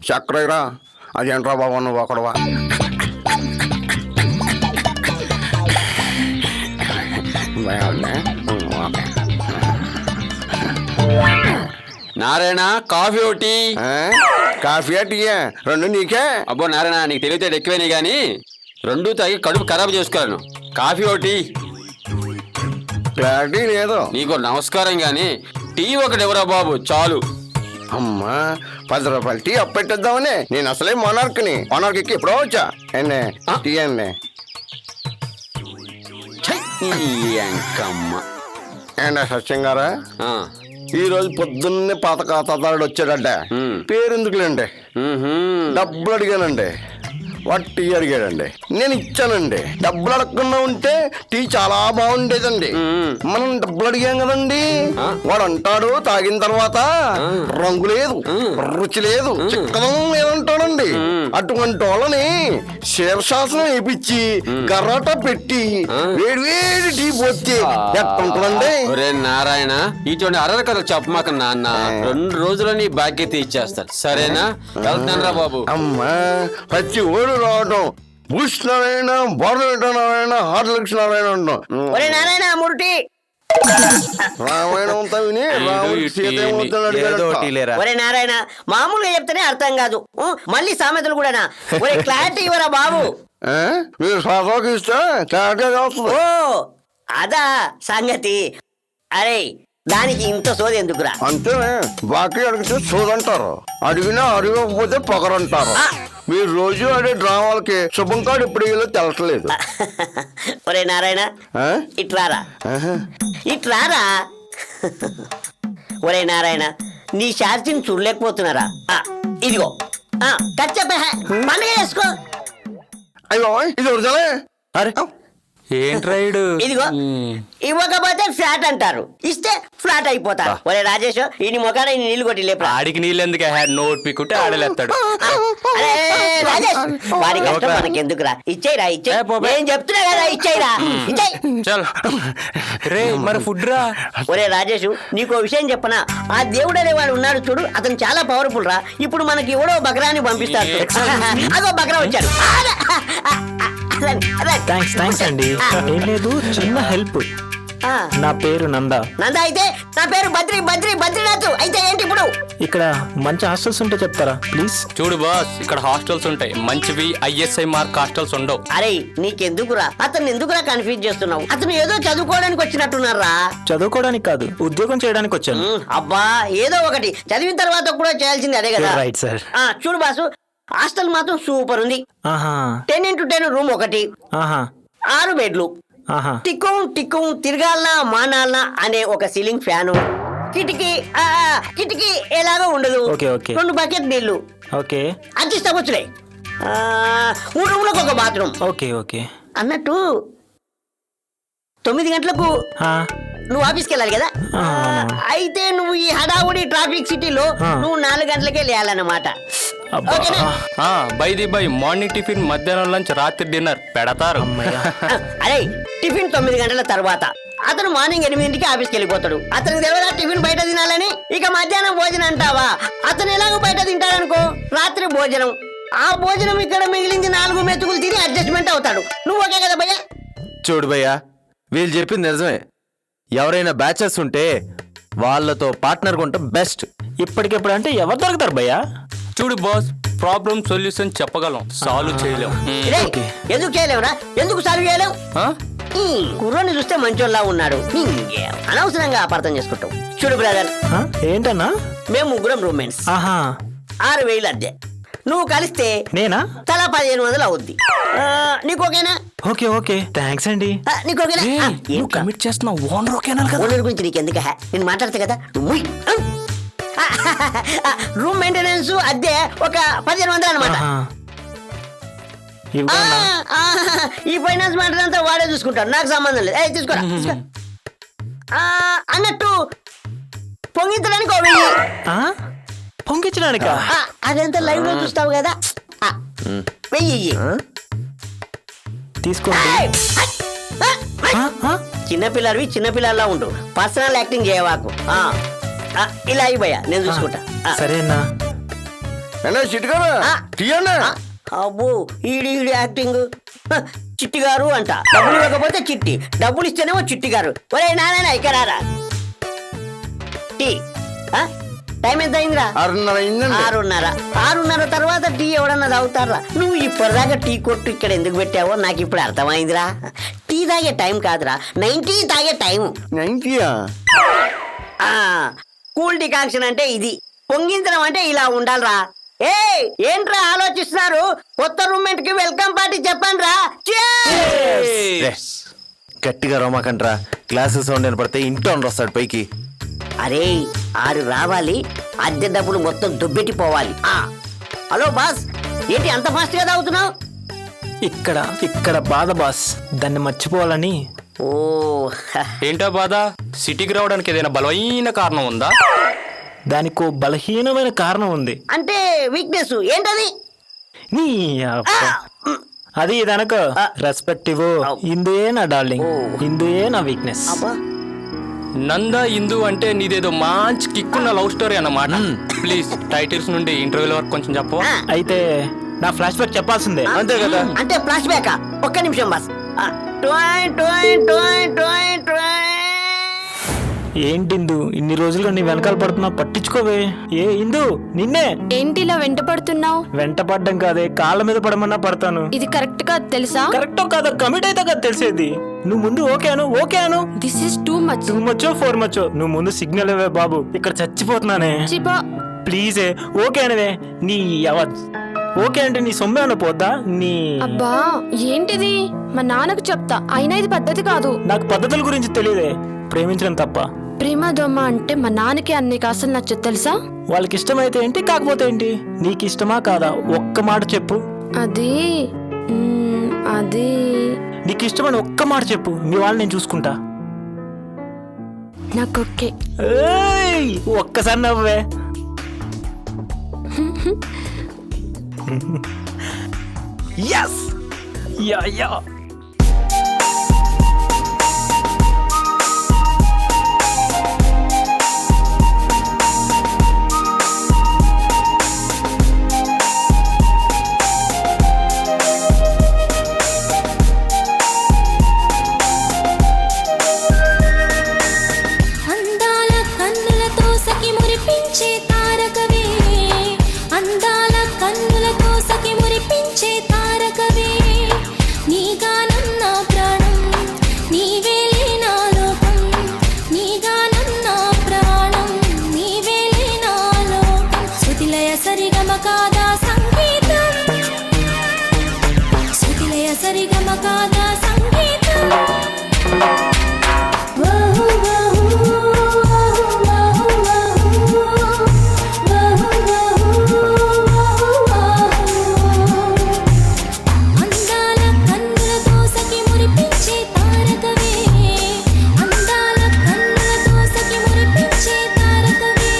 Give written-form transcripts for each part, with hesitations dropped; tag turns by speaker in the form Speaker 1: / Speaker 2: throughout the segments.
Speaker 1: చక్రరా అదేంట్రా బాబు నువ్వు ఒకడవా?
Speaker 2: నారాయణ కాఫీ ఒకటి.
Speaker 1: కాఫీ టీయా రెండు నీకే?
Speaker 2: అబ్బో నారాయణ నీకు తెలివితేటలు ఎక్కువైనా గానీ రెండు తాగి కడుపు ఖరాబ్ చేసుకోను. కాఫీ ఒకటి.
Speaker 1: క్లారిటీ లేదు.
Speaker 2: నీకు నమస్కారం గాని టీ ఒకటి ఎవరా బాబు చాలు.
Speaker 1: అమ్మా 10 రూపాయలు టీ అప్పెట్టేద్దామని. నేను అసలే మొనార్కి ఎప్పుడో వచ్చా. ఎన్నే టీ అన్నే
Speaker 2: అంకమ్మ.
Speaker 1: ఏంటా సత్యం గారా, ఈ రోజు పొద్దున్నే పాత ఖాతాదారుడు వచ్చాడట. పేరెందుకులేండి, డబ్బులు అడిగానండి. వాడు టీ అడిగాడండి, నేను ఇచ్చానండి. డబ్బులు అడగకుండా ఉంటే టీ చాలా బాగుండేదండి. మనం డబ్బులు అడిగాం కదండి. వాడు అంటాడు తాగిన తర్వాత రంగు లేదు, రుచి లేదు, చిక్కదం లేదంటాడండి. అటువంటి వాళ్ళని శీర్షాసనం వేయించి గర్రట పెట్టి వేడి టీ పోతే ఎట్టుంటుందండి?
Speaker 2: నారాయణ ఇటువంటి అరల కథలు చెప్పమాక నాన్న. 2 రోజుల్లో నీ బాధ్యత ఇచ్చేస్తారు సరేనా? వెళ్తాను రా బాబు.
Speaker 1: అమ్మా ప్రతి ఓడు రావడం భూషణారాయణ, భారతనారాయణ, హార్లక్ష్మి నారాయణ అంటాం.
Speaker 3: నారాయణ మురుటి
Speaker 1: రామాయణం అంతా విని రాముడికి సీత ఏమవుతాడు అడిగాడు.
Speaker 3: ఒరే నారాయణ మామూలుగా చెప్తేనే అర్థం కాదు, మళ్ళీ సామెతలు కూడానా? ఒరే క్లారిటీ ఇవ్వరా బాబు.
Speaker 1: మీరు స్వాతకి ఇస్తే క్లారిటీగా వస్తుంది.
Speaker 3: ఓ అదా సంగతి. అరే దానికి ఇంత సోది ఎందుకురా?
Speaker 1: అంతేనే, బాకీ అడిగితే చూడంటారు, అడిగినా అడగకపోతే పొగరంటారు. మీరు రోజు ఆడే డ్రామాలకి శుభం కాడు ఇప్పుడు వీళ్ళు తెలట్లేదు.
Speaker 3: ఒరే నారాయణ ఇట్లారా ఇట్లారా. ఒరే నారాయణ నీ ఛార్జింగ్ చూడలేకపోతున్నారా? ఇదిగో కచ్చప పండుగ చేసుకో.
Speaker 1: అయ్యో ఇది ఒరిజలే.
Speaker 4: అరే ఏంట్రైడు
Speaker 3: ఇదిగో ఇవ్వకపోతే ఫ్లాట్ అంటారు, ఇస్తే ఫ్లాట్ అయిపోతారు. ఒరే రాజేష్ ఈ మొఖాన నీళ్లు కొట్టి లేపు.
Speaker 4: ఆడికి నీళ్ళు ఎందుకు? నోట్ పిక్కుంటే ఆడలేస్తాడు.
Speaker 3: అరే రాజేష్ వాడి కష్టం మనకెందుకురా? ఇచ్చేయిరా ఇచ్చేయి, నేను చెప్తున్నా కదా ఇచ్చేయిరా ఇచ్చేయి.
Speaker 4: చల్ రే మరి ఫుడ్ రా.
Speaker 3: ఒరే రాజేష్ నీకో విషయం చెప్పనా? ఆ దేవుడు అనే వాడు ఉన్నాడు చూడు, అతను చాలా పవర్ఫుల్ రా. ఇప్పుడు మనకి ఎవడో బకరాన్ని పంపిస్తాడు. అదో బకరా వచ్చాడు.
Speaker 5: థ్యాంక్స్ అండి. ఏం లేదు, చిన్న హెల్ప్. నా పేరు నంద.
Speaker 3: నంద అయితే నా పేరు బద్రీనాథ్. అయితే ఏంటి ఇప్పుడు?
Speaker 5: ఇక్కడ మంచి హాస్టల్స్ ఉంటే చెప్తారా ప్లీజ్?
Speaker 4: చూడు బాస్, ఇక్కడ హాస్టల్స్ ఉంటాయి, మంచివి ISI మార్క్ హాస్టల్స్ ఉండవు.
Speaker 3: అరే నీకెందుకురా అతను ఎందుకురా కన్ఫ్యూజ్ చేస్తున్నావు? అతను ఏదో చదువుకోవడానికి వచ్చినట్టున్నారా?
Speaker 5: చదువుకోవడానికి కాదు, ఉద్యోగం చేయడానికి వచ్చాను.
Speaker 3: అబ్బా ఏదో ఒకటి చదివిన తర్వాత కూడా చేయాల్సింది అదే కదా.
Speaker 5: Right sir.
Speaker 3: చూడు బాసు, హాస్టల్ మాత్రం సూపర్ ఉంది. 10x10 రూమ్ ఒకటి, 6 బెడ్లు, టిక్కు తిరగాలనా మానాలనా అనే ఒక సీలింగ్ ఫ్యాను, కిటికీ ఎలాగో ఉండదు, 2 బకెట్ నీళ్లు అడ్జస్ట్ అవ్వచ్చులే, 3 రూమ్లకు ఒక బాత్రూమ్.
Speaker 5: ఓకే
Speaker 3: అన్నట్టు 9 గంటలకు నువ్వు ఆఫీస్కి వెళ్ళాలి కదా. అయితే నువ్వు ఈ హడావుడి ట్రాఫిక్ సిటీలో నువ్వు 4 గంటలకే లేయాలన్నమాట.
Speaker 4: బై మార్నింగ్ టిఫిన్, మధ్యాహ్నం లంచ్, రాత్రి డిన్నర్ పెడతారు.
Speaker 3: అరే టిఫిన్ 9 గంటల తర్వాత. అతను మార్నింగ్ 8కి ఆఫీస్కి వెళ్ళిపోతాడు. అతనికి తెలియదా టిఫిన్ బయట తినాలని? ఇక మధ్యాహ్నం భోజనం అంటావా? అతను ఎలాగో బయట తింటాడనుకో, రాత్రి భోజనం. ఆ భోజనం ఇక్కడ మిగిలింది 4 మెతుకులు తిని అడ్జస్ట్మెంట్ అవుతాడు. నువ్వు ఓకే కదా భయ్యా?
Speaker 6: చూడు భయ్యా, వీళ్ళు చెప్పింది నిజమే. ఎవరైనా బ్యాచెస్ ఉంటే వాళ్ళతో పార్ట్నర్ ఉండటం బెస్ట్.
Speaker 5: ఇప్పటికెప్పుడు అంటే ఎవరు దొరుకుతారు భయ్యా?
Speaker 4: చూడు బాస్, ప్రాబ్లం సొల్యూషన్ చెప్పగలం, సాల్వ్ చేయలేం.
Speaker 3: ఎందుకు చేయలేవురా? ఎందుకు సాల్వ్ చేయలేవు? కుర్రోని చూస్తే మంచోళ్ళ ఉన్నాడు, అనవసరంగా అపార్థం చేసుకుంటావు. చూడు బ్రదర్,
Speaker 5: ఏంటన్నా
Speaker 3: మేము 3 రూమ్మేట్స్, 6,000 అద్దె. నువ్వు కలిస్తే
Speaker 5: నేనా
Speaker 3: తలా 1500 అవుద్ది. నీకు ఓకేనా?
Speaker 5: ఓకే థ్యాంక్స్ అండి.
Speaker 3: నీకు ఓకేనా?
Speaker 5: కమిట్ చేస్తున్నా ఓనర్ ఓకేనా?
Speaker 3: ఓనర్ గురించి నీకు ఎందుకు? నేను మాట్లాడతా కదా. రూమ్ మెయింటెనెన్స్ అద్దె ఒక 1500 అనమాట. ఈ ఫైనాన్స్ మ్యాటర్ అంతా వాడే చూసుకుంటాడు, నాకు సంబంధం లేదు. తీసుకోరా అన్నట్టు పొంగించడానికి 1000.
Speaker 5: పొంగించడానిక?
Speaker 3: అదంతా లైవ్ లో చూస్తావు కదా, 1000
Speaker 5: తీసుకోండి.
Speaker 3: చిన్నపిల్లలా ఉండు, పర్సనల్ యాక్టింగ్ చేయవాకు. ఇలా అయిపోయా, నేను చూసుకుంటా.
Speaker 5: సరేనా?
Speaker 1: అంటే చిట్టుగారు తీయండి.
Speaker 3: అబ్బో ఈడి యాక్టింగ్. చిట్టి గారు అంట, డబ్బులు ఇవ్వకపోతే చిట్టి, డబ్బులు ఇస్తేనేమో చిట్టి గారు. ఒరే నారాయణ ఇక్కడారా టీ. టైం ఎంత అయిందిరా?
Speaker 1: 6:30 అయిందండి.
Speaker 3: 6:30 తర్వాత టీ ఎవడన్నా తాగుతారా? నువ్వు ఇప్పటిదాకా టీ కొట్టు ఇక్కడ ఎందుకు పెట్టావో నాకు ఇప్పుడు అర్థమైందిరా. టీ తాగే టైం కాదురా, 90 తాగే టైం.
Speaker 1: 90యా?
Speaker 3: కూల్ డికాక్షన్ అంటే ఇది, పొంగించడం అంటే ఇలా ఉండాలిరా. ఏ ఏంట్రా ఆలోచిస్తున్నారు? కొత్త రూమ్మేట్ కి వెల్కమ్ పార్టీ చెప్పండి రా.
Speaker 6: రే, గట్టిగా రోమాకంట్రా, క్లాసెస్ సౌండ్ వినపడితే ఇంట్లో వస్తాడు పైకి.
Speaker 3: అరే 6 రావాలి, అద్దె డబ్బులు మొత్తం దుబ్బెట్టి పోవాలి. హలో బాస్, ఏంటి అంత ఫాస్ట్ గా తాగుతున్నావు?
Speaker 5: ఇక్కడ బాధ బాస్, దాన్ని మర్చిపోవాలని.
Speaker 3: ఓ
Speaker 4: ఏంటో బాధ? సిటీకి రావడానికి ఏదైనా బలమైన కారణం ఉందా?
Speaker 5: దానికో బలహీనమైన కారణం ఉంది.
Speaker 3: అంటే వీక్నెస్ ఏంటది?
Speaker 5: నీ అబ్బా. అది దనక రెస్పెక్టివ్. ఇందుయే నా డార్లింగ్, ఇందుయే నా వీక్నెస్.
Speaker 3: అబ్బా
Speaker 4: నంద ఇందు అంటే నీదేదో మంచి కిక్కున్న లవ్ స్టోరీ అన్నమాట. ప్లీజ్ టైటిల్స్ నుండి ఇంటర్వ్యూల వరకు కొంచెం చెప్పవా?
Speaker 5: అయితే నా ఫ్లాష్ బ్యాక్ చెప్పాల్సిందే.
Speaker 6: అంతే కదా?
Speaker 3: అంటే ఫ్లాష్ బ్యాక్. ఒక్క నిమిషం boss. Toy toy toy toy toy.
Speaker 5: ఏంటి ఇందు, ఇన్ని రోజులుగా నీ వెనకాల పడుతున్నా, పట్టించుకోవే. ఏ ఇందు, నిన్నే.
Speaker 7: ఏంటి ఇలా వెంట పడుతున్నావు?
Speaker 5: వెంట పడ్డం కాదే, కాళ్ళ మీద పడమన్నా పడతాను.
Speaker 7: ఇది కరెక్ట్ గా తెలుసా?
Speaker 5: కరెక్టో కాదో కమిట్ అయితే కదా తెలిసేది. నువ్వు ముందు okay Anu.
Speaker 7: This is too much.
Speaker 5: 2 మచ్చో 4 మచ్చో నువ్వు ముందు సిగ్నల్ ఇవ్వే బాబు, ఇక్కడ చచ్చిపోతున్నానే.
Speaker 7: చిపా
Speaker 5: ప్లీజే ఓకే అనవే. నీ ఓకే అంటే నీ సొమ్మే అన్న పోద్దా నీ.
Speaker 7: అబ్బా ఏంటిది? మా నాన్నకు చెప్తా, అయినా ఇది పద్ధతి కాదు.
Speaker 5: నాకు పద్ధతుల గురించి తెలియదే, ప్రేమించడం తప్ప.
Speaker 7: ప్రేమ దొమ్మ అంటే మా నాన్నకి అన్నికి అసలు నచ్చదు తెలుసా?
Speaker 5: వాళ్ళకి ఇష్టమైతే ఏంటి, కాకపోతే ఏంటి? నీకు ఇష్టమా కాదా ఒక్క మాట చెప్పు.
Speaker 7: అది
Speaker 5: నీకు ఇష్టమని ఒక్క మాట చెప్పు, మీ వాళ్ళు నేను చూసుకుంటా.
Speaker 7: నాకు ఓకే.
Speaker 5: ఏయ్, ఒక్కసారి నవ్వే. yes yeah
Speaker 8: అందాల కన్నులతో సఖి మురిపించే తారకవే, అందాల కన్నులతో సఖి మురిపించే తారకవే, నీ గానం నా ప్రాణం, నీవేలే నా లోకం, నీ గానం నా ప్రాణం, నీవేలే నా లోకం. శృతిలయ సరిగమ కాదా సంగీతం, శృతిలయ సరిగమ కాదా సంగీతం. అందాల కన్నులతో సఖి మురిపించే తారకవే, అందాల కన్నులతో సఖి మురిపించే తారకవే.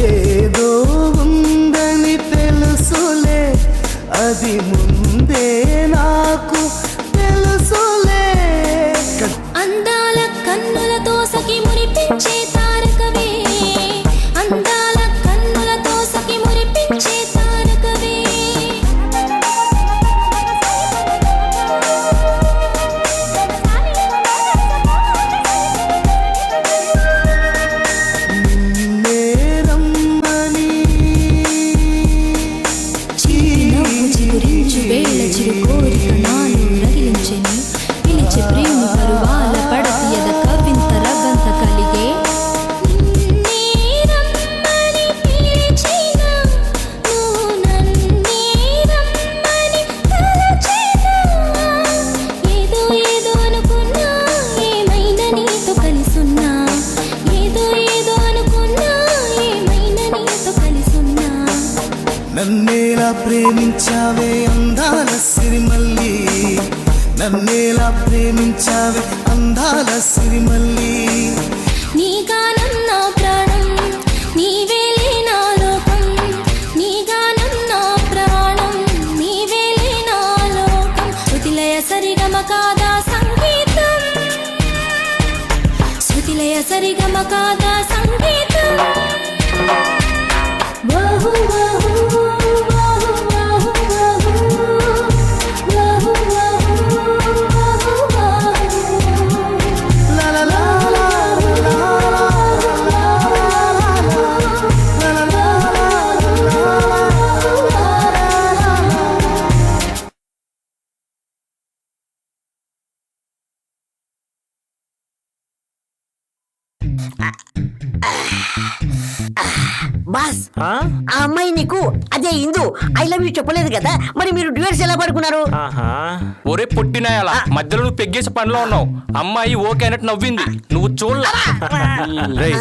Speaker 8: ఏదో ఉందని
Speaker 9: ఏదో ఉందని తెలుసులే, అది ముందే నాకు తెలుసులే.
Speaker 8: అందాల కన్నులతో సఖి మురిపించే తారకవే, అందాల కన్నులతో సఖి మురిపించే తారకవే.
Speaker 9: నేరమ్మని
Speaker 8: చిరునవ్వు చిగురించు
Speaker 9: నన్నేలా ప్రేమించావే అందాల సిరిమల్లి, నన్నేలా ప్రేమించావే అందాల సిరిమల్లి.
Speaker 8: నీ గానం నా ప్రాణం, నీవేలే నా లోకం. నీ గానం నా ప్రాణం, నీవేలే నా లోకం. శృతిలయ సరిగమ కాదా సంగీతం, శృతిలయ సరిగమ కాదా సంగీతం. వాహు వాహు వాహు వాహు వాహు వాహు వాహు.
Speaker 9: లా లా లా లా లా
Speaker 3: బాస్
Speaker 5: ఆ?
Speaker 3: ఆ అమ్మాయి నీకు అదే ఇందు ఐ లవ్ యూ చెప్పలేదు కదా, మరి మీరు డ్యూయర్స్ ఎలా పడుకున్నారు?
Speaker 5: ఆహా.
Speaker 4: ఒరే పొట్టినాయాల మధ్యలో నువ్వు పెగ్గేసి పనిలో ఉన్నావు. అమ్మాయి ఓకే అన్నట్టు నవ్వింది, నువ్వు చూడలా.
Speaker 6: రేయ్,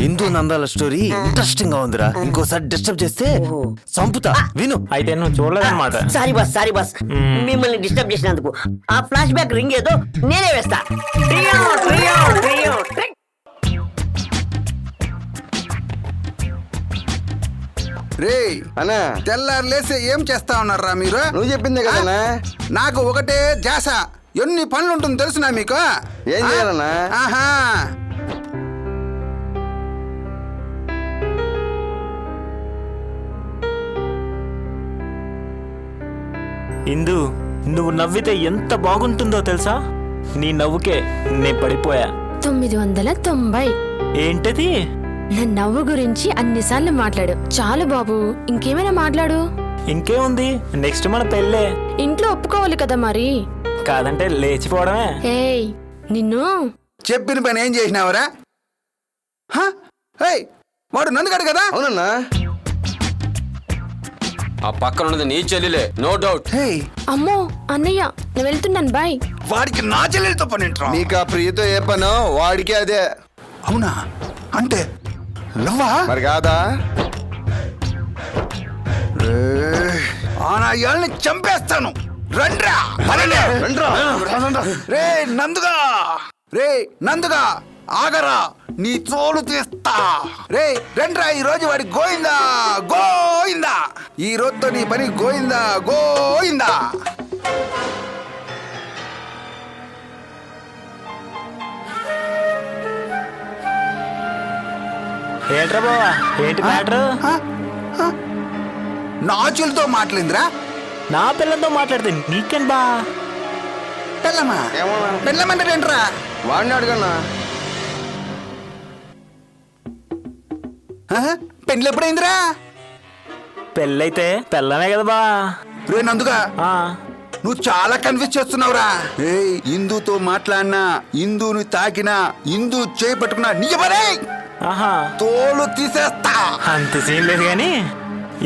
Speaker 6: ఇందు నందాల స్టోరీ ఇంట్రెస్టింగ్ గా ఉందిరా. ఇంకోసారి డిస్టర్బ్ చేస్తే చంపుతా, విను.
Speaker 5: అయితే నువ్వు చూడలేదన్నమాట.
Speaker 3: సారీ బాస్, సారీ బాస్, మిమ్మల్ని డిస్టర్బ్ చేసినందుకు. ఆ ఫ్లాష్ బ్యాక్ రింగ్ ఏదో నేనే వేస్తా. Trio, trio, trio, trick.
Speaker 10: రే
Speaker 1: అన్నా
Speaker 10: తెల్లారు లేసి ఏం చేస్తా ఉన్నారా మీరు?
Speaker 1: నువ్వు చెప్పిందే కదన్నా.
Speaker 10: నాకు ఒకటే ధ్యాస, ఎన్ని పనులు ఉంటుంది తెలుసునా మీకు?
Speaker 1: ఏం చేయాలన్నా?
Speaker 10: ఆహా,
Speaker 5: ఇందు, నువ్వు నవ్వితే ఎంత బాగుంటుందో తెలుసా? నీ నవ్వుకే నే పడిపోయా.
Speaker 7: 990.
Speaker 5: ఏంటది?
Speaker 7: నా నవ్వు గురించి అన్నిసార్లు మాట్లాడు. చాలు బాబు, ఇంకేమైనా మాట్లాడు.
Speaker 5: ఇంకేముంది, నెక్స్ట్ మన పెళ్ళే.
Speaker 7: ఇంట్లో ఒప్పుకోవాలి కదా మరి.
Speaker 5: కాదంటే లేచిపోవడమే.
Speaker 7: ఏయ్ నిన్ను.
Speaker 10: చెప్పిన పని ఏం చేసినావరా? వాడు నందుగాడు కదా?
Speaker 1: అవునన్నా.
Speaker 2: ఆ పక్కన ఉన్నది నీ చెల్లిలే, నో డౌట్.
Speaker 7: అమ్మో అన్నయ్య, నేను వెళ్తున్నాను, బాయ్.
Speaker 10: వాడికి నా చెల్లెలతో పని ఏంట్రా?
Speaker 1: నీకు ఆ ప్రియతో ఏ పనో వాడికి అదే.
Speaker 10: అవునా? అంటే లవ్వా?
Speaker 1: మరి కాదా?
Speaker 10: నా ఇళ్ళని చంపేస్తాను. రండ్రా, పదండి. రే నందుగా, రే నందుగా, ఆగరా, నీ తోలు తీస్తా. రే రండ్రా, ఈ రోజు వాడి గోయిందా గోయిందా. ఈ రోజుతో నీ పని గోయిందా గోయిందా.
Speaker 5: ఏంట్రా బావా, ఏంటి మ్యాటర్?
Speaker 10: నా చెల్లితో మాట్లాడిందిరా.
Speaker 5: నా పిల్లలతో మాట్లాడితే నీకేం బా?
Speaker 10: పెళ్ళమ్మా,
Speaker 1: ఏమన్నా?
Speaker 10: పెళ్ళమంటే ఏంట్రా?
Speaker 1: వాడిని అడగన్నా.
Speaker 10: పెళ్ళి ఎప్పుడైందిరా?
Speaker 5: పెళ్ళైతే పెళ్ళమే కదా బా.
Speaker 10: రే నందుగా,
Speaker 5: ఆ,
Speaker 10: నువ్వు చాలా కన్ఫ్యూజ్ చేస్తున్నావురా. ఇందుతో మాట్లాడినా, ఇందుని తాకినా, ఇందు చేయి పట్టుకున్నా నీ ఎవరే
Speaker 5: ఆహా,
Speaker 10: తోలు తీసేస్తా.
Speaker 5: అంత సీన్ లేదు కానీ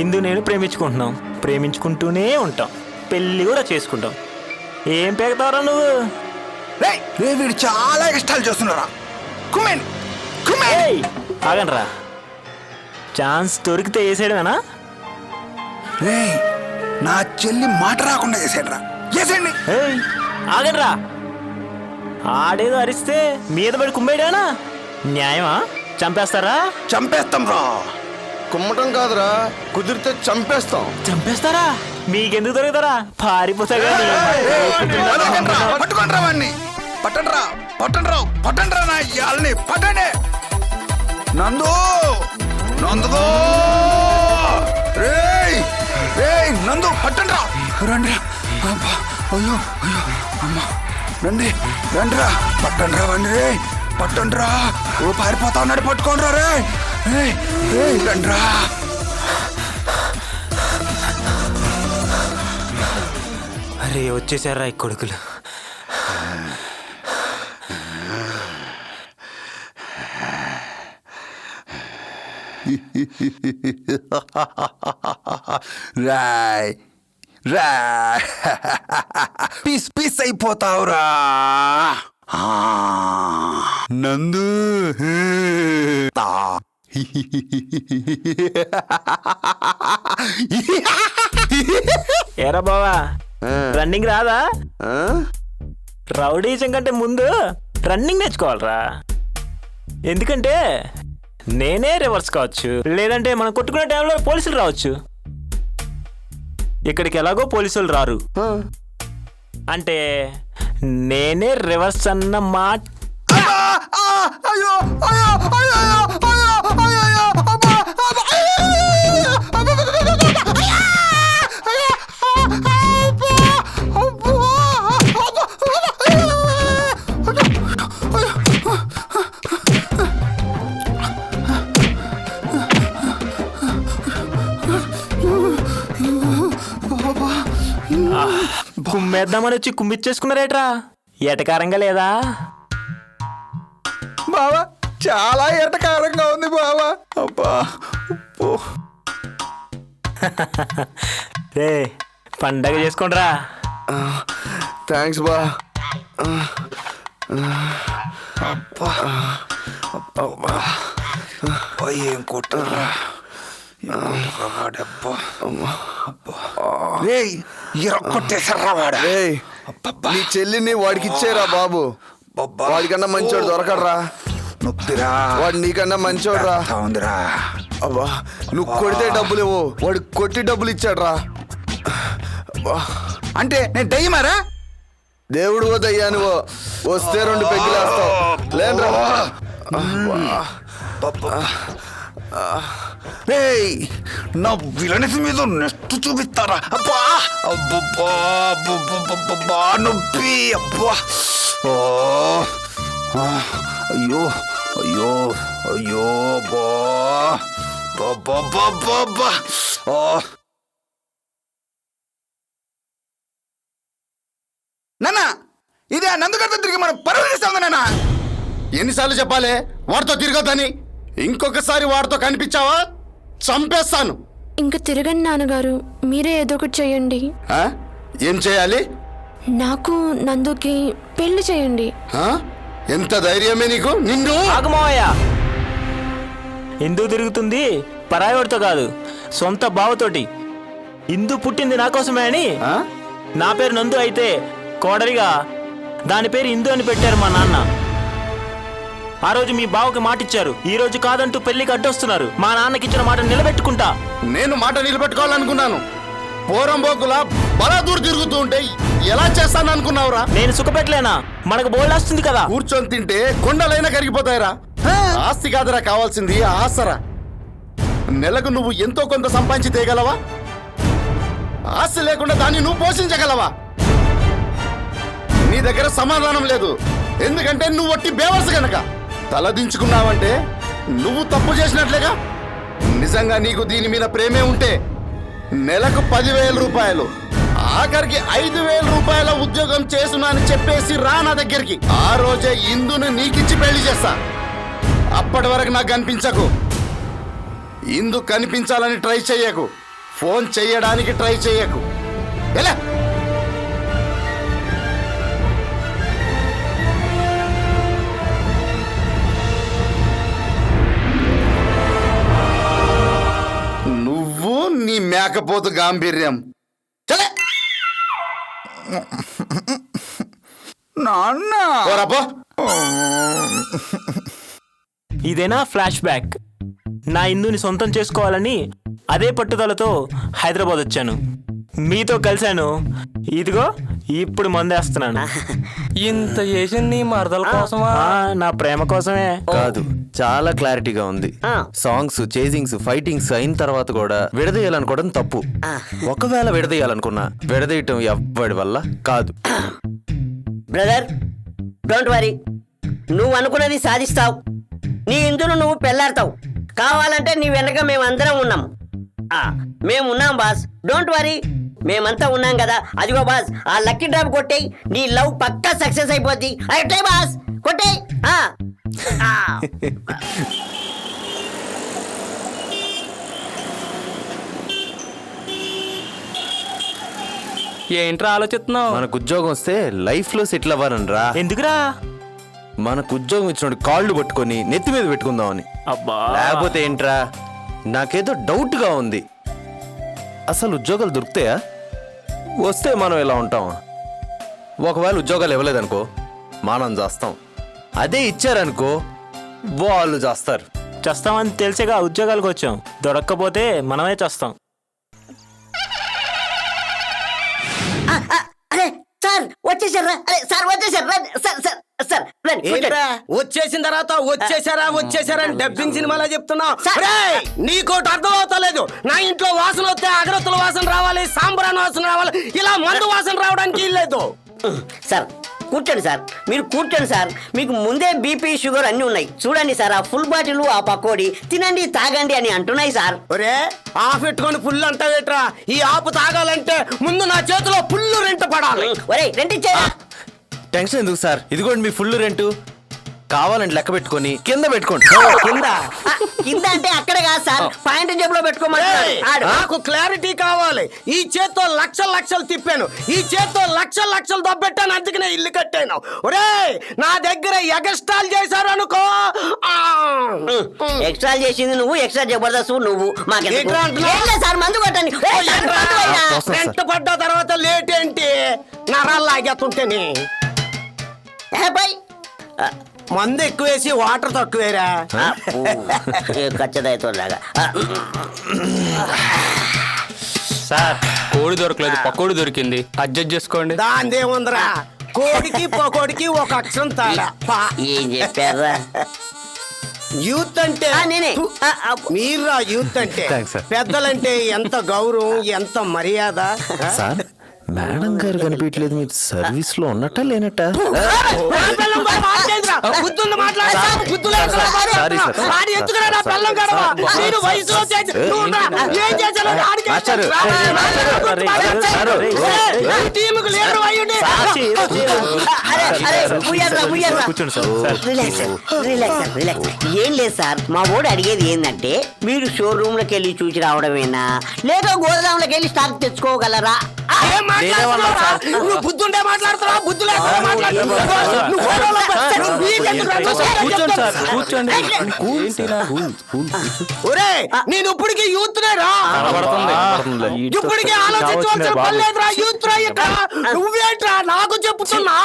Speaker 5: ఇందు నేను ప్రేమించుకుంటున్నాం, ప్రేమించుకుంటూనే ఉంటాం, పెళ్లి కూడా చేసుకుంటాం. ఏం పేగుతావురా నువ్వు?
Speaker 10: రే వీడు చాలా ఇష్టాలు చేస్తున్నారా. Cumin cumin.
Speaker 5: ఏయ్, ఆగండ్రా, ఛాన్స్ దొరికితే వేసేయడమేనా?
Speaker 10: రే నా చెల్లి మాట రాకుండా చేసేయండి రా, చేసేయండి.
Speaker 5: ఏయ్, ఆగండ్రా, ఆడేదో అరిస్తే మీద పడి కుమ్మేయడానా? న్యాయమా? చంపేస్తారా?
Speaker 10: చంపేస్తాం రా.
Speaker 1: కుమ్మటం కాదురా, కుదిరితే చంపేస్తాం.
Speaker 5: చంపేస్తారా? మీకెందుకు దొరుకుతారా? పారిపోతా కానీ.
Speaker 10: పట్టుకోండి రా వాడిని, పట్టండి రా, పట్టండి రా, పట్టండి రా, నా ఇయాలని పట్టండి. నందు, నందుగో, రే రే నందు, పట్టండి రా, రండి రా. అబ్బా, అయ్యో అయ్యో అమ్మా, రండి రండి రా, పట్టండి రా వాడిని. రే పట్టండి రా, ఓ పారిపోతా ఉన్నాడు, పట్టుకోండి రా. రే రే రండి రా.
Speaker 5: అరే వచ్చేసారా ఈ కొడుకులు.
Speaker 10: రాయ్ రాయ్, పీస్ పీస్ అయిపోతావురా. నందు
Speaker 5: ఏరా బావా రన్నింగ్ రాదా?
Speaker 1: ఆ?
Speaker 5: రౌడీజం కంటే ముందు రన్నింగ్ నేర్చుకోవాలరా. ఎందుకంటే నేనే రివర్స్ కావచ్చు, లేదంటే మనం కొట్టుకునే టైంలో పోలీసులు రావచ్చు. ఇక్కడికి ఎలాగో పోలీసులు రారు, అంటే నేనే రివర్స్ అన్న మాట.
Speaker 10: అయ్యో అయ్యో అయ్యో అయ్యో అయ్యో అబ్బా అబ్బా
Speaker 5: కుమ్మేద్దామని వచ్చి కుమ్మిచ్చేసుకున్నారేట్రా? ఎటకారంగా లేదా?
Speaker 10: బావా చాలా ఎటకారంగా ఉంది బావా. అబ్బా ఉప్పు.
Speaker 5: రే పండగ చేసుకోండిరా.
Speaker 1: థ్యాంక్స్ బా.
Speaker 10: అబ్బా ఏం కొట్టరా కొట్టేసరా వాడా.
Speaker 1: ఏయ్, నీ చెల్లిని వాడికి ఇచ్చేరా బాబు. వాడికన్నా మంచోడు దొరకడరా.
Speaker 10: నొప్పిరా.
Speaker 1: వాడు నీకన్నా మంచోడురా.
Speaker 10: ఉందిరా.
Speaker 1: అబ్బా నువ్వు కొడితే డబ్బులు ఇవ్వు, వాడు కొట్టి డబ్బులు ఇచ్చాడ్రా.
Speaker 10: అంటే నేను దయ్యమారా?
Speaker 1: దేవుడు దయ్యా నువ్వు. వస్తే 2 పెగ్గులేస్తావు. లేనరా
Speaker 10: నా విలనెస్ మీద నెక్స్ట్ చూపిస్తారా? అబ్బా అబ్బబ్బా అబ్బబ్బబ్బబ్బా నొప్పి. అబ్బా ఓ అయ్యో అయ్యో అయ్యో బా బాబా నాన్న ఇదే నందుగారితో తిరిగి మనం పర్వతిస్తాం నాన్న.
Speaker 1: ఎన్నిసార్లు చెప్పాలి వాడితో తిరగద్దని? ఇంకొకసారి వాడితో కనిపించావా చంపేస్తాను.
Speaker 7: ఇంక తిరగండి నాన్నగారు, మీరే ఏదో ఒకటి చేయండి.
Speaker 1: ఆ? ఏం చేయాలి?
Speaker 7: నాకు నందుకి పెళ్లి చేయండి.
Speaker 1: ఆ? ఎంత ధైర్యమే నీకు? నిన్ను
Speaker 5: ఆగమోయ ఎందుకు తిరుగుతుంది? పరాయోడితో కాదు, సొంత బావతోటి. ఇందు పుట్టింది నా కోసమే అని.
Speaker 1: ఆ?
Speaker 5: నా పేరు నందు అయితే కోడలిగా దాని పేరు ఇందు అని పెట్టారు మా నాన్న. ఆ రోజు మీ బావకి మాట ఇచ్చారు, ఈ రోజు కాదంటూ పెళ్లికి అడ్డొస్తున్నారు. మా నాన్నకి ఇచ్చిన మాట నిలబెట్టుకుంటా.
Speaker 1: నేను మాట నిలబెట్టుకోవాలనుకున్నాను. పోరంబోకులా బలాదూరు తిరుగుతూ ఉంటే ఎలా చేస్తాను అనుకున్నావురా?
Speaker 5: నేను సుఖపెట్టలేనా? మనకు బోల్డ్ వస్తుంది కదా.
Speaker 1: కూర్చొని తింటే కొండలైనా కరిగిపోతాయిరా. ఆస్తి కాదురా కావాల్సింది, ఆసరా. నెలకు నువ్వు ఎంతో కొంత సంపాదించి తేగలవా? ఆస్తి లేకుండా దాన్ని నువ్వు పోషించగలవా? నీ దగ్గర సమాధానం లేదు, ఎందుకంటే నువ్వు వట్టి బేవర్స్ గనక. తలదించుకున్నావంటే నువ్వు తప్పు చేసినట్లేగా. నిజంగా నీకు దీని మీద ప్రేమే ఉంటే నెలకు 10,000 రూపాయలు, ఆఖరికి 5,000 రూపాయల ఉద్యోగం చేసునా అని చెప్పేసి రా నా దగ్గరికి. ఆ రోజే ఇందుని నీకిచ్చి పెళ్లి చేస్తా. అప్పటి వరకు నాకు కనిపించకు. ఇందు కనిపించాలని ట్రై చెయ్యకు, ఫోన్ చెయ్యడానికి ట్రై చెయ్యకు. ఎలా? నువ్వు నీ మేకపోతు గాంభీర్యం. చలే
Speaker 10: నాన్న
Speaker 1: పోరాపో.
Speaker 5: ఇదేనా ఫ్లాష్ బ్యాక్? నా ఇందుని సొంతం చేసుకోవాలని అదే పట్టుదలతో హైదరాబాద్ వచ్చాను. మీతో కలిశాను, ఇదిగో ఇప్పుడు మందేస్తున్నాను.
Speaker 4: ఇంత చేసింది మరదల కోసమా?
Speaker 5: నా ప్రేమ కోసమే.
Speaker 6: కాదు, చాలా క్లారిటీగా ఉంది. సాంగ్స్, చేజింగ్స్, ఫైటింగ్స్ అయిన తర్వాత కూడా విడదీయాలనుకోవడం తప్పు. ఒకవేళ విడదీయాలనుకున్నా విడదీయటం ఎవ్వడి వల్ల కాదు.
Speaker 3: బ్రదర్ డోంట్ వరీ, నువ్వు అనుకున్నది సాధిస్తావు. నీ ఇందును నువ్వు పెళ్ళాడతావు. కావాలంటే నీ వెనక మేమందరం ఉన్నాం. మేము ఉన్నాం బాస్, డోంట్ వరీ. మేమంతా ఉన్నాం కదా. అదిగో బాస్, ఆ లక్కీ డ్రాప్ కొట్టేయి, నీ లవ్ పక్కా సక్సెస్ అయిపోద్ది. అయితే బాస్ కొట్టేయి.
Speaker 4: ఏంట్రా ఆలోచిస్తున్నావు?
Speaker 6: మనకు ఉద్యోగం వస్తే లైఫ్ లో సెటిల్ అవ్వాలని రా.
Speaker 5: ఎందుకురా?
Speaker 6: మనకు ఉద్యోగం ఇచ్చినోడు కాళ్ళు పట్టుకొని నెత్తి మీద పెట్టుకుందామని.
Speaker 5: అబ్బా
Speaker 6: లేకపోతే ఏంట్రా, నాకేదో డౌట్గా ఉంది. అసలు ఉద్యోగాలు దొరుకుతాయా? వస్తే మనం ఇలా ఉంటాం. ఒకవేళ ఉద్యోగాలు ఇవ్వలేదనుకో మనం చేస్తాం. అదే ఇచ్చారనుకో వాళ్ళు చేస్తారు.
Speaker 5: చేస్తామని తెలిసేగా ఉద్యోగాలకు వచ్చాం. దొరక్కపోతే మనమే చేస్తాం.
Speaker 3: అరే సార్ వచ్చేసారా? అరే సార్ వచ్చేసారు. సార్ సార్ సార్ రండి, కూర్చోండి.
Speaker 11: వచ్చేసిన తర్వాత వచ్చేసారా అని డబ్బింగ్ సినిమాలో చెప్తున్నావు. నీకోటి అర్థం అవుతలేదు. నా ఇంట్లో వాసన వస్తే అగరత్తుల వాసన రావాలి, సాంబ్రాన్ వాసన రావాలి, ఇలా మందు వాసన రావడానికి లేదు.
Speaker 3: సార్ కూర్చోండి సార్, మీరు కూర్చోండి సార్. మీకు ముందే బీపీ షుగర్ అన్ని ఉన్నాయి. చూడండి సార్, ఆ ఫుల్ బాటిల్ ఆ పకోడీ తినండి తాగండి అని అంటున్నాయి సార్.
Speaker 11: ఒరే ఆఫ్ పెట్టుకొని ఫుల్ అంటావేట్రా? ఈ ఆపు తాగాలంటే ముందు నా చేతిలో ఫుల్ రెంట్ పడాలి.
Speaker 3: ఒరే రెంట్ ఇచ్చేయరా?
Speaker 6: టెన్షన్ ఎందుకు సార్, ఇదిగోండి మీ ఫుల్ రెంటు. కావాలంటే లెక్క పెట్టుకొని కింద పెట్టుకోండి.
Speaker 11: కింద
Speaker 3: కింద అంటే అక్కడ కాదు సార్, పాయింట్ జేబులో పెట్టుకోమన్నాడు.
Speaker 11: నాకు క్లారిటీ కావాలి. ఈ చేత్తో లక్షలు తిప్పాను, ఈ చేత్తో లక్షలు దబ్బెట్టాను, అందుకనే ఇల్లు కట్టాను. ఒరే నా దగ్గర ఎగస్ట్రాల్ చేశారు అనుకో.
Speaker 3: ఎక్స్ట్రా చేసింది నువ్వు, ఎక్స్ట్రా జబర్దస్త్ నువ్వు.
Speaker 11: ఏంట్రా అంటున్నావ్?
Speaker 3: సార్ మందు కొట్టండి.
Speaker 11: రెంట్ పడ్డ తర్వాత లేట్ ఏంటి? నరాలు లాగేస్తుంటేనే మందు ఎక్కువేసి వాటర్ తక్కువేరా.
Speaker 3: ఖచ్చితంగా లాగా.
Speaker 4: సార్ కోడి దొరకలేదు, పకోడి దొరికింది, అడ్జస్ట్ చేసుకోండి.
Speaker 11: దాందేముందిరా, కోడికి పకోడికి ఒక అక్షరం తాడా.
Speaker 3: ఏం చెప్పారా?
Speaker 11: యూత్ అంటే
Speaker 3: నేనే.
Speaker 11: మీరా యూత్ అంటే?
Speaker 6: Thanks, sir.
Speaker 11: పెద్దలంటే ఎంత గౌరవం, ఎంత మర్యాద.
Speaker 6: సార్ మేడం గారు కనిపించలేదు, మీరు సర్వీస్ లో ఉన్నట్ట లేనట్ట?
Speaker 11: బుద్ధుంది మాట్లాడు. బుద్ధులు ఎక్కడ వాడు?
Speaker 6: Sorry sir.
Speaker 11: వాడు ఎందుకురా నా పిల్లం గడవ? నేను వయసులో చేసి నువ్వు నా ఏం చేశానో ఆడికి
Speaker 6: మాస్టారు,
Speaker 11: ఈ టీముకు లీడర్ అయ్యుండి.
Speaker 5: కూర్చోండి సార్.
Speaker 3: రిలాక్స్. ఏం లేదు సార్, మా ఓడు అడిగేది ఏంటంటే మీరు షోరూమ్ లోకి వెళ్ళి చూసి రావడమేనా, లేక గోదాంలోకి వెళ్ళి స్టాక్ తెచ్చుకోగలరా?
Speaker 11: ఏం మాట్లాడుతున్నావురా? నువ్వు బుద్ధుండే మాట్లాడుతున్నావా? బుద్ధు లేకుండా మాట్లాడుతున్నావా? నువ్వు గోడలో పెట్టి నీకెందుకు రా?
Speaker 4: కూర్చోండి సార్, కూర్చోండి.
Speaker 11: ఒరే నేను ఇప్పటికి యూత్ రా, ఇప్పటికే ఆలోచించవలసిన పని లేదురా. యూత్ రా ఇక్కడ. నువ్వేంట్రా నాకు చెప్తున్నా?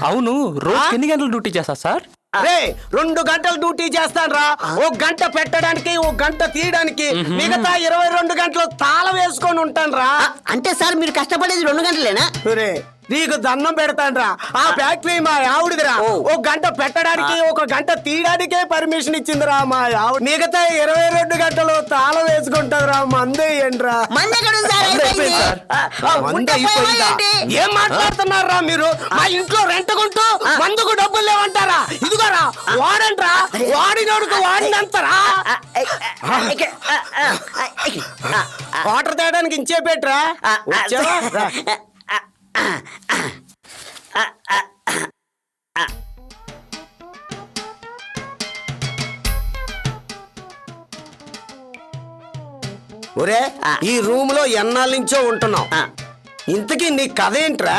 Speaker 4: అవును, రోజు ఎన్ని గంటలు డ్యూటీ చేస్తా సార్?
Speaker 11: రే 2 గంటలు డ్యూటీ చేస్తాను రా. 1 గంట పెట్టడానికి, 1 గంట తీయడానికి, మిగతా 22 గంటలు తాళం వేసుకొని ఉంటాను రా.
Speaker 3: అంటే సార్ మీరు కష్టపడేది 2 గంటలేనా?
Speaker 11: రే నీకు దండం పెడతాను రా. ఆ ఫ్యాక్టరీ మా ఆవిడదిరా. 1 గంట పెట్టడానికి, 1 గంట తీయడానికే పర్మిషన్ ఇచ్చిందిరా మా ఆవిడ. మిగతా 22 గంటలు తాళం వేసుకుంటారా. మందు ఏంట్రా? ఏం మాట్లాడుతున్నారా మీరు? మా ఇంట్లో రెంట్కుంటూ మందుకు డబ్బులు లేవంటారా? ఇదిగోరా వాడంట్రా, వాడినోడుకు వాడినంతరా. వాటర్ తేయడానికి ఇంచే పెట్టరా. ఒరే ఈ రూమ్ లో ఎన్నాళ్ళ నుంచో ఉంటున్నావు. ఇంతకీ నీ కథ ఏంట్రా?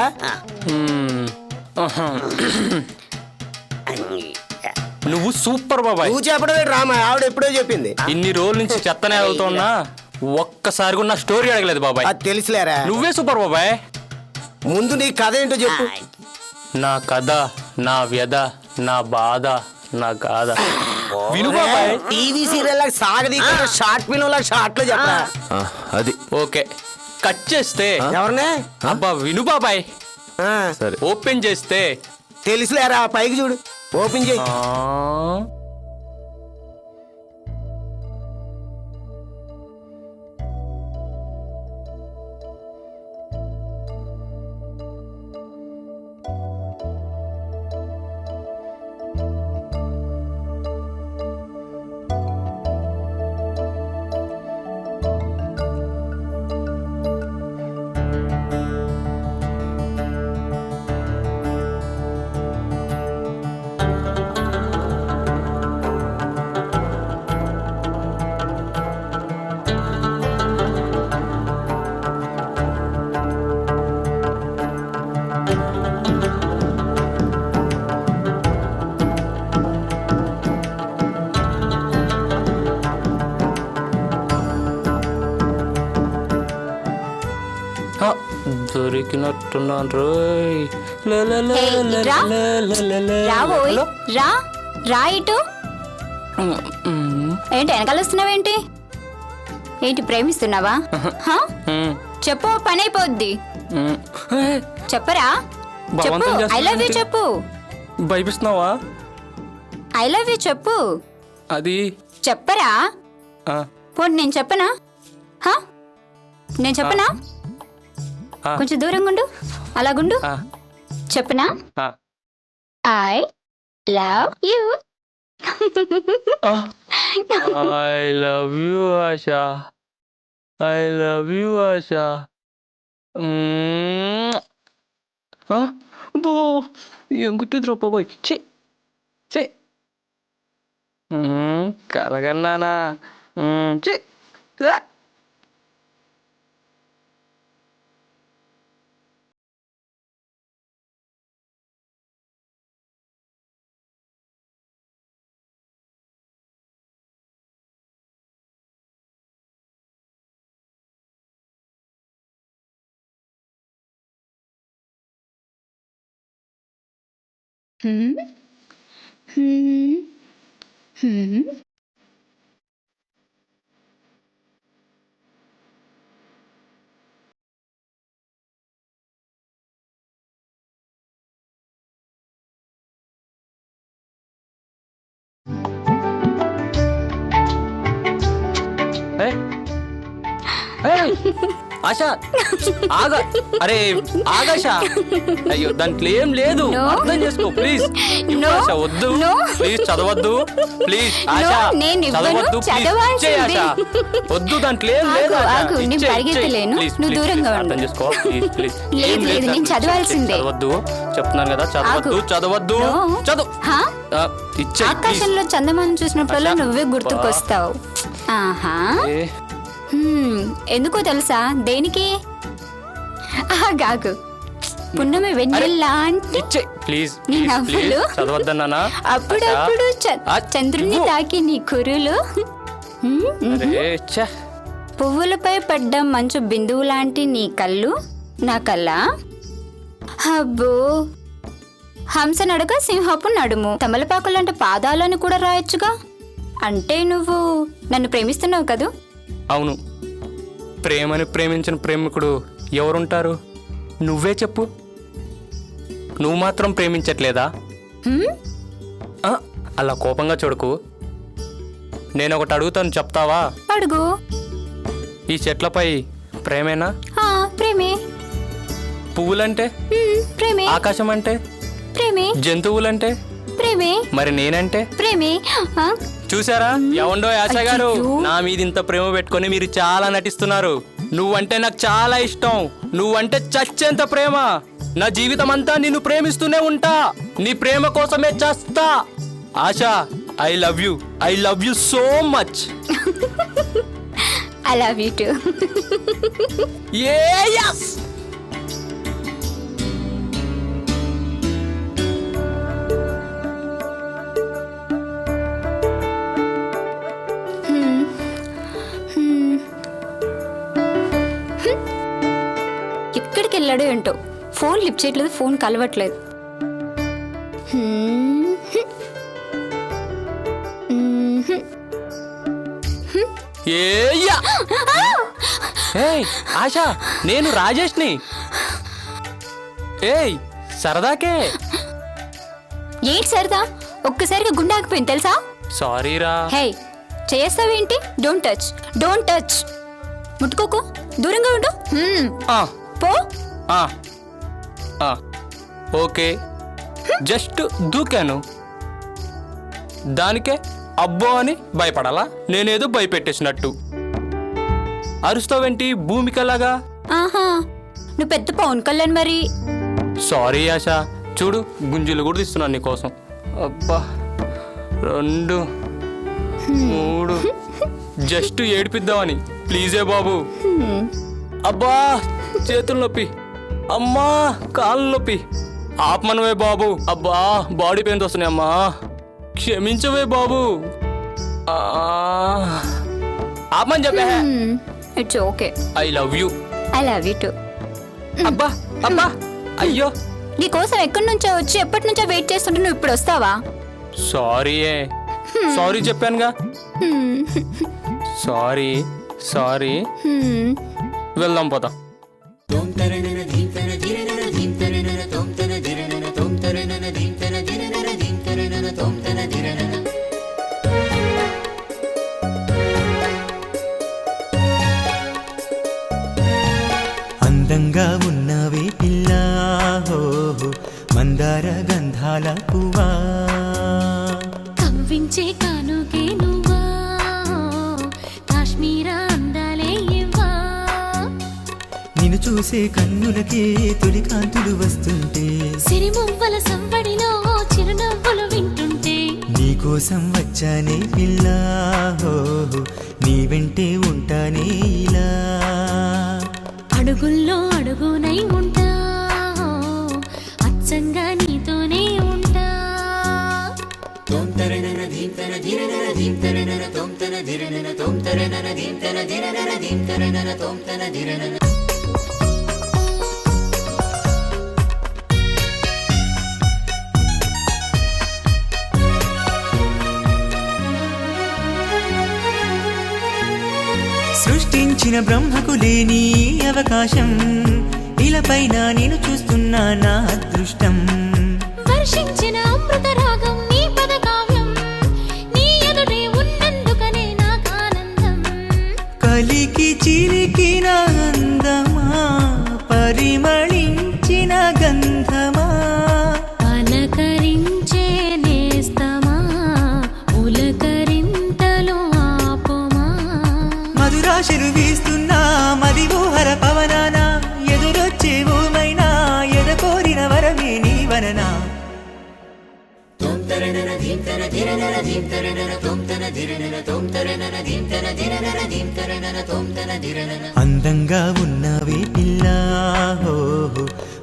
Speaker 4: నువ్వు సూపర్ బాబాయ్.
Speaker 11: నువ్వు చెప్పడమే డ్రామా, ఆవిడ ఎప్పుడో చెప్పింది.
Speaker 4: ఇన్ని రోజుల నుంచి చెత్తనే వెళ్తున్నా, ఒక్కసారి కూడా నా స్టోరీ అడగలేదు బాబాయ్.
Speaker 11: అది తెలుసులేరా.
Speaker 4: నువ్వే సూపర్ బాబాయ్.
Speaker 11: ముందు నీ కథ ఏంటో చెప్పు.
Speaker 4: నా కథ, నా వ్యధ, నా బాధ, నా గాథ విను బాబాయ్.
Speaker 11: టీవీ సీరియల్ సాగది షార్ట్ ఫిల్మ్ షార్ట్ లో చెప్పరా.
Speaker 6: అది
Speaker 4: ఓకే, కట్ చేస్తే
Speaker 11: ఎవరినే?
Speaker 4: అబ్బా విను బాబాయ్.
Speaker 6: సరే.
Speaker 4: ఓపెన్ చేస్తే
Speaker 11: తెలుసులేరా, పైకి చూడు, ఓపెన్ చేయి.
Speaker 4: దొరికినట్టున్నాను రోయ్.
Speaker 7: హే, ఇట్రా. రావోయ్ రా రా ఇటు. ఏంటి వెనకాల వస్తున్నావేంటి? ఏంటి ప్రేమిస్తున్నావా? హా? చెప్పు, పని అయిపోద్ది. చెప్పరా? చెప్పు,
Speaker 4: బలవంతం
Speaker 7: ఐ లవ్ యూ
Speaker 4: చేస్తున్నావేంటి?
Speaker 7: చెప్పు.
Speaker 4: భయపిస్తున్నావా?
Speaker 7: ఐ లవ్ యూ చెప్పు.
Speaker 4: అది
Speaker 7: చెప్పరా?
Speaker 4: ఆ,
Speaker 7: పోనీ నేను చెప్పనా? హా? నేను చెప్పనా?
Speaker 4: ఆ,
Speaker 7: కొంచెం దూరంగా ఉండు, అలాగుండు.
Speaker 4: ఆ,
Speaker 7: చెప్పనా?
Speaker 4: ఆ.
Speaker 7: I love you.
Speaker 4: I love you Asha. I love you Asha. ఏం గుర్తుంది రొప్పబోయ్. ఛీ ఛీ. కలగన్నానా? ఛీ. ఆశ ఆగా. అరే ఆగాశ. అయ్యో దాంట్లో ఏం లేదు.
Speaker 7: No.
Speaker 4: అర్థం చేసుకో ప్లీజ్.
Speaker 7: No.
Speaker 4: ఆశ వద్దు.
Speaker 7: No.
Speaker 4: ప్లీజ్ చదవద్దు. ప్లీజ్ ఆశ
Speaker 7: No, నేను ఇవ్వను.
Speaker 4: చదవద్దు. ప్లీజ్
Speaker 7: చదవాల్సిందే.
Speaker 4: ఆశ వద్దు. దాంట్లో ఏం లేదు. ఆశ.
Speaker 7: ఆగు, నేను
Speaker 4: ఇచ్చేయ్,
Speaker 7: పరిగెత్తలేను.
Speaker 4: ప్లీజ్,
Speaker 7: నువ్వు
Speaker 4: ప్లీజ్,
Speaker 7: దూరంగా
Speaker 4: ప్లీజ్,
Speaker 7: ఉండు.
Speaker 4: అర్థం చేసుకో ప్లీజ్ ప్లీజ్.
Speaker 7: లేదు,
Speaker 4: ఏం
Speaker 7: లేదు, నేను చదవాల్సిందే.
Speaker 4: చదవద్దు చెప్తున్నాను కదా. చదవద్దు.
Speaker 7: ఆగు.
Speaker 4: చదవద్దు.
Speaker 7: No.
Speaker 4: చదువు.
Speaker 7: హా?
Speaker 4: ఇచ్చేయ్, ప్లీజ్.
Speaker 7: ఆకాశంలో చందమాను చూసినప్పుడల్లా
Speaker 4: ఆశ.
Speaker 7: నువ్వే గుర్తుకొస్తావు. ఆహా.
Speaker 4: ఏ,
Speaker 7: ఎందుకో తెలుసా? దేనికి? ఆగాగు. పున్నమి వెన్నెల్లా అంటే
Speaker 4: ఇచ్చేయ్, ప్లీజ్
Speaker 7: నీ
Speaker 4: ప్లీజ్,
Speaker 7: నవ్వులు
Speaker 4: ప్లీజ్. చదవద్దన్నానా?
Speaker 7: అప్పుడప్పుడు
Speaker 4: ఆ,
Speaker 7: చంద్రుని
Speaker 4: ఇవ్వు.
Speaker 7: తాకి నీ కురులు.
Speaker 4: అరే ఛ.
Speaker 7: పువ్వులపై పడ్డ మంచు బిందువు లాంటి నీ కళ్ళు నా కల్లా. అబ్బో, హంస నడక సింహపు నడుము. తమలపాకులంటే పాదాలను కూడా రాయొచ్చుగా. అంటే నువ్వు నన్ను ప్రేమిస్తున్నావు కదూ?
Speaker 4: అవును. ప్రేమని ప్రేమించిన ప్రేమికుడు ఎవరుంటారు? నువ్వే చెప్పు. నువ్వు మాత్రం ప్రేమించట్లేదా?
Speaker 7: హ్మ్?
Speaker 4: ఆ, అలా కోపంగా చూడకు. నేను ఒకటి అడుగుతాను, చెప్తావా?
Speaker 7: అడుగు.
Speaker 4: ఈ చెట్లపై ప్రేమేనా?
Speaker 7: ఆ, ప్రేమే.
Speaker 4: పువ్వులంటే?
Speaker 7: ప్రేమే.
Speaker 4: ఆకాశం అంటే?
Speaker 7: ప్రేమే.
Speaker 4: జంతువులంటే?
Speaker 7: ప్రేమే.
Speaker 4: మరి నేనంటే?
Speaker 7: ప్రేమే. ఆ?
Speaker 4: చూసారా ఎవండో ఆశ గారు,
Speaker 7: అయ్యయ్యో.
Speaker 4: నా మీద ఇంత ప్రేమ పెట్టుకొని మీరు చాలా నటిస్తున్నారు. నువ్వంటే నాకు చాలా ఇష్టం. నువ్వంటే చచ్చేంత ప్రేమ. నా జీవితం అంతా నిన్ను ప్రేమిస్తూనే ఉంటా. నీ ప్రేమ కోసమే చస్తా. Asha, I love you. I love you so much.
Speaker 7: I love you too.
Speaker 4: yes.
Speaker 7: ఎక్కడికి వెళ్ళాడో ఏంటో. ఫోన్ లిఫ్ట్ చేయట్లేదు, ఫోన్ కలవట్లేదు.
Speaker 4: ఏయ్యా. ఏయ్ ఆశ, నేను రాజేష్ని. ఏయ్ సరదాకే.
Speaker 7: ఏంటి సరదా? ఒక్కసారిగా గుండె ఆగిపోయింది తెలుసా?
Speaker 4: సారీరా.
Speaker 7: హే, చేస్తావేంటి? Don't touch, don't touch. ముట్టుకోకు, దూరంగా ఉండు.
Speaker 4: ఆ,
Speaker 7: పో.
Speaker 4: ఆ, ఆ, ఓకే. జస్ట్ దూకాను. దానికే అబ్బో అని భయపడాలా? నేనేదో భయపెట్టేసినట్టు అరుస్తావేంటి భూమికలాగా?
Speaker 7: ఆహా, నువ్వు పెద్ద పవన్ కళ్యాణ్ మరి.
Speaker 4: సారీ ఆశ. చూడు, గుంజులు కూడా తీస్తున్నాను నీకోసం. అబ్బా, 2 3 జస్ట్ ఏడిపిద్దామని. ప్లీజే బాబు. అబ్బా, చేతులు నొప్పి. అమ్మా, కాళ్ళు నొప్పి. ఆపమనవే బాబు. అబ్బా, బాడీ పెయిన్స్ వస్తున్నాయి. అమ్మా, క్షమించవే బాబు. ఆపమని చెప్పా.
Speaker 7: It's okay.
Speaker 4: I love you.
Speaker 7: I love you two.
Speaker 4: అబ్బా అబ్బా అయ్యో
Speaker 7: నీకోసం ఎక్కడి నుంచో వచ్చి ఎప్పటి నుంచో వెయిట్ చేస్తుంటే నువ్వు ఇప్పుడు వస్తావా?
Speaker 4: సారీయే సారీ చెప్పానుగా.
Speaker 7: హ్మ్.
Speaker 4: సారీ సారీ
Speaker 7: హ్మ్.
Speaker 4: వెళ్దాం పోతా.
Speaker 9: అందంగా ఉన్నవే పిల్ల మందార గంధాల పువ్వా
Speaker 8: కవ్వించే కానుకే నువ్వా కాశ్మీర అందాలే ఇవ్వా
Speaker 9: నిన్ను చూసే కన్నులకే తొలి కాంతులు వస్తుంటే
Speaker 8: సిరిమువ్వల సంబడిలో చిరునవ్వులు వింటుంటే
Speaker 9: నీకోసం వచ్చానే పిల్ల నీ వెంటే ఉంటానే ఇలా
Speaker 8: అడుగుల్లో అడుగునై ఉంటా అచ్చంగా నీతోనే ఉంటా
Speaker 9: సృష్టించిన బ్రహ్మకు లేని అవకాశం ఇలపైన నేను చూస్తున్నా నా అదృష్టం
Speaker 8: వర్షించిన అమృత రాగం నీ పద కావ్యం నీ ఎదుటే ఉన్నందుకనే నాకానందం
Speaker 9: కలికి చిలికిన అందమా పరిమళించిన గంధమా
Speaker 8: పలకరించే నేస్తమా ఉలకరింతలో ఆపుమా
Speaker 9: మధురాశలు వీస్తున్నా మది ఊహర పవనాన ఎదురొచ్చే ఊమైనా ఎద కోరిన వరమే నీ వననా అందంగా ఉన్నవే పిల్ల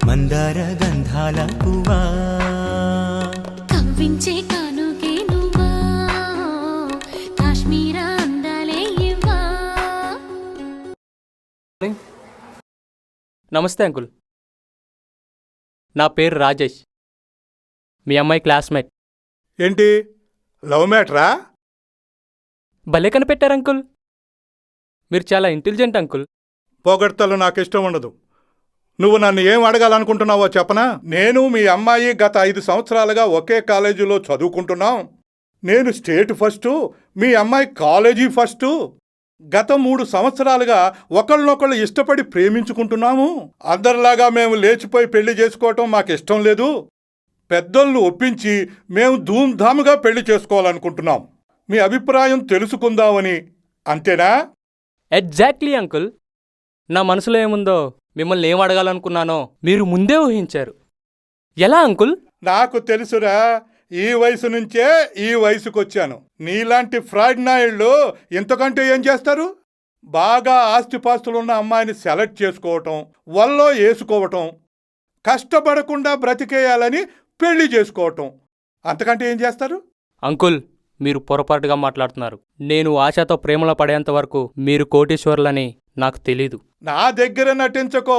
Speaker 9: మందార గంధాల పువ్వా
Speaker 8: కవ్వించే కానుకే నువ్వా కాశ్మీర అందాలే ఇవ్వా
Speaker 4: నమస్తే అంకుల్. నా పేరు రాజేష్, మీ అమ్మాయి క్లాస్మేట్.
Speaker 12: ఏంటి లవ్ మ్యాటరా?
Speaker 4: భలే కనిపెట్టారు అంకుల్, మీరు చాలా ఇంటెలిజెంట్ అంకుల్.
Speaker 12: పొగడ్తలు నాకు ఇష్టం ఉండదు. నువ్వు నన్ను ఏం అడగాలనుకుంటున్నావో చెప్పనా? నేను మీ అమ్మాయి గత 5 సంవత్సరాలుగా ఒకే కాలేజీలో చదువుకుంటున్నాం. నేను స్టేట్ ఫస్టు, మీ అమ్మాయి కాలేజీ ఫస్టు. గత 3 సంవత్సరాలుగా ఒకళ్ళనొకళ్ళు ఇష్టపడి ప్రేమించుకుంటున్నాము. అందరిలాగా మేము లేచిపోయి పెళ్లి చేసుకోవటం మాకు ఇష్టం లేదు. పెద్దలను ఒప్పించి మేము ధూమ్ధాముగా పెళ్లి చేసుకోవాలనుకుంటున్నాం. మీ అభిప్రాయం తెలుసుకుందామని. అంతేనా?
Speaker 4: ఎగ్జాక్ట్లీ అంకుల్, నా మనసులో ఏముందో మిమ్మల్ని ఏం అడగాలనుకున్నానో మీరు ముందే ఊహించారు. ఎలా అంకుల్?
Speaker 12: నాకు తెలుసురా, ఈ వయసు నుంచే ఈ వయసుకొచ్చాను. నీలాంటి ఫ్రాడ్ నాయుళ్ళు ఇంతకంటే ఏం చేస్తారు? బాగా ఆస్తిపాస్తులున్న అమ్మాయిని సెలెక్ట్ చేసుకోవటం, వల్లో వేసుకోవటం, కష్టపడకుండా బ్రతికేయాలని పెళ్లి చేసుకోవటం, అంతకంటే ఏం చేస్తారు?
Speaker 4: అంకుల్, మీరు పొరపాటుగా మాట్లాడుతున్నారు. నేను ఆశతో ప్రేమలో పడేంత వరకు మీరు కోటీశ్వర్లని నాకు తెలీదు.
Speaker 12: నా దగ్గర నటించకో,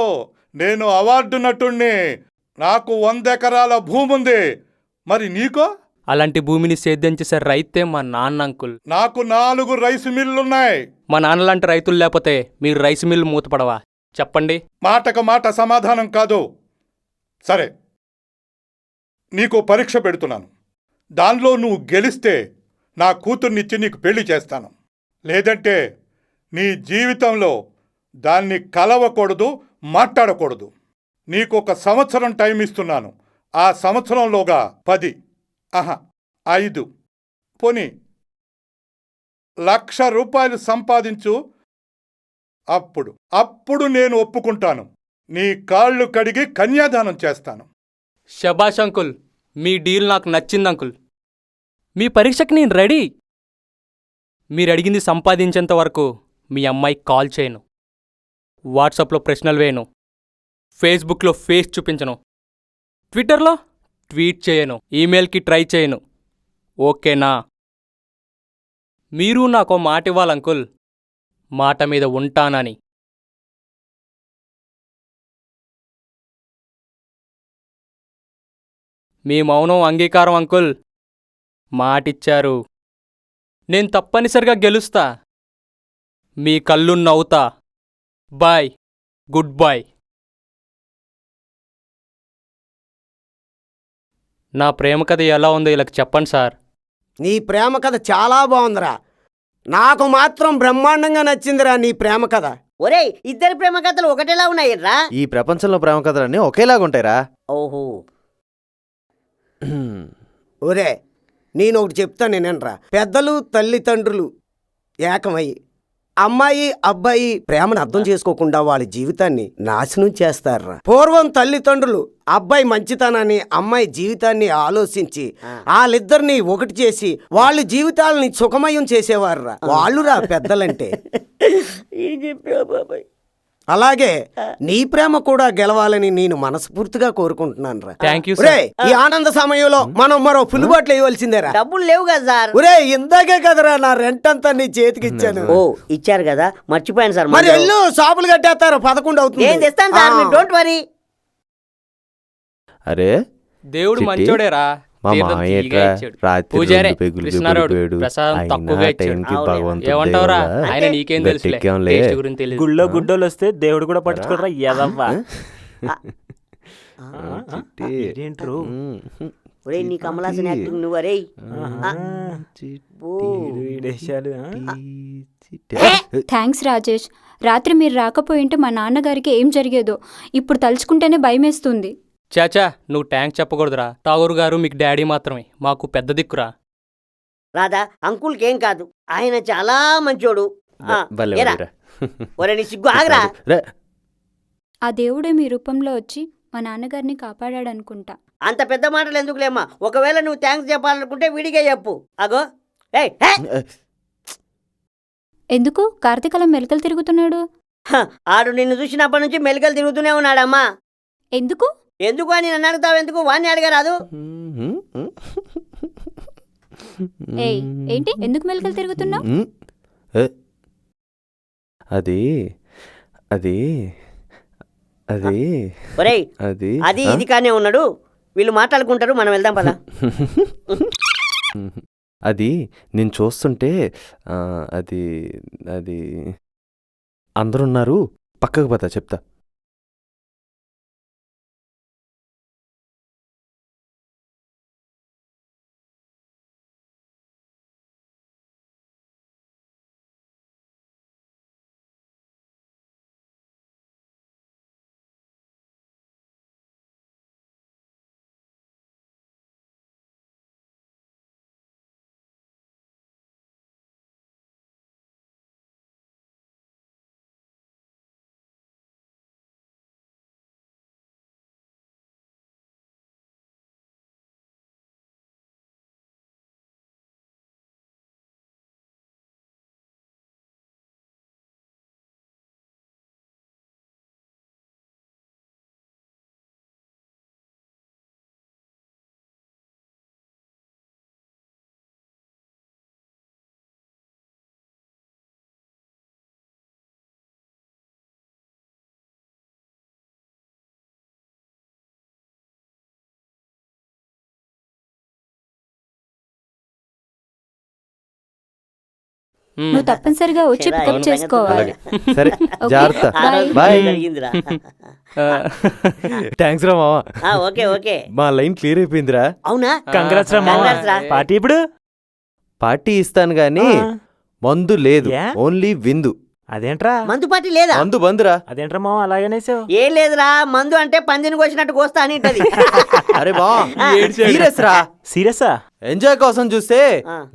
Speaker 12: నేను అవార్డు నటుణ్ణి. నాకు 100 ఎకరాల భూమి ఉంది. మరి నీకో?
Speaker 4: అలాంటి భూమిని సేద్యం చేసే రైతే మా నాన్న అంకుల్.
Speaker 12: నాకు 4 రైసు మిల్లున్నాయి.
Speaker 4: మా నాన్నలాంటి రైతులు లేకపోతే మీరు రైస్ మిల్లు మూతపడవా? చెప్పండి.
Speaker 12: మాటకు మాట సమాధానం కాదు. సరే, నీకు పరీక్ష పెడుతున్నాను. దానిలో నువ్వు గెలిస్తే నా కూతుర్నిచ్చి నీకు పెళ్లి చేస్తాను. లేదంటే నీ జీవితంలో దాన్ని కలవకూడదు, మాట్లాడకూడదు. నీకు 1 సంవత్సరం టైం ఇస్తున్నాను. ఆ సంవత్సరంలోగా 10, 5, పోనీ 1,00,000 రూపాయలు సంపాదించు. అప్పుడు నేను ఒప్పుకుంటాను. నీ కాళ్ళు కడిగి కన్యాదానం చేస్తాను.
Speaker 4: శబాష్ అంకుల్, మీ డీల్ నాకు నచ్చింది అంకుల్. మీ పరీక్షకి నేను రెడీ. మీరు అడిగింది సంపాదించేంత వరకు మీ అమ్మాయికి కాల్ చేయను, వాట్సాప్లో ప్రశ్నలు వేయను, ఫేస్బుక్లో ఫేస్ చూపించను, ట్విట్టర్లో ట్వీట్ చేయను, ఈమెయిల్కి ట్రై చేయను. ఓకేనా? మీరు నాకో మాట ఇవ్వాలంకుల్, మాట మీద ఉంటానని. మీ మౌనం అంగీకారం అంకుల్. మాటిచ్చారు. నేను తప్పనిసరిగా గెలుస్తా. మీ కళ్ళు నవ్వుతా. Bye, good bye. నా ప్రేమ కథ ఎలా ఉందో వీళ్ళకి చెప్పండి సార్.
Speaker 11: నీ ప్రేమ కథ చాలా బాగుందిరా. నాకు మాత్రం బ్రహ్మాండంగా నచ్చిందిరా నీ ప్రేమ కథ.
Speaker 3: ఒరేయ్, ఇద్దరి ప్రేమ కథలు ఒకటేలా ఉన్నాయి రా.
Speaker 6: ఈ ప్రపంచంలో ప్రేమ కథలన్నీ ఒకేలాగుంటాయిరా.
Speaker 3: ఓహో.
Speaker 11: ఒరే, నేను ఒకటి చెప్తాను నేనరా. పెద్దలు తల్లిదండ్రులు ఏకమయ్యి అమ్మాయి అబ్బాయి ప్రేమను అర్థం చేసుకోకుండా వాళ్ళ జీవితాన్ని నాశనం చేస్తారా. పూర్వం తల్లిదండ్రులు అబ్బాయి మంచితనాన్ని అమ్మాయి జీవితాన్ని ఆలోచించి వాళ్ళిద్దరిని ఒకటి చేసి వాళ్ళ జీవితాలని సుఖమయం చేసేవారురా. వాళ్ళురా పెద్దలంటే. అలాగే నీ ప్రేమ కూడా గెలవాలని నేను మనస్ఫూర్తిగా కోరుకుంటున్నాను రా. ఈ ఆనంద సమయంలో మనం మరో ఫుల్ బాటిల్ వేయవలసిందేరా.
Speaker 3: డబ్బులు లేవు కదా సార్.
Speaker 11: ఒరే, ఇందాకే కదరా నా రెంట్ అంతా నీ చేతికి ఇచ్చాను.
Speaker 3: ఓ, ఇచ్చారు కదా, మర్చిపోయాను సార్.
Speaker 11: మరి ఎల్లు షాపులు కట్టేస్తారు, 11 అవుతుంది.
Speaker 3: నేను తెస్తాను సార్, మీరు డోంట్ వరీ.
Speaker 6: అరే
Speaker 4: దేవుడు
Speaker 6: చిట్టి,
Speaker 4: మంచోడేరా.
Speaker 6: మా
Speaker 4: తీర్థం
Speaker 6: మామయ్య
Speaker 4: తీయగా ఇచ్చాడు.
Speaker 6: రాత్రి
Speaker 4: పూజారే,
Speaker 6: 2 పెగులు
Speaker 4: కృష్ణారావుడు
Speaker 6: పెగులు
Speaker 4: ప్రసాదం
Speaker 6: అయినా
Speaker 4: తక్కువగా ఇచ్చాడు.
Speaker 6: టైంకి భగవంతుడి
Speaker 4: ఏమంటావురా?
Speaker 6: దయ వల్ల
Speaker 4: ఆయన నీకేం తెలుసులే,
Speaker 6: గట్టెక్కాంలే.
Speaker 4: టేస్ట్ గురించి తెలియదు.
Speaker 5: గుళ్ళో గుడ్డోలు వస్తే దేవుడు కూడా పట్టుకోరా ఎదవ్వా. ఏంట్రు
Speaker 3: ఒరే, నీ కమలాసన్ యాక్టింగ్ నువ్వు. అరే
Speaker 7: థ్యాంక్స్ రాజేష్. రాత్రి మీరు రాకపోయింటే మా నాన్నగారికి ఏం జరిగేదో ఇప్పుడు తలుచుకుంటేనే భయమేస్తుంది.
Speaker 4: చాచా, నువ్వు ట్యాంక్ చెప్పకూడదురా. ఠాగూర్ గారు మీకు డాడీ మాత్రమే, మాకు పెద్ద దిక్కురా.
Speaker 3: రాదా, అంకుల్కి ఏం కాదు, ఆయన చాలా మంచోడు.
Speaker 6: భలే
Speaker 3: ఏరా?
Speaker 6: ఊరిరా.
Speaker 3: ఒరే, నీ సిగ్గు ఆగరా.
Speaker 7: ఆ దేవుడే మీ రూపంలో వచ్చి మా నాన్నగారిని కాపాడాడనుకుంటా.
Speaker 3: అంత పెద్ద మాటలు ఎందుకులేమ్మా. ఒకవేళ నువ్వు థ్యాంక్స్ చెప్పాలనుకుంటే విడిగా చెప్పు. అగో, ఏయ్,
Speaker 7: ఎందుకు కార్తీకలం మెలకలు తిరుగుతున్నాడు?
Speaker 3: ఆడు నిన్ను చూసినప్పటి నుంచి మెలికలు తిరుగుతూనే ఉన్నాడమ్మా.
Speaker 7: ఎందుకు
Speaker 3: ఎందుకు అని నన్ను అడుగుతావు? ఎందుకు వాణ్ణి అడగరాదు?
Speaker 7: ఏయ్, ఏంటి ఎందుకు మెలకలు తిరుగుతున్నావు?
Speaker 6: అది అది అది
Speaker 3: ఒరేయ్,
Speaker 6: అది
Speaker 3: అది ఇది కానే ఉన్నాడు. వీళ్ళు మాట్లాడుకుంటారు, మనం వెళ్దాం పదా.
Speaker 6: అది నేను చూస్తుంటే అది అది అందరున్నారు, పక్కకు పోతా చెప్తా.
Speaker 7: నువ్వు తప్పనిసరిగా వచ్చి పికప్ చేసుకోవాలి.
Speaker 6: సరే, జాగ్రత్త. బాయ్. థ్యాంక్స్ రా మావా.
Speaker 3: ఓకే ఓకే,
Speaker 6: మా లైన్ క్లియర్ అయిపోయిందిరా.
Speaker 3: అవునా?
Speaker 5: కంగ్రాట్స్ రా మావా. పార్టీ ఇప్పుడు
Speaker 6: పార్టీ ఇస్తాను గాని మందు లేదు, ఓన్లీ విందు.
Speaker 5: అదేంట్రా
Speaker 3: మందు పార్టీ లేదా?
Speaker 6: మందు బందురా.
Speaker 5: అదేంట్రా మావా అలాగనేసావు?
Speaker 3: ఏం లేదురా, మందు అంటే పందిని కోసినట్టు కోస్తా అని ఉంటది.
Speaker 6: అరే బా, సీరియస్ రా.
Speaker 5: సీరియసా?
Speaker 6: ఎంజాయ్ కోసం చూస్తే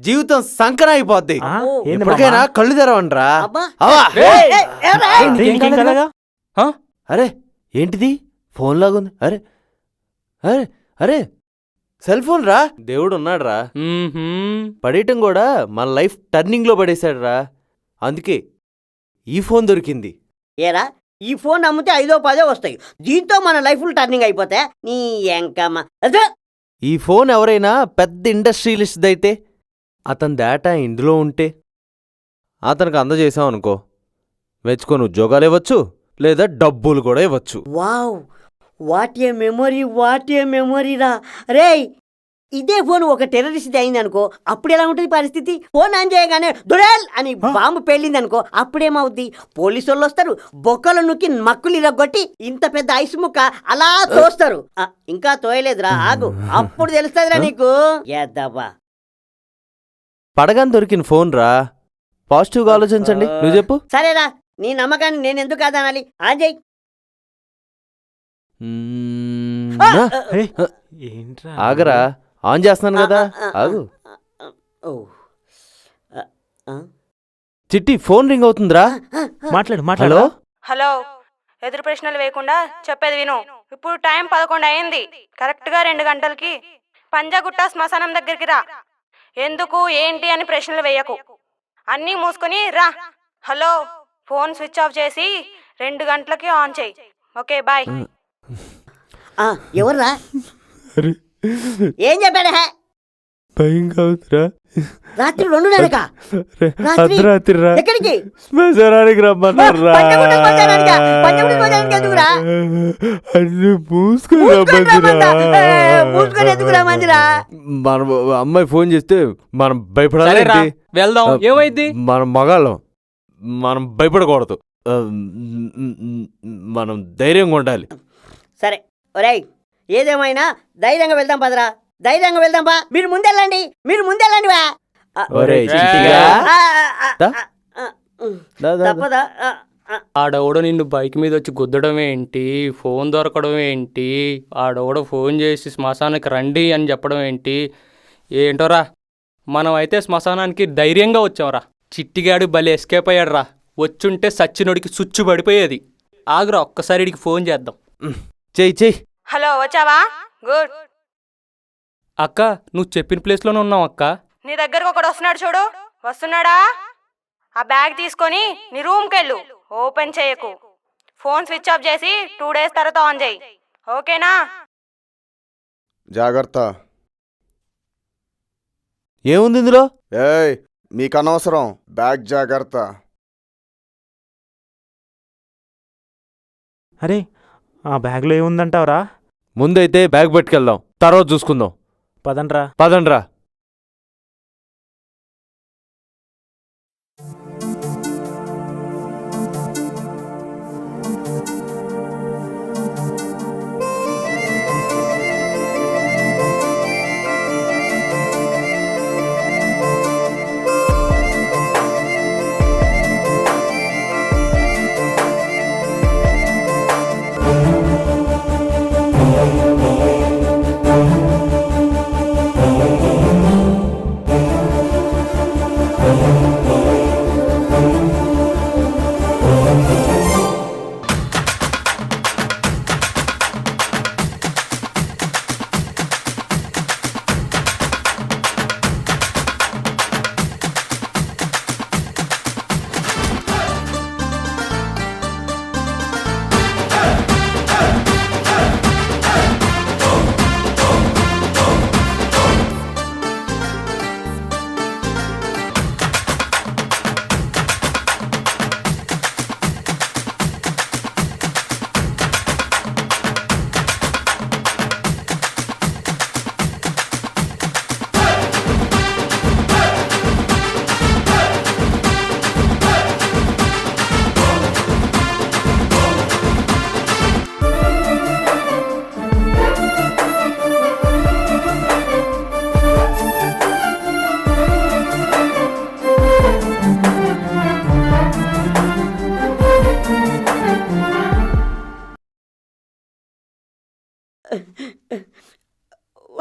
Speaker 6: జీవితం సంకన అయిపోద్ది. ఎప్పటికైనా కళ్ళు తెరవండ్రా. అరే ఏంటిది, ఫోన్ లాగుంది. అరే అరే అరే సెల్ ఫోన్ రా. దేవుడు ఉన్నాడు రా. పడేయటం కూడా మన లైఫ్ టర్నింగ్ లో పడేశాడు రా. అందుకే ఈ ఫోన్ దొరికింది.
Speaker 3: ఏరా, ఈ ఫోన్ అమ్మితే 5-10 వస్తాయి. దీంతో మన లైఫ్ టర్నింగ్ అయిపోతే నీ ఎంకమ్మ.
Speaker 6: ఈ ఫోన్ ఎవరైనా పెద్ద ఇండస్ట్రియలిస్ట్ అయితే అతని డేటా ఇందులో ఉంటే అతనికి అందజేసాం అనుకో, మెచ్చుకొని ఉద్యోగాలు ఇవ్వచ్చు, లేదా డబ్బులు కూడా ఇవ్వచ్చు.
Speaker 3: వావ్, వాట్ ఏ మెమొరీ రా రేయ్. ఇదే ఫోన్ ఒక టెర్రరిస్ట్ అయింది అనుకో, అప్పుడు ఎలా ఉంటుంది పరిస్థితి? ఫోన్ ఆన్ చేయగానే దురేల్ అని బాంబు పేలింది అనుకో, అప్పుడేమవుద్ది? పోలీసు వాళ్ళు వస్తారు, బొక్కలు నొక్కి మక్కులు ఇరగొట్టి ఇంత పెద్ద ఐస్ ముక్క అలా తోస్తారు. ఇంకా తోయలేదురా, ఆగు, అప్పుడు తెలుస్తుందిరా నీకు. ఏద్దబ్బా,
Speaker 6: పడగాని దొరికిన ఫోన్ రా. పాజిటివ్గా ఆలోచించండి. నువ్వు చెప్పు.
Speaker 3: సరేరా, నీ నమ్మకాన్ని నేను ఎందుకు కాదనాలి? ఆన్ చేయి.
Speaker 5: ఏంట్రా
Speaker 6: ఆగరా, ఆన్ చేస్తున్నాను కదా, ఆగు. చిట్టి, ఫోన్ రింగ్ అవుతుందిరా.
Speaker 5: మాట్లాడు
Speaker 6: హలో.
Speaker 5: మాట్లాడు.
Speaker 13: హలో, ఎదురు ప్రశ్నలు వేయకుండా చెప్పేది విను. ఇప్పుడు టైం 11 అయింది. కరెక్ట్గా 2 గంటలకి పంజాగుట్ట శ్మశానం దగ్గరికి రా. ఎందుకు ఏంటి అని ప్రశ్నలు వేయకు, అన్నీ మూసుకొని రా. హలో, ఫోన్ స్విచ్ ఆఫ్ చేసి 2 గంటలకి ఆన్ చేయి. Okay, bye.
Speaker 3: ఎవర్రా? ఏం చెప్పాడా?
Speaker 6: భయం కావుతురా.
Speaker 3: రాత్రి 2:30కా?
Speaker 6: అర్ధరాత్రి రా.
Speaker 3: ఎక్కడికి?
Speaker 6: శ్మశానానికి రమ్మన్నారా.
Speaker 3: ఎందుకురా?
Speaker 6: అన్ని మూసుకొని
Speaker 3: ఎందుకురా మందిరా?
Speaker 6: మన అమ్మాయి ఫోన్ చేస్తే మనం భయపడాలి.
Speaker 4: వెళ్దాం, ఏమైంది?
Speaker 6: మనం మగాళ్ళం, మనం భయపడకూడదు. మనం ధైర్యంగా ఉండాలి.
Speaker 3: సరే ఒరేయ్, ఏదేమైనా ధైర్యంగా వెళ్దాం పదరా, ధైర్యంగా వెళ్దాం బా. మీరు ముందెళ్ళండి బా. తప్పదా?
Speaker 4: ఆడోడ నిన్ను బైక్ మీద వచ్చి గుద్దడం ఏంటి, ఫోన్ దొరకడం ఏంటి, ఆడోడ ఫోన్ చేసి శ్మశానానికి రండి అని చెప్పడం ఏంటి? ఏంటోరా, మనం అయితే శ్మశానానికి ధైర్యంగా వచ్చాంరా. చిట్టిగాడు భలే ఎస్కేప్ అయ్యాడు రా. వచ్చుంటే సచ్చినోడికి సుచ్చు పడిపోయేది. ఆగురా, ఒక్కసారి ఇడికి ఫోన్ చేద్దాం.
Speaker 6: చెయ్యి.
Speaker 13: హలో, వచ్చావా? గుడ్.
Speaker 4: అక్క, నువ్వు చెప్పిన ప్లేస్లోనే ఉన్నావు అక్క.
Speaker 13: నీ దగ్గరకు ఒకడు వస్తున్నాడు చూడు. వస్తున్నాడా? ఆ బ్యాగ్ తీసుకొని నీ రూమ్కి వెళ్ళు. ఓపెన్ చేయకు. ఫోన్ స్విచ్ ఆఫ్ చేసి 2 డేస్ తర్వాత ఆన్ చేయి. ఓకేనా?
Speaker 1: జాగ్రత్త.
Speaker 6: ఏముంది ఇందులో?
Speaker 1: ఏయ్, మీకు అనవసరం. బ్యాగ్ జాగ్రత్త.
Speaker 5: అరే, ఆ బ్యాగ్లో ఏముందంటావురా?
Speaker 6: ముందైతే బ్యాగ్ పట్టుకెళ్దాం, తర్వాత చూసుకుందాం. పదండ్రా.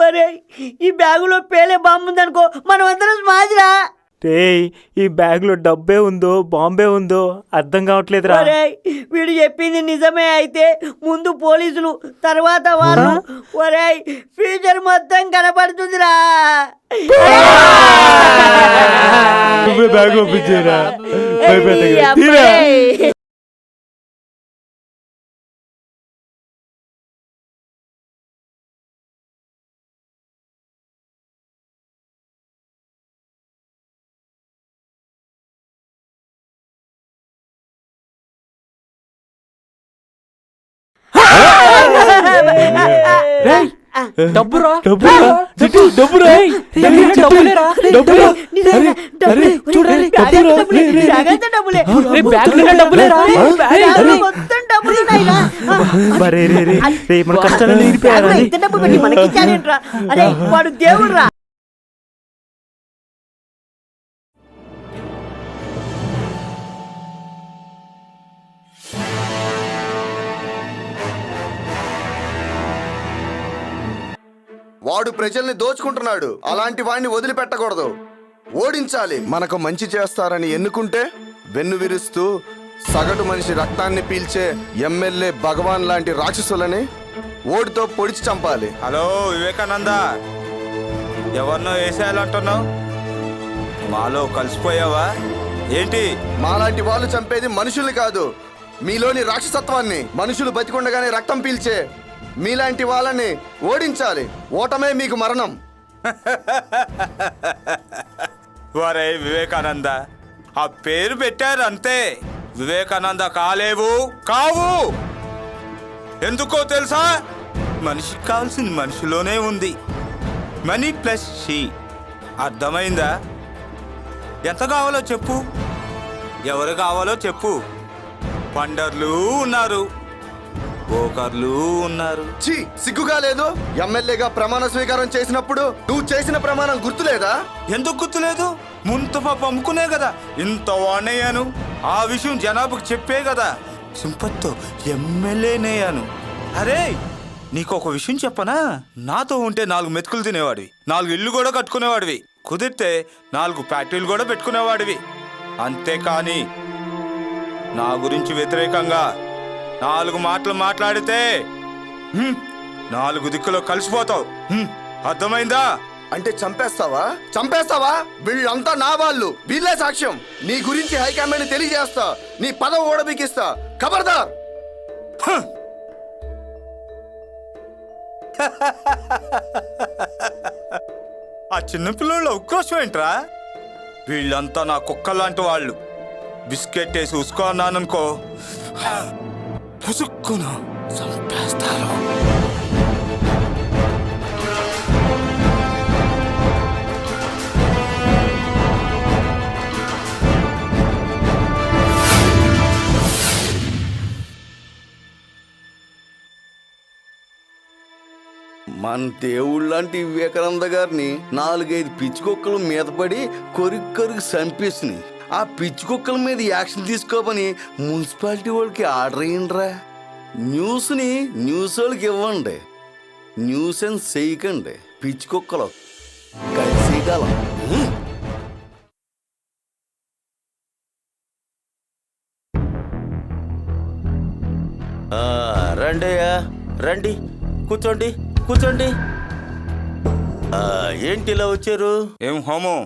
Speaker 3: ఒరేయ్, ఈ బ్యాగులో పేలే బాంబు ఉందనుకో, మనం అందరం స్మాజ్రా.
Speaker 5: ఈ బ్యాగ్లో డబ్బే ఉందో బాంబే ఉందో అర్థం కావట్లేదురా.
Speaker 3: ఒరేయ్, వీడు చెప్పింది నిజమే అయితే ముందు పోలీసులు, తర్వాత వాళ్ళు. ఒరేయ్, ఫ్యూచర్ మొత్తం కనపడుతుందిరా.
Speaker 6: బ్యాగ్ పంపించేరా.
Speaker 4: రేయ్, డబ్బురా డబ్బురా రేయ్, డబ్బులేరా డబ్బురా అరే చూడరా రే, డబ్బురా రే, బ్యాగ్ లో డబ్బులేరా
Speaker 3: మొత్తం డబ్బులు ఉన్నాయిరా.
Speaker 5: మరే రే రే రే మన కష్టాలను తీరిపోయారా
Speaker 3: ఇంత డబ్బు పెట్టి మనకిచ్చాడేంట్రా? అరే వాడు దేవుడురా.
Speaker 1: వాడు ప్రజల్ని దోచుకుంటున్నాడు. అలాంటి వాడిని వదిలిపెట్టకూడదు, ఓడించాలి. మనకు మంచి చేస్తారని ఎన్నుకుంటే వెన్ను విరుస్తూ సగటు మనిషి రక్తాన్ని పీల్చే ఎమ్మెల్యే భగవాన్ లాంటి రాక్షసులని ఓడితో పొడిచి చంపాలి.
Speaker 10: హలో వివేకానంద, ఎవరినో వేసేయాలంటున్నావు? మాలో కలిసిపోయావా ఏంటి?
Speaker 1: మాలాంటి వాళ్ళు చంపేది మనుషుల్ని కాదు, మీలోని రాక్షసత్వాన్ని. మనుషులు బతికుండగానే రక్తం పీల్చే మీలాంటి వాళ్ళని ఓడించాలి. ఓటమే మీకు మరణం.
Speaker 10: వరే వివేకానంద, ఆ పేరు పెట్టారు అంతే. వివేకానంద కాలేవు, కావు. ఎందుకో తెలుసా? మనిషికి కావాల్సింది మనిషిలోనే ఉంది. Money plus she. అర్థమైందా? ఎంత కావాలో చెప్పు, ఎవరు కావాలో చెప్పు. పండర్లు ఉన్నారు, బోకర్లు ఉన్నారు.
Speaker 1: ఛీ, సిగ్గుగా లేదు? ఎమ్మెల్యేగా ప్రమాణ స్వీకారం చేసినప్పుడు నువ్వు చేసిన ప్రమాణం గుర్తులేదా?
Speaker 10: ఎందుకు గుర్తులేదు? ముంతపాపు అమ్ముకునే కదా ఇంత వాణయ్యాను. ఆ విషయం జనాభాకు చెప్పే కదా సింపత్తో ఎమ్మెల్యేనయ్యాను. అరే నీకు ఒక విషయం చెప్పనా? నాతో ఉంటే 4 మెతుకులు తినేవాడివి, 4 ఇళ్ళు కూడా కట్టుకునేవాడివి, కుదిరితే 4 ఫ్యాక్టరీలు కూడా పెట్టుకునేవాడివి. అంతేకాని నా గురించి వ్యతిరేకంగా 4 మాటలు మాట్లాడితే 4 దిక్కులో కలిసిపోతావు. అర్థమైందా?
Speaker 1: అంటే చంపేస్తావా? చంపేస్తావా? వీళ్ళంతా నా వాళ్ళు, వీళ్ళే సాక్ష్యం. నీ గురించి హైకమాండ్ తెలియజేస్తా, నీ పదవి ఓడబికిస్తా. ఖబర్దార్.
Speaker 10: ఆ చిన్నపిల్లల ఉక్రోషం ఏంట్రా? వీళ్ళంతా నా కుక్కలాంటి వాళ్ళు. బిస్కెట్ వేసి ఉసుకో అన్నాననుకో, పుసుక్కును చంపేస్తారు.
Speaker 1: మన దేవుళ్ళంటి వివేకానంద గారిని 4-5 పిచ్చికొక్కలు మీద పడి కొరికి చంపేసినాయి. ఆ పిచ్చికొక్కల మీద యాక్షన్ తీసుకోమని మున్సిపాలిటీ వాళ్ళకి ఆర్డర్ అయ్యిండ్రా. న్యూస్ని న్యూస్ వాళ్ళకి ఇవ్వండి, న్యూసెన్స్ చేయకండి. పిచ్చికొక్కలు కలిసేయగలం.
Speaker 6: రండియా రండి, కూర్చోండి కూర్చోండి. ఏంటి ఇలా వచ్చారు?
Speaker 10: ఏం హోమం,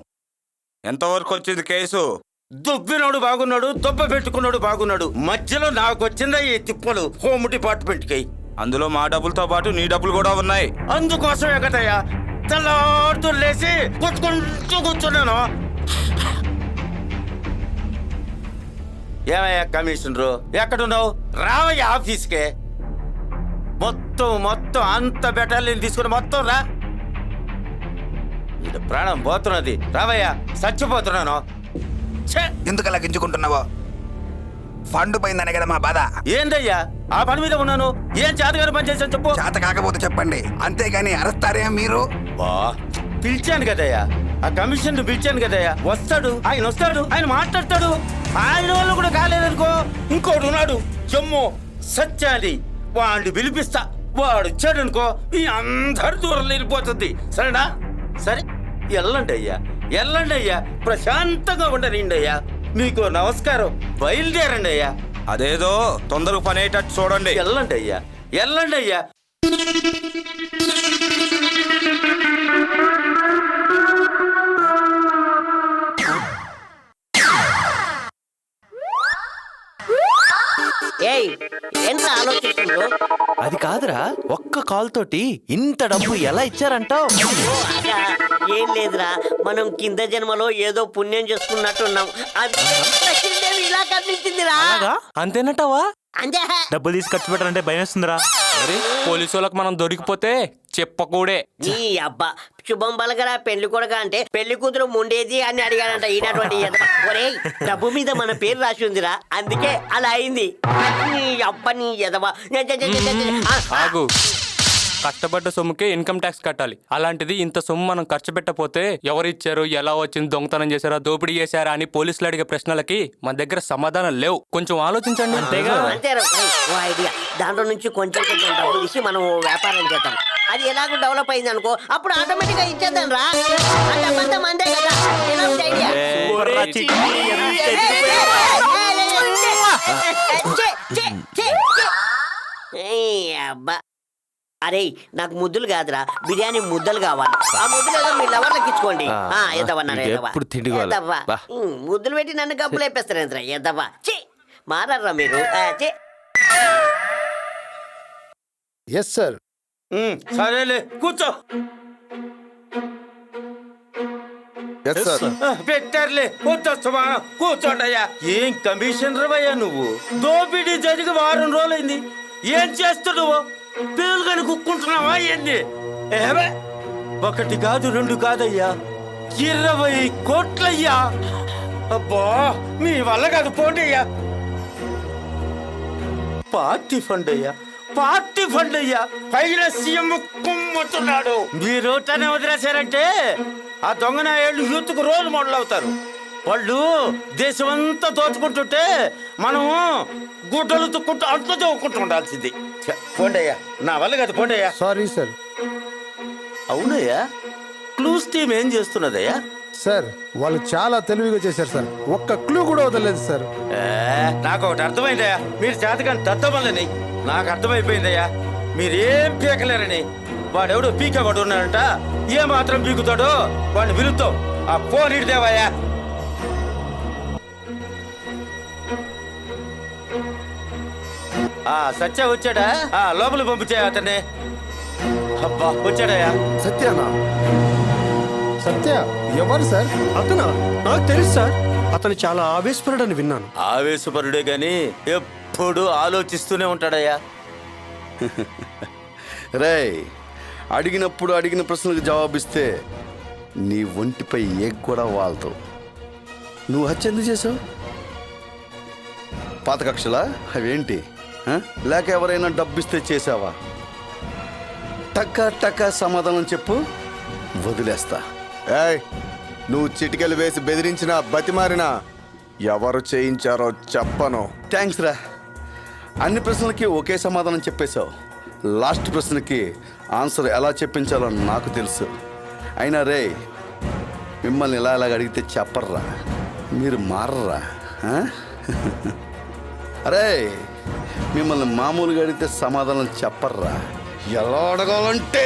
Speaker 10: ఎంతవరకు వచ్చింది కేసు?
Speaker 6: దుబ్బినోడు బాగున్నాడు, దొబ్బ పెట్టుకున్నాడు బాగున్నాడు, మధ్యలో నాకు వచ్చిందా ఈ తిప్పలు హోమ్ డిపార్ట్మెంట్కి.
Speaker 10: అందులో మా డబ్బులతో పాటు నీ డబ్బులు కూడా ఉన్నాయి.
Speaker 6: అందుకోసమే కదయ్యా తెల్లాడుతూ లేచి కొట్టుకుంటూ కూర్చున్నాను. ఏమయ్యా కమిషనరు, ఎక్కడున్నావు? రావయ్యా ఆఫీస్కే. మొత్తం అంత బెటాలియన్ తీసుకుని మొత్తం రా. ఇది ప్రాణం పోతున్నది, రావయ్యా. చచ్చిపోతున్నాను.
Speaker 10: ఎందుకలా గింజుకుంటున్నావో? ఫండ్ పోయిందనే కదా మా బాధ.
Speaker 6: ఏందయ్యా ఆ పని మీద ఉన్నాను, ఏం చేతగాని పని చేశాను చెప్పు.
Speaker 10: చేత కాకపోతే చెప్పండి, అంతేగాని అరెస్టారే మీరు.
Speaker 6: పిలిచాను కదయ్యా, ఆ కమిషన్ పిలిచాను కదయ్యా. ఆయన వస్తాడు, ఆయన మాట్లాడతాడు. ఆయన వాళ్ళు కూడా కాలేదనుకో, ఇంకోటి ఉన్నాడు జమ్ము సత్యాది, వాడిని పిలిపిస్తా. వాడు వచ్చాడనుకో ఈ అందరు దూరం వెళ్ళిపోతుంది. సరేనా? సరే వెళ్ళండి అయ్యా, ప్రశాంతంగా ఉండనండి అయ్యా. మీకు నమస్కారం, బయలుదేరండి అయ్యా.
Speaker 10: అదేదో తొందరగా పని అయ్యేటట్టు చూడండి.
Speaker 6: వెళ్ళండి అయ్యా.
Speaker 3: ఏంట్రా ఆలోచిస్తుండ్రు?
Speaker 6: అది కాదురా, ఒక్క కాల్ తోటి ఇంత డబ్బు ఎలా ఇచ్చారంటావు?
Speaker 3: ఏం లేదురా, మనం కింద జన్మలో ఏదో పుణ్యం చేసుకున్నట్టున్నాం. అది లక్ష్మీదేవి ఇలా కనిపించిందిరా.
Speaker 4: అంతేనట్టవా?
Speaker 3: అంతే.
Speaker 5: డబ్బులు తీసి ఖర్చు పెట్టాలంటే భయం వేస్తుందిరా.
Speaker 4: అరే పోలీసు వాళ్ళకి మనం దొరికిపోతే చెప్పకూడే.
Speaker 3: నీ అబ్బా శుభం బలగరా పెళ్లి కొడక అంటే పెళ్లి కూతురు ముండేది అని అడిగాడంట ఈనటువంటి ఒరేయ్ డబ్బు మీద మన పేరు రాసి ఉందిరా అందుకే అలా అయింది. నీ అబ్బ నీ ఎదవా.
Speaker 4: ఆగు, కష్టపడ్డ సొమ్ముకే ఇన్కమ్ ట్యాక్స్ కట్టాలి. అలాంటిది ఇంత సొమ్ము మనం ఖర్చు పెట్టకపోతే ఎవరిచ్చారు, ఎలా వచ్చింది, దొంగతనం చేశారా, దోపిడీ చేశారా అని పోలీసులు అడిగే ప్రశ్నలకి మన దగ్గర సమాధానం లేవు. కొంచెం ఆలోచించండి.
Speaker 3: అంతేరా ఓ ఐడియా. దాంట్లో నుంచి కొంచెం కొంచెం డబ్బులు ఇచ్చి మనం ఓ వ్యాపారం చేద్దాం. అది ఎలాగో డెవలప్ అయింది అనుకో అప్పుడు ఆటోమేటిక్ గా ఇచ్చేద్దాం రా. అంటే మందే కదా. ఎలాంటి ఐడియా? అబ్బా అరే నాకు ముద్దులు కాదురా బిర్యానీ ముద్దలు కావాలి. ఆ ముద్దులు ఏదో మీ లవర్లకు ఇచ్చుకోండి. ముద్దులు పెట్టి నన్ను గబ్బులు వేపేస్తారు ఎంతరా ఎదవా. మారర్రా మీరు.
Speaker 1: Yes sir.
Speaker 11: సరేలే కూర్చో. పెట్టారులే కూర్చోస్తామానం కూర్చోండయ్యా. ఏం కమిషనర్ అయ్యా నువ్వు? దోపిడీ జరిగి వారం రోజులైంది. ఏం చేస్తున్నావు? పేలుగాని కుక్కుంటున్నావా ఏంది? ఏవే ఒకటి కాదు రెండు కాదయ్యా 20 కోట్లయ్యా. అబ్బా మీ వల్ల కాదు పోండి అయ్యా. పార్టీ ఫండ్ అయ్యా పార్టీ ఫండ్ అయ్యా. పైన సీఎం కుమ్ముతున్నాడు. మీరు తనే వదిలేశారంటే ఆ దొంగనాయాళ్ళు యూత్కు రోల్ మోడల్ అవుతారు. వాళ్ళు దేశమంతా దోచుకుంటుంటే మనము గుడ్డలు తుక్కుంటూ అంట్లో దోక్కుంటూ ఉండాల్సింది. పోండయ్యా నా వల్ల కాదు పోండయ్యా.
Speaker 1: Sorry sir.
Speaker 11: అవునయ్యా క్లూస్ టీమ్ ఏం చేస్తున్నదయ్యా?
Speaker 1: సార్ వాళ్ళు చాలా తెలివిగా చేశారు సార్. ఒక్క క్లూ కూడా వదలలేదు సార్.
Speaker 11: నాకు ఒకటి అర్థమైందయ్యా. మీరు చేతకాని దద్దమల్లని నాకు అర్థమైపోయిందయ్యా. మీరేం పీకలేరని. వాడెవడో పీకేవాడు ఉన్నాడంట. ఏ మాత్రం పీకుతాడో వాడిని విరుద్దాం. ఆ ఫోన్ ఇడిదేవయ్యా. సత్య వచ్చాడా? లోపల పంపించే అతన్ని. అబ్బా వచ్చాడయ్యా.
Speaker 1: సత్యనా? సత్య ఎవరు సార్?
Speaker 11: అతనా? నాకు తెలుసు సార్. అతను చాలా ఆవేశపరుడని విన్నాను. ఆవేశపరుడే గాని ఎప్పుడు ఆలోచిస్తూనే ఉంటాడయ్యా.
Speaker 1: రే అడిగినప్పుడు అడిగిన ప్రశ్నలకు జవాబిస్తే నీ ఒంటిపై ఏ కూడా వాళ్తావు. నువ్వు హత్య ఎందుకు చేసావు? పాత కక్షలా అవేంటి? లేక ఎవరైనా డబ్బిస్తే చేసావా? టక్క సమాధానం చెప్పు, వదిలేస్తా. నువ్వు చిటికెలు వేసి బెదిరించినా బతిమారినా ఎవరు చేయించారో చెప్పను. థ్యాంక్స్ రా. అన్ని ప్రశ్నలకి ఒకే సమాధానం చెప్పేశావు. లాస్ట్ ప్రశ్నకి ఆన్సర్ ఎలా చెప్పించాలో నాకు తెలుసు. అయినా రే మిమ్మల్ని ఇలాగ అడిగితే చెప్పర్రా, మీరు మారరా? అరే మిమ్మల్ని మామూలుగా అడిగితే సమాధానం చెప్పర్రా. ఎలా అడగాలంటే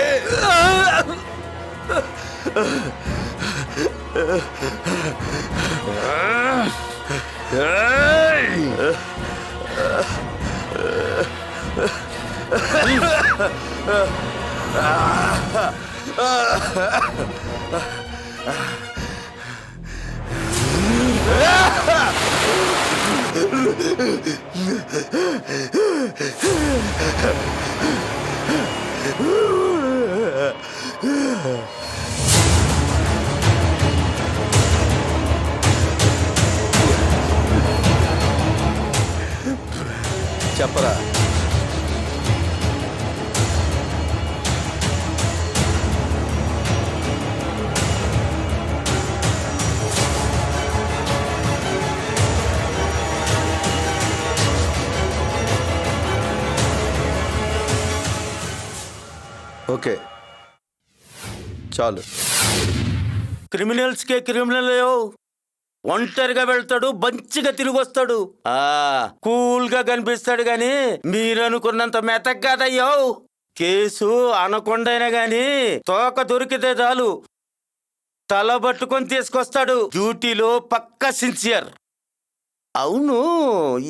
Speaker 1: చెప్పరా. ఓకే చాలు.
Speaker 11: క్రిమినల్స్కే క్రిమినల్ ఒంటరిగా వెళ్తాడు, మంచిగా తిరిగి వస్తాడు, కూల్ గా కనిపిస్తాడు. గాని మీరనుకున్నంత మెతక్ కాదయ్యో. కేసు అనకొండైనా గాని తోక దొరికితే చాలు తల పట్టుకొని తీసుకొస్తాడు. డ్యూటీలో పక్కా సిన్సియర్. అవును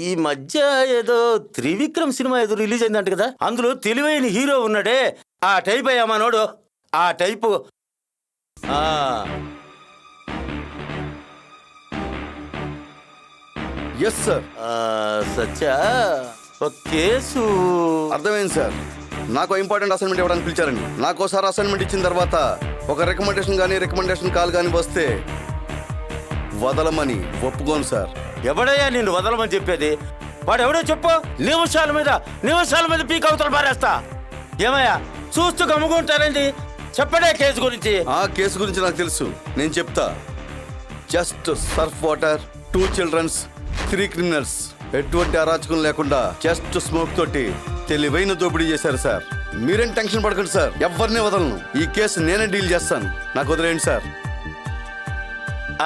Speaker 11: ఈ మధ్య ఏదో త్రివిక్రమ్ సినిమా ఏదో రిలీజ్ అయిందంట కదా, అందులో తెలివైన హీరో ఉన్నాడే, ఆ టైప్ అయ్యా మనోడు. ఆ టైపు.
Speaker 1: Yes sir.
Speaker 11: సత్య ఒక కేసు
Speaker 1: అర్థమైంది సార్. నాకు ఇంపార్టెంట్ అసైన్మెంట్ ఇవ్వడానికి పిలిచారండి. నాకోసారి అసైన్మెంట్ ఇచ్చిన తర్వాత ఒక రికమెండేషన్ కాల్ కానీ వస్తే వదలమని ఒప్పుకోను సార్.
Speaker 5: ఎవడయ్యా నిన్ను వదలమని చెప్పేది? వాడు ఎవడో చెప్పు. నిమిషాల మీద పీక్ అవతల పారేస్తా. ఏమయ్యా చూస్తూ గమ్ముకుంటారండి? చెప్పడే కేసు గురించి.
Speaker 1: ఆ కేసు గురించి నాకు తెలుసు, నేను చెప్తా. Just surf water, 2 childrens, 3 criminals. ఎటువంటి అరాచకం లేకుండా జస్ట్ స్మోక్ తోటి తెలివైన దోపిడీ చేశారు సార్. మీరేం టెన్షన్ పడకండి సార్, ఎవరిని వదలను. ఈ కేసు నేనే డీల్ చేస్తాను, నాకు వదిలేయండి సార్.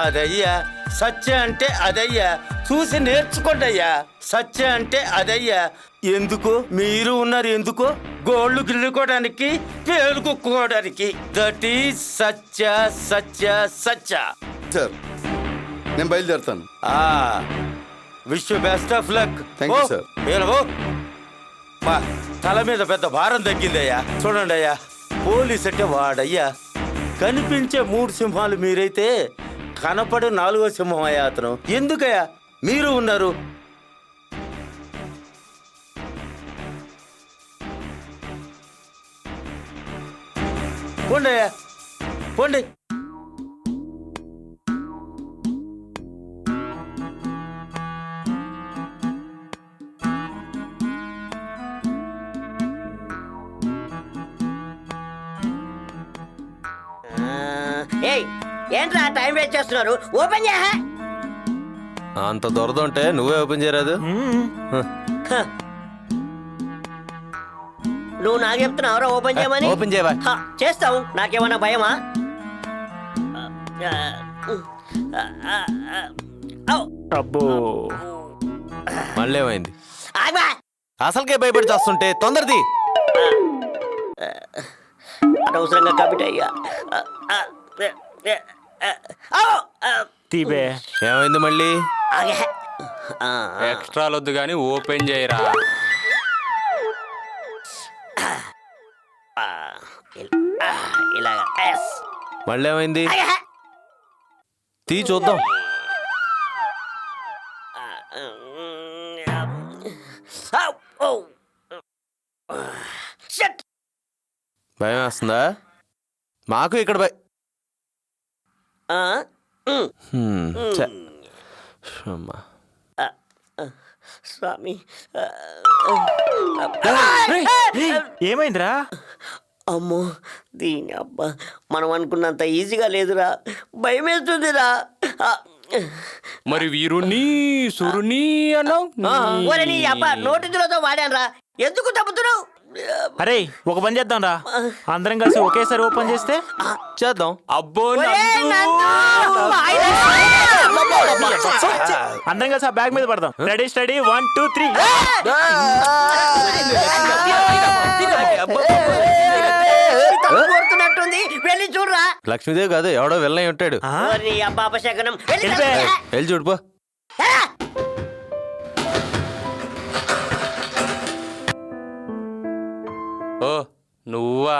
Speaker 5: అదయ్యా సత్య అంటే అదయ్యా. చూసి నేర్చుకోండి అయ్యా. సత్య అంటే అదయ్యా. ఎందుకు మీరు ఉన్నారు? ఎందుకు? గోళ్ళు గిల్లుకోవడానికి, పేరు కుక్కోవడానికి. That is Satya Satya Satya.
Speaker 1: Sir నేను బయలుదేరుతాను.
Speaker 5: Wish best of luck.
Speaker 1: Thank you sir.
Speaker 5: తల మీద పెద్ద భారం తగ్గిందయ్యా. చూడండి అయ్యా, పోలీస్ అంటే వాడయ్యా. కనిపించే 3 సింహాలు మీరైతే కనపడే 4వ సింహం అయ్యా అతను. ఎందుకయ్యా మీరు ఉన్నారు? పోండి అయ్యా, పోండి.
Speaker 3: ఏయ్ ఏంట్రా టైం వేస్ట్ చేస్తున్నారు? ఓపెన్ చేయ.
Speaker 6: అంత దొరద ఉంటే నువ్వే ఓపెన్ చేయరాదు?
Speaker 3: నువ్వు నాకు చెప్తున్నావురా ఓపెన్ చేయమని?
Speaker 6: ఓపెన్ చేయవా?
Speaker 3: చేస్తావు. నాకేమన్నా భయమా?
Speaker 6: అబ్బో మళ్ళీ ఏమైంది?
Speaker 3: ఆగ్బా.
Speaker 6: అసలుకే భయపడి చేస్తుంటే తొందరది.
Speaker 3: అనవసరంగా కమిట్ అయ్యా.
Speaker 5: తీబే
Speaker 6: ఏమైంది మళ్ళీ?
Speaker 4: ఎక్స్ట్రాలొద్దు కానీ ఓపెన్ చేయరా.
Speaker 3: ఇలాగా.
Speaker 6: మళ్ళీ ఏమైంది? తీ చూద్దాం. భయం వేస్తుందా? మాకు ఇక్కడ
Speaker 3: స్వామి
Speaker 5: ఏమైందిరా?
Speaker 3: అమ్మో దీని అబ్బా, మనం అనుకున్నంత ఈజీగా లేదురా, భయం వేస్తుందిరా.
Speaker 4: మరి వీరుని సురుని అన్నావు.
Speaker 3: ఒరే నీ అబ్బా నోటితో వాడానరా, ఎందుకు తప్పుతున్నావు?
Speaker 5: అరే ఒక పని చేద్దాం రా, అందరం కలిసి ఒకేసారి ఓపెన్ చేస్తే
Speaker 6: చేద్దాం.
Speaker 4: అబ్బో
Speaker 5: అందరం కలిసి ఆ బ్యాగ్ మీద పడదాం. Ready steady 1 2 3.
Speaker 3: కోరుతున్నట్టుంది, వెళ్ళి చూడరా.
Speaker 6: లక్ష్మీదేవి కాదు, ఎవడో వెళ్ళై ఉంటాడు.
Speaker 3: అబ్బా అపశకనం.
Speaker 6: వెళ్ళి చూడుపో.
Speaker 4: ఓ నువ్వా?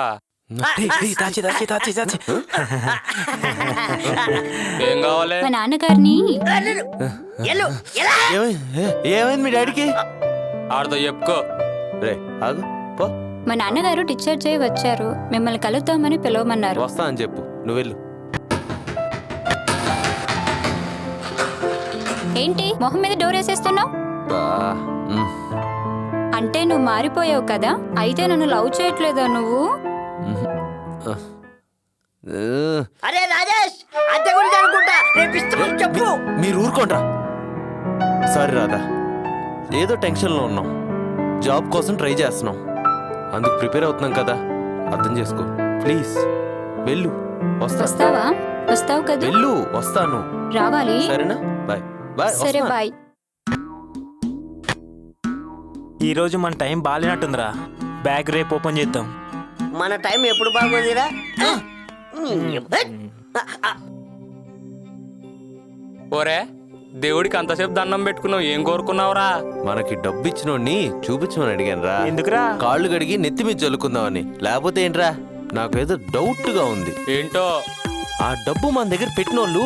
Speaker 4: ఏం కావాలి?
Speaker 7: మా నాన్నగారిని
Speaker 6: ఏమైంది మీ డాడీకి?
Speaker 4: ఆడతో చెప్పుకో.
Speaker 6: రే ఆగు పో.
Speaker 7: మా నాన్నగారు డిశ్చార్జ్ అయ్యి వచ్చారు, మిమ్మల్ని కలుద్దామని పిలవమన్నారు.
Speaker 6: వస్తా అని చెప్పు, నువ్వు వెళ్ళు.
Speaker 7: ఏంటి మొహం మీద డోర్ వేసేస్తున్నావు? అంటే నువ్వు మారిపోయావు కదా, అయితే నన్ను లవ్ చేయట్లేదా నువ్వు?
Speaker 3: అరే రాజేష్, అద్దె గురించి అనుకుంటా, రేపు ఇస్తామని చెప్పు.
Speaker 6: మీరు ఊరుకోండ్రా. సారీ రాధా, ఏదో టెన్షన్లో ఉన్నాం. జాబ్ కోసం ట్రై చేస్తున్నాం, అందుకు ప్రిపేర్ అవుతున్నాం కదా, అర్థం చేసుకో ప్లీజ్. వెళ్ళు.
Speaker 7: వస్తావా? వస్తావు కదా?
Speaker 6: వెళ్ళు. వస్తాను.
Speaker 7: రావాలి.
Speaker 6: సరేనా? Bye bye.
Speaker 7: సరే బాయ్.
Speaker 5: ఈ రోజు మన టైం బాగాలేనట్టుందిరా, బ్యాగ్ రేపు ఓపెన్ చేద్దాం.
Speaker 3: మన టైం ఎప్పుడు బాగుందిరా?
Speaker 4: ఓరే దేవుడికి అంతసేపు దండం పెట్టుకున్నావు, ఏం కోరుకున్నావురా?
Speaker 6: మనకి డబ్బు ఇచ్చినోడిని చూపించమని అడిగాను రా.
Speaker 5: ఎందుకురా?
Speaker 6: కాళ్ళు గడిగి నెత్తి మీద చల్లుకుందామని. లేకపోతే ఏంట్రా, నాకేదో డౌట్ గా ఉంది.
Speaker 4: ఏంటో?
Speaker 6: ఆ డబ్బు మన దగ్గర పెట్టినోళ్ళు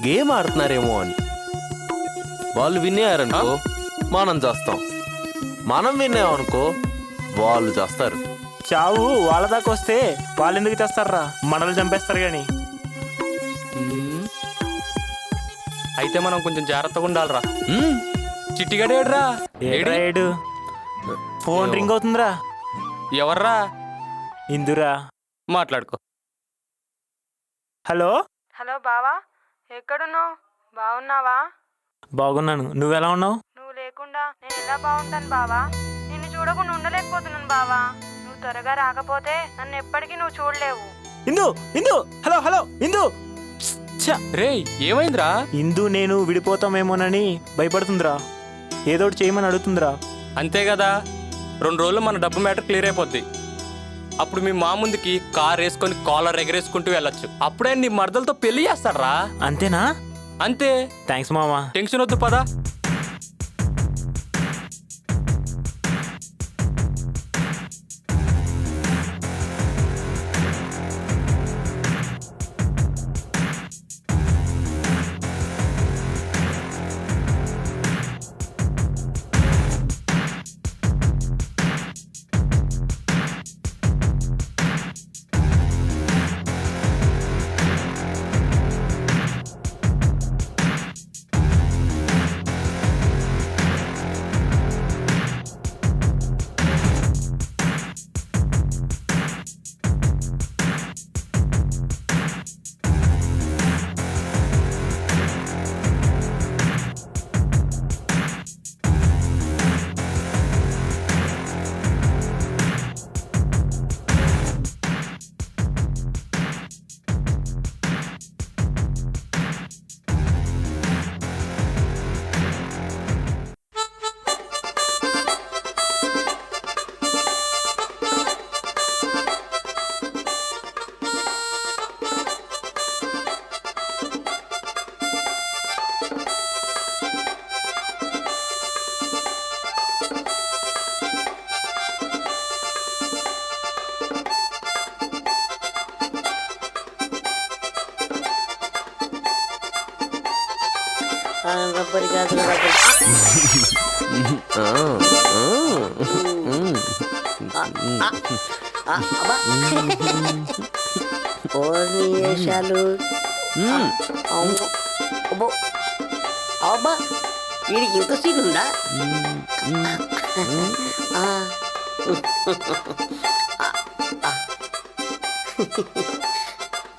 Speaker 6: గేమ్ ఆడుతున్నారేమో అని. వాళ్ళు వినేయారనుకో మనం చేస్తాం, మనం విన్నామనుకో వాళ్ళు చేస్తారు.
Speaker 5: చావు వాళ్ళ దాకా వస్తే వాళ్ళు ఎందుకు తెస్తారా, మనల్ని చంపేస్తారు గాని.
Speaker 4: అయితే మనం కొంచెం జాగ్రత్తగా ఉండాలిరా. చిట్టిగడేడ్రా?
Speaker 5: ఏడు ఫోన్ రింగ్ అవుతుందిరా.
Speaker 4: ఎవర్రా?
Speaker 5: ఇందురా.
Speaker 4: మాట్లాడుకో.
Speaker 5: హలో.
Speaker 13: హలో బావా, ఎక్కడున్నావు? బాగున్నావా?
Speaker 5: బాగున్నాను, నువ్వెలా ఉన్నావు?
Speaker 13: నువ్వు లేకుండా నేను ఎలా బాగుంటాను బావా? నిన్ను చూడకుండా ఉండలేకపోతున్నాను బావా. నువ్వు త్వరగా రాకపోతే నన్ను ఎప్పటికీ నువ్వు చూడలేవు.
Speaker 5: ఇందు ఇందు హలో హలో ఇందు.
Speaker 4: రేయ్ ఏమైందిరా?
Speaker 5: ఇందు నేను విడిపోతామేమోనని భయపడుతుందిరా, ఏదోటి చేయమని అడుగుతుందిరా.
Speaker 4: అంతే కదా, 2 రోజులు మన డబ్బు మ్యాటర్ క్లియర్ అయిపోద్ది. అప్పుడు మీ మా ముందుకి కార్ వేసుకొని కాలర్ ఎగరేసుకుంటూ వెళ్ళొచ్చు. అప్పుడే నీ మరదలతో పెళ్లి చేస్తాడ్రా.
Speaker 5: అంతేనా?
Speaker 4: అంతే.
Speaker 5: థ్యాంక్స్ మామా.
Speaker 4: టెన్షన్ వద్దు, పదా.
Speaker 3: రబ్బరి గాజులు వేషాలు. అబ్బా వీడికి ఇంత సీన్ ఉందా?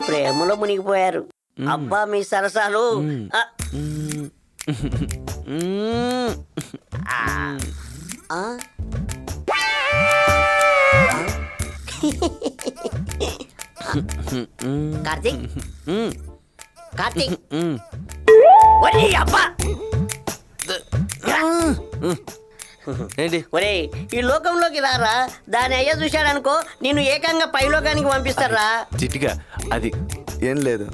Speaker 3: ప్రేమలో మునిగిపోయారు. అబ్బా మీ సరసాలు. కార్తీక్ కార్తీక్ అబ్బా
Speaker 6: ఏంటి?
Speaker 3: ఒరే ఈ లోకంలోకి రారా, దాని అయ్య చూశాడనుకో నిన్ను ఏకంగా పైలోకానికి పంపిస్తారా.
Speaker 6: చిట్టిగా అది
Speaker 10: ఏం లేదు,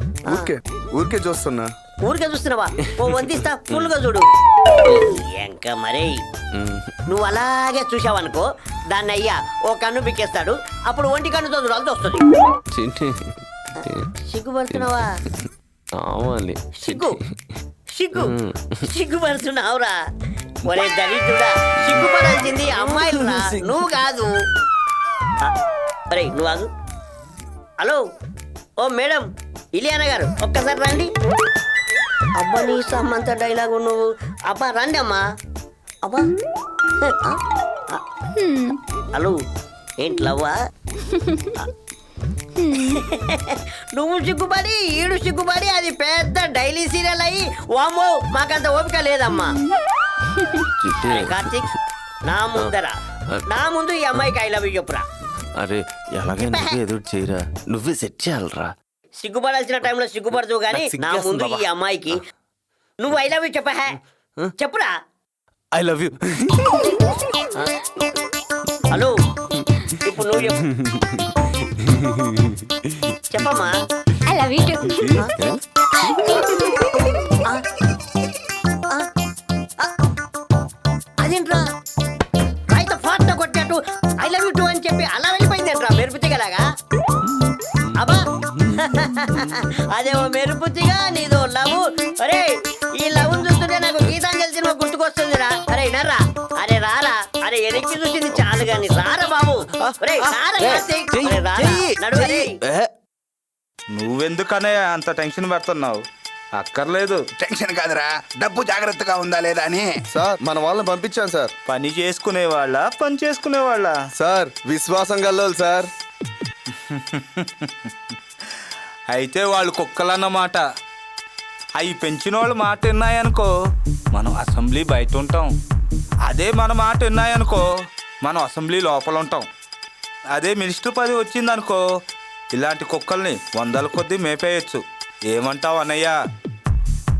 Speaker 10: ఊరికే చూస్తున్నా.
Speaker 3: ఊరికే చూస్తున్నావా? ఓ వందిస్తా, ఫుల్గా చూడు. ఇంకా మరే నువ్వు అలాగే చూసావనుకో దాన్ని అయ్యా ఓ కన్ను పిక్కేస్తాడు. అప్పుడు ఒంటి కన్నుతో చూడాల్సి వస్తుంది. సిగ్గుపడుతున్నావా? సిగ్గు సిగ్గు సిగ్గుపడుతున్నావురా? ఒరే దరిద్రుడా, సిగ్గుపడాల్సింది అమ్మాయిలు రా, నువ్వు కాదు. ఒరే నువ్వు కాదు. హలో ఓ మేడం, ఇలియానా గారు ఒక్కసారి రండి. అబ్బా నీ సమ్మంత డైలాగు నువ్వు. అబ్బా రండి అమ్మా. అబ్బా హలో ఏంటి లవ్వా? నువ్వు సిగ్గుపడి ఈడు సిగ్గుపడి అది పెద్ద డైలీ సీరియల్ అయ్యి వామ్మో మాకంత ఓపిక లేదమ్మా. కార్తీక్ నా ముందు ఈ అమ్మాయికి ఐ లవ్ యూ చెప్పురా.
Speaker 6: అరే ఎలాగైనా ఎదురు చేయరా, నువ్వే సెట్ చేయాలరా.
Speaker 3: సిగ్గుపడాల్సిన టైంలో సిగ్గుపడదు కానీ నా ముందు ఈ అమ్మాయికి నువ్వు ఐ లవ్ యూ చెప్పా. చెప్పురా.
Speaker 6: I love you.
Speaker 3: హలో ఇప్పుడు నువ్వు చెప్పమ్మా.
Speaker 7: I love you to.
Speaker 3: అదేంట్రా రైత ఫాట్ కొట్టినట్టు ఐ లవ్ యూ టు అని చెప్పి అలా వెళ్ళిపోయిందేంట్రా మెరుపుతిగలాగా? అబ్బా అదేమో మెరుపుతిగా నీదో లవ్. అరే ఈ లవ్ చూస్తుంటే నాకు గీతాంజలి సినిమా గుర్తుకొస్తుందిరా. అరే నర్రా, అరే రారా, అరే ఎనక్కి చూసింది చాలు కానీ రారా బాబు. ఒరేయ్, రారా, ఒరేయ్, రారా. నడు, ఒరేయ్.
Speaker 10: నువ్వెందుకనే అంత టెన్షన్ పెడుతున్నావు? అక్కర్లేదు.
Speaker 14: టెన్షన్ కాదురా, డబ్బు జాగ్రత్తగా ఉందా లేదా అని.
Speaker 1: సార్ మన వాళ్ళని పంపించాను సార్.
Speaker 10: పని చేసుకునే వాళ్ళ పని చేసుకునే వాళ్ళ
Speaker 1: సార్ విశ్వాసం గల్లోలు సార్.
Speaker 10: అయితే వాళ్ళు కుక్కలన్నమాట. అవి పెంచిన వాళ్ళు మాట విన్నాయనుకో మనం అసెంబ్లీ బయట ఉంటాం. అదే మన మాట విన్నాయనుకో మనం అసెంబ్లీ లోపల ఉంటాం. అదే మినిస్టర్ పదవి వచ్చిందనుకో ఇలాంటి కుక్కల్ని 100 కొద్దీ మేపేయచ్చు. ఏమంటావు అన్నయ్య?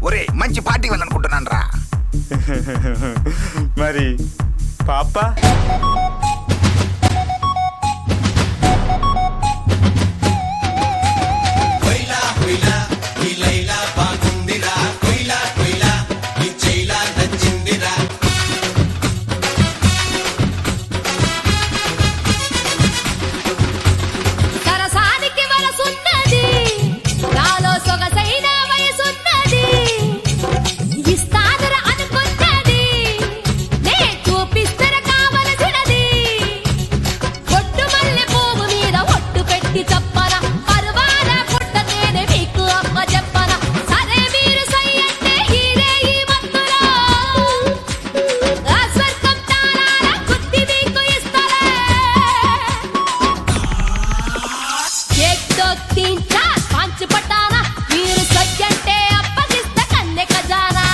Speaker 14: ఒరే మంచి పార్టీ వెళ్ళనుకుంటున్నాను రా.
Speaker 10: మరి పాప
Speaker 8: సరసానికి వరసున్నది, నాలో సొగసైన వయసున్నది. ఇస్తానుర అనుకున్నది, నే చూపిస్తర కావలసినది. ఒట్టు మల్లె పువ్వు మీద ఒట్టు పెట్టి చెప్పన, పరువాల పుట్టతేనే మీకు అమ్మ చెప్పన. సరే మీరు సయ్యంటే హీరే ఈ మత్తులో, ఆ స్వర్గం తారాల కుత్తి మీకు ఇస్తలే. एक दो तीन चार पांच पटाना, మీరు సయ్యంటే అప్పగిస్తా కన్నె ఖజానా.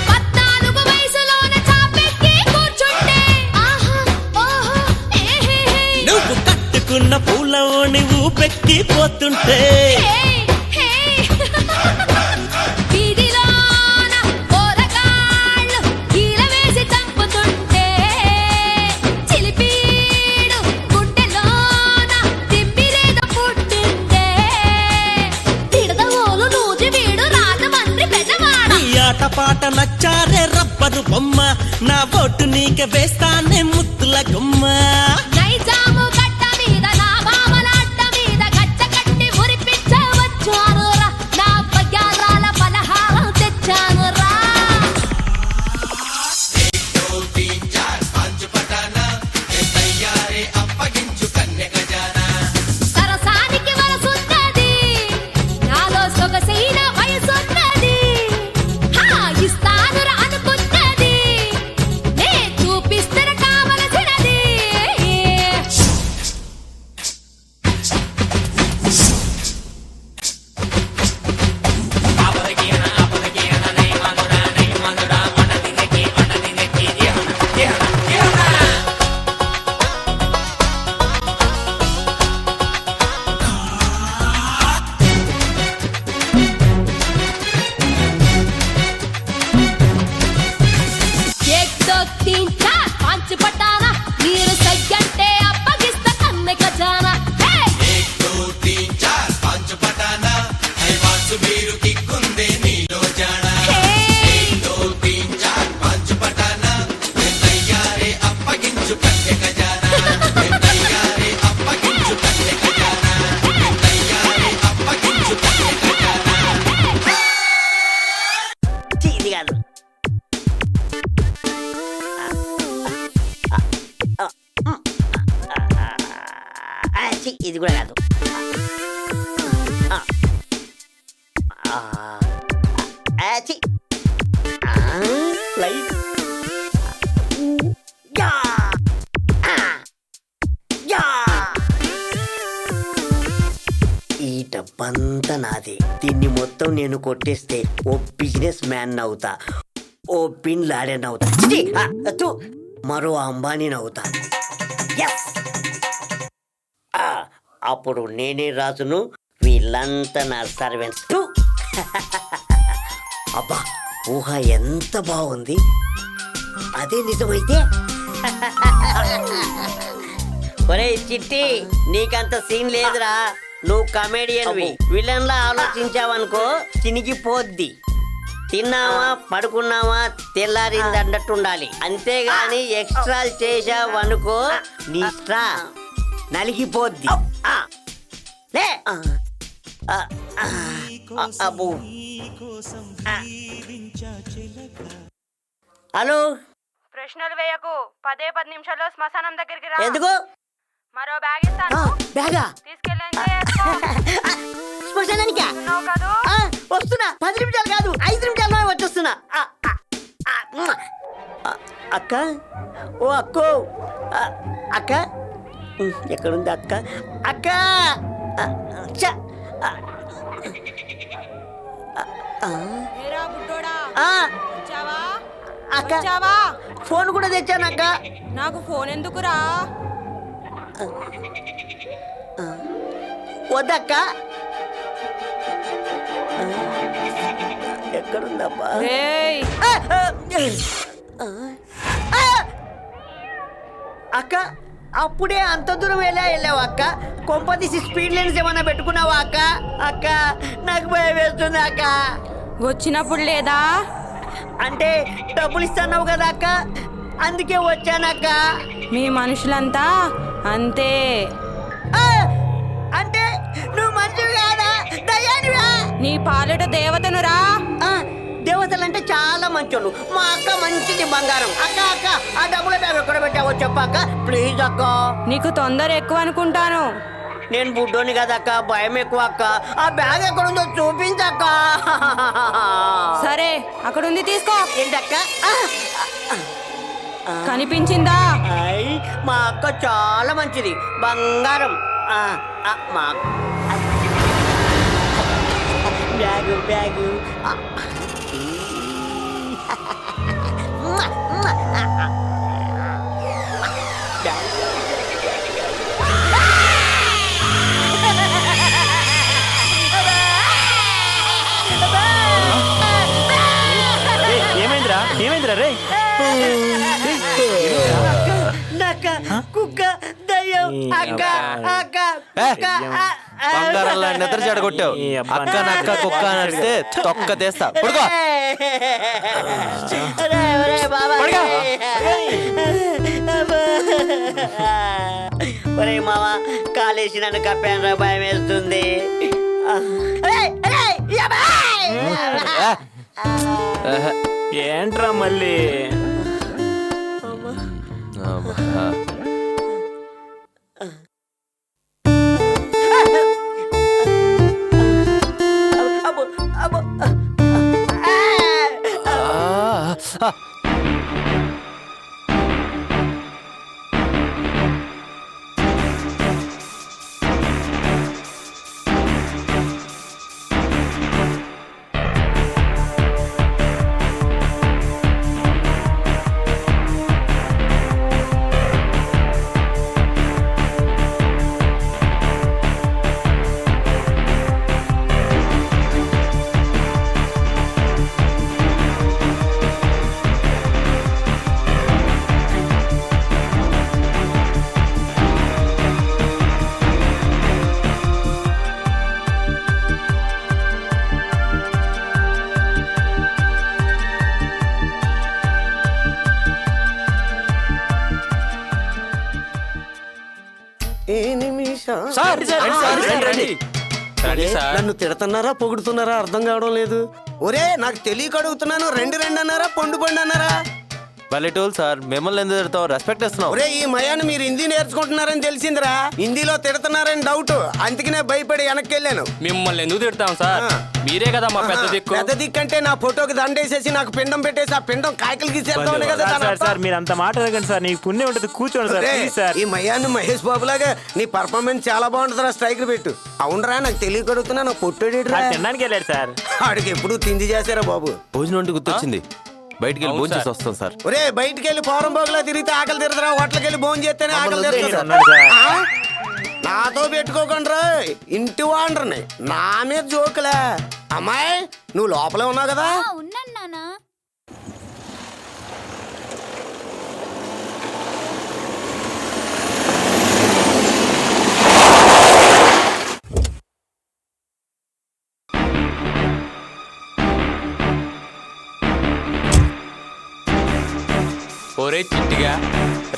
Speaker 8: పద్నాలుగు వయసులోన చాపెక్కి కూర్చుంటే ఆహా ఓహో ఏహే
Speaker 9: నువ్వు కట్టుకున్న పూలవోని ఊపెక్కి పోతుంటే
Speaker 8: వీధిలోన పోరగాళ్ళు కీల వేసి చంపుతుంటే, చిలిపీడు గుండెలోన తిమ్మిరేదో పుట్టింటే, తిడదవోలు నూజి వీడు రాజమండ్రి పెదవాడ.
Speaker 9: నీ ఆట పాట నచ్చారే రబ్బరు బొమ్మ, నా బొట్టు నీకే వేస్తానే ముద్దుల గుమ్మ.
Speaker 8: నైజాము గడ్డ మీద నా మామల అడ్డ మీద గజ్జ కట్టి మురిపించవచ్చానురా, నా పగ్యారాల పలహారం తెచ్చానురా. సరసానికి వరసున్నది, నాలో సొగసైన వయసున్నది. హా, ఇస్తానురా అనుకున్నది, నే చూపిస్తర కావలసినది. एक दो तीन चार पांच पटाना, మీరు సయ్యంటే అప్పగిస్తా కన్నె ఖజానా. హే!
Speaker 3: ఛీ, ఇది కాదు. ఛీ, ఇది కూడా కాదు. ఛీ. లైట్. యా. యా. ఈ డబ్బంతా నాదే. దీన్ని మొత్తం నేను కొట్టేస్తే ఓ బిజినెస్ మ్యాన్ అవుతా, ఓ బిన్ లాడెన్ అవుతా, ఛీ, తు, మరో అంబానీ అవుతా. Yes! అప్పుడు నేనే రాజును, వీళ్ళంతా నా సర్వెంట్స్. అబ్బా, ఊహ ఎంత బాగుంది. అదే నిజమైతే. ఒరే చిట్టి, నీకంత సీన్ లేదురా. నువ్వు కమేడియన్వి. విలన్లా ఆలోచించావనుకో చినిగిపోద్ది. తిన్నావా పడుకున్నావా తెల్లారింది అన్నట్టు ఉండాలి. అంతేగాని ఎక్స్ట్రాలు చేసావనుకో నీ స్ట్రా నలిగిపోద్ది ఆ. లే ఆ. ఆ, ఆ. అబ్బో. ఆ. హలో
Speaker 13: ప్రశ్నలు వేయకు 10 నిమిషాల్లో శ్మశానం దగ్గరికి రా.
Speaker 3: ఎందుకు
Speaker 13: మరో బ్యాగ్ ఇస్తాను.
Speaker 3: బ్యాగా
Speaker 13: తీసుకెళ్ళండి.
Speaker 3: శ్మశానానికా
Speaker 13: కాదు
Speaker 3: వస్తున్నా 10 నిమిషాలు కాదు 5 నిమిషాల్లో వచ్చేస్తున్నా అక్క ఓ అక్కో అక్క ఎక్కడుంది అక్క అక్క చ్చ.
Speaker 13: ఏరా బుడ్డోడా,
Speaker 3: ఆ,
Speaker 13: వచ్చావా?
Speaker 3: అక్క
Speaker 13: వచ్చావా?
Speaker 3: ఫోన్ కూడా తెచ్చాను అక్క.
Speaker 13: నాకు ఫోన్ ఎందుకురా?
Speaker 3: వద్దక్క ఎక్కడుందబ్బా
Speaker 13: రేయ్,
Speaker 3: అక్క అప్పుడే అంత దూరం వెళ్ళావు అక్క. కొంపతీసి స్పీడ్ లెన్స్ ఏమన్నా పెట్టుకున్నావా అక్క? అక్క నాకు భయం వేస్తుంది అక్క.
Speaker 13: వచ్చినప్పుడు లేదా?
Speaker 3: అంటే డబ్బులు ఇస్తున్నావు కదా అక్క, అందుకే వచ్చానక్క.
Speaker 13: మీ మనుషులంతా అంతే.
Speaker 3: అంటే నువ్వు మనిషివి కాదా, దయ్యానివా?
Speaker 13: నీ పాలిట దేవతనురా.
Speaker 3: దేవతలంటే చాలా మంచోళ్ళు. మా అక్క మంచిది బంగారం. అక్క అక్క ఆ డబ్బుల బ్యాగ్ ఎక్కడ పెట్టావో చెప్పక్క ప్లీజ్ అక్క.
Speaker 13: నీకు తొందర ఎక్కువ అనుకుంటాను.
Speaker 3: నేను బుడ్డోని కదా అక్క, భయం ఎక్కువ అక్క. ఆ బ్యాగ్ ఎక్కడుందో చూపించక్క.
Speaker 13: సరే అక్కడ ఉంది, తీసుకో.
Speaker 3: ఏంటక్క?
Speaker 13: కనిపించిందా?
Speaker 3: మా అక్క చాలా మంచిది బంగారం. మా బ్యాగు బ్యాగు
Speaker 5: ఏమైందిరా ఏమైందిరా రే?
Speaker 3: నక్క కుక్క దయ్యం అక్క అక్క
Speaker 6: బంగారంలా నిద్ర చెడగొట్టావు. అక్క నక్క కుక్క నడిస్తే తొక్క తీస్తా. పడుకో.
Speaker 3: ఒరే మామ కాలేసి నన్ను కప్పాను, భయం వేస్తుంది.
Speaker 5: ఏంట్రా మళ్ళీ?
Speaker 11: నన్ను తిడుతున్నారా పొగుడుతున్నారా అర్థం కావడం లేదు. ఒరే నాకు తెలియక అడుగుతున్నాను. రెండు అన్నారా పండు అన్నారా?
Speaker 6: పల్లెటూరు సార్, మిమ్మల్ని ఎందుకు తిడతాం? రెస్పెక్ట్ ఇస్తున్నాం.
Speaker 11: ఒరే ఈ మయాన్ని మీరు హిందీ నేర్చుకుంటున్నారని తెలిసిందిరా. హిందీలో తిడుతున్నారని డౌట్, అందుకనే భయపడి వెనక్కి వెళ్ళాను.
Speaker 4: మిమ్మల్ని ఎందుకు తిడతాం సార్? మీరే కదా మా పెద్ద దిక్కు.
Speaker 11: పెద్ద దిక్కు అంటే నా ఫోటోకి దండేసేసి నాకు పిండం పెట్టేసి ఆ పిండం కాయకలు గీసేద్దామని కదా దాని అర్థం.
Speaker 5: సార్ మీరు అంత మాట అనకండి సార్, నీకు పుణ్యం ఉంటుంది. కూర్చోండి సార్, ప్లీజ్ సార్.
Speaker 11: ఈ మయాన్ని మహేష్ బాబు లాగా నీ పర్ఫార్మెన్స్ చాలా బాగుంటుందిరా, స్ట్రైక్ పెట్టు. అవునరా నాకు తెలియక అడుగుతున్నా, నాకు పొట్టేడు
Speaker 5: తినడానికి వెళ్ళాడు సార్.
Speaker 11: ఆడికి ఎప్పుడు తిండి చేశారా బాబు?
Speaker 6: భోజనం అంటే గుర్తొచ్చింది, బయటికి వెళ్ళి భోజనం చేసి వస్తాం సార్.
Speaker 11: ఒరే బయటికి వెళ్ళి పౌరం పోగులా తిరిగితే ఆకలి తిరదరా, హోటల్కి వెళ్ళి భోజనం చేస్తేనే ఆకలి తిరగదు. నాతో పెట్టుకోకండి రా, ఇంటి వాండ్రని నా మీద జోకులే. అమ్మాయి నువ్వు లోపలే ఉన్నావు కదా?
Speaker 7: ఉన్నాను నాన్న.
Speaker 4: ఒరే చిట్టిగా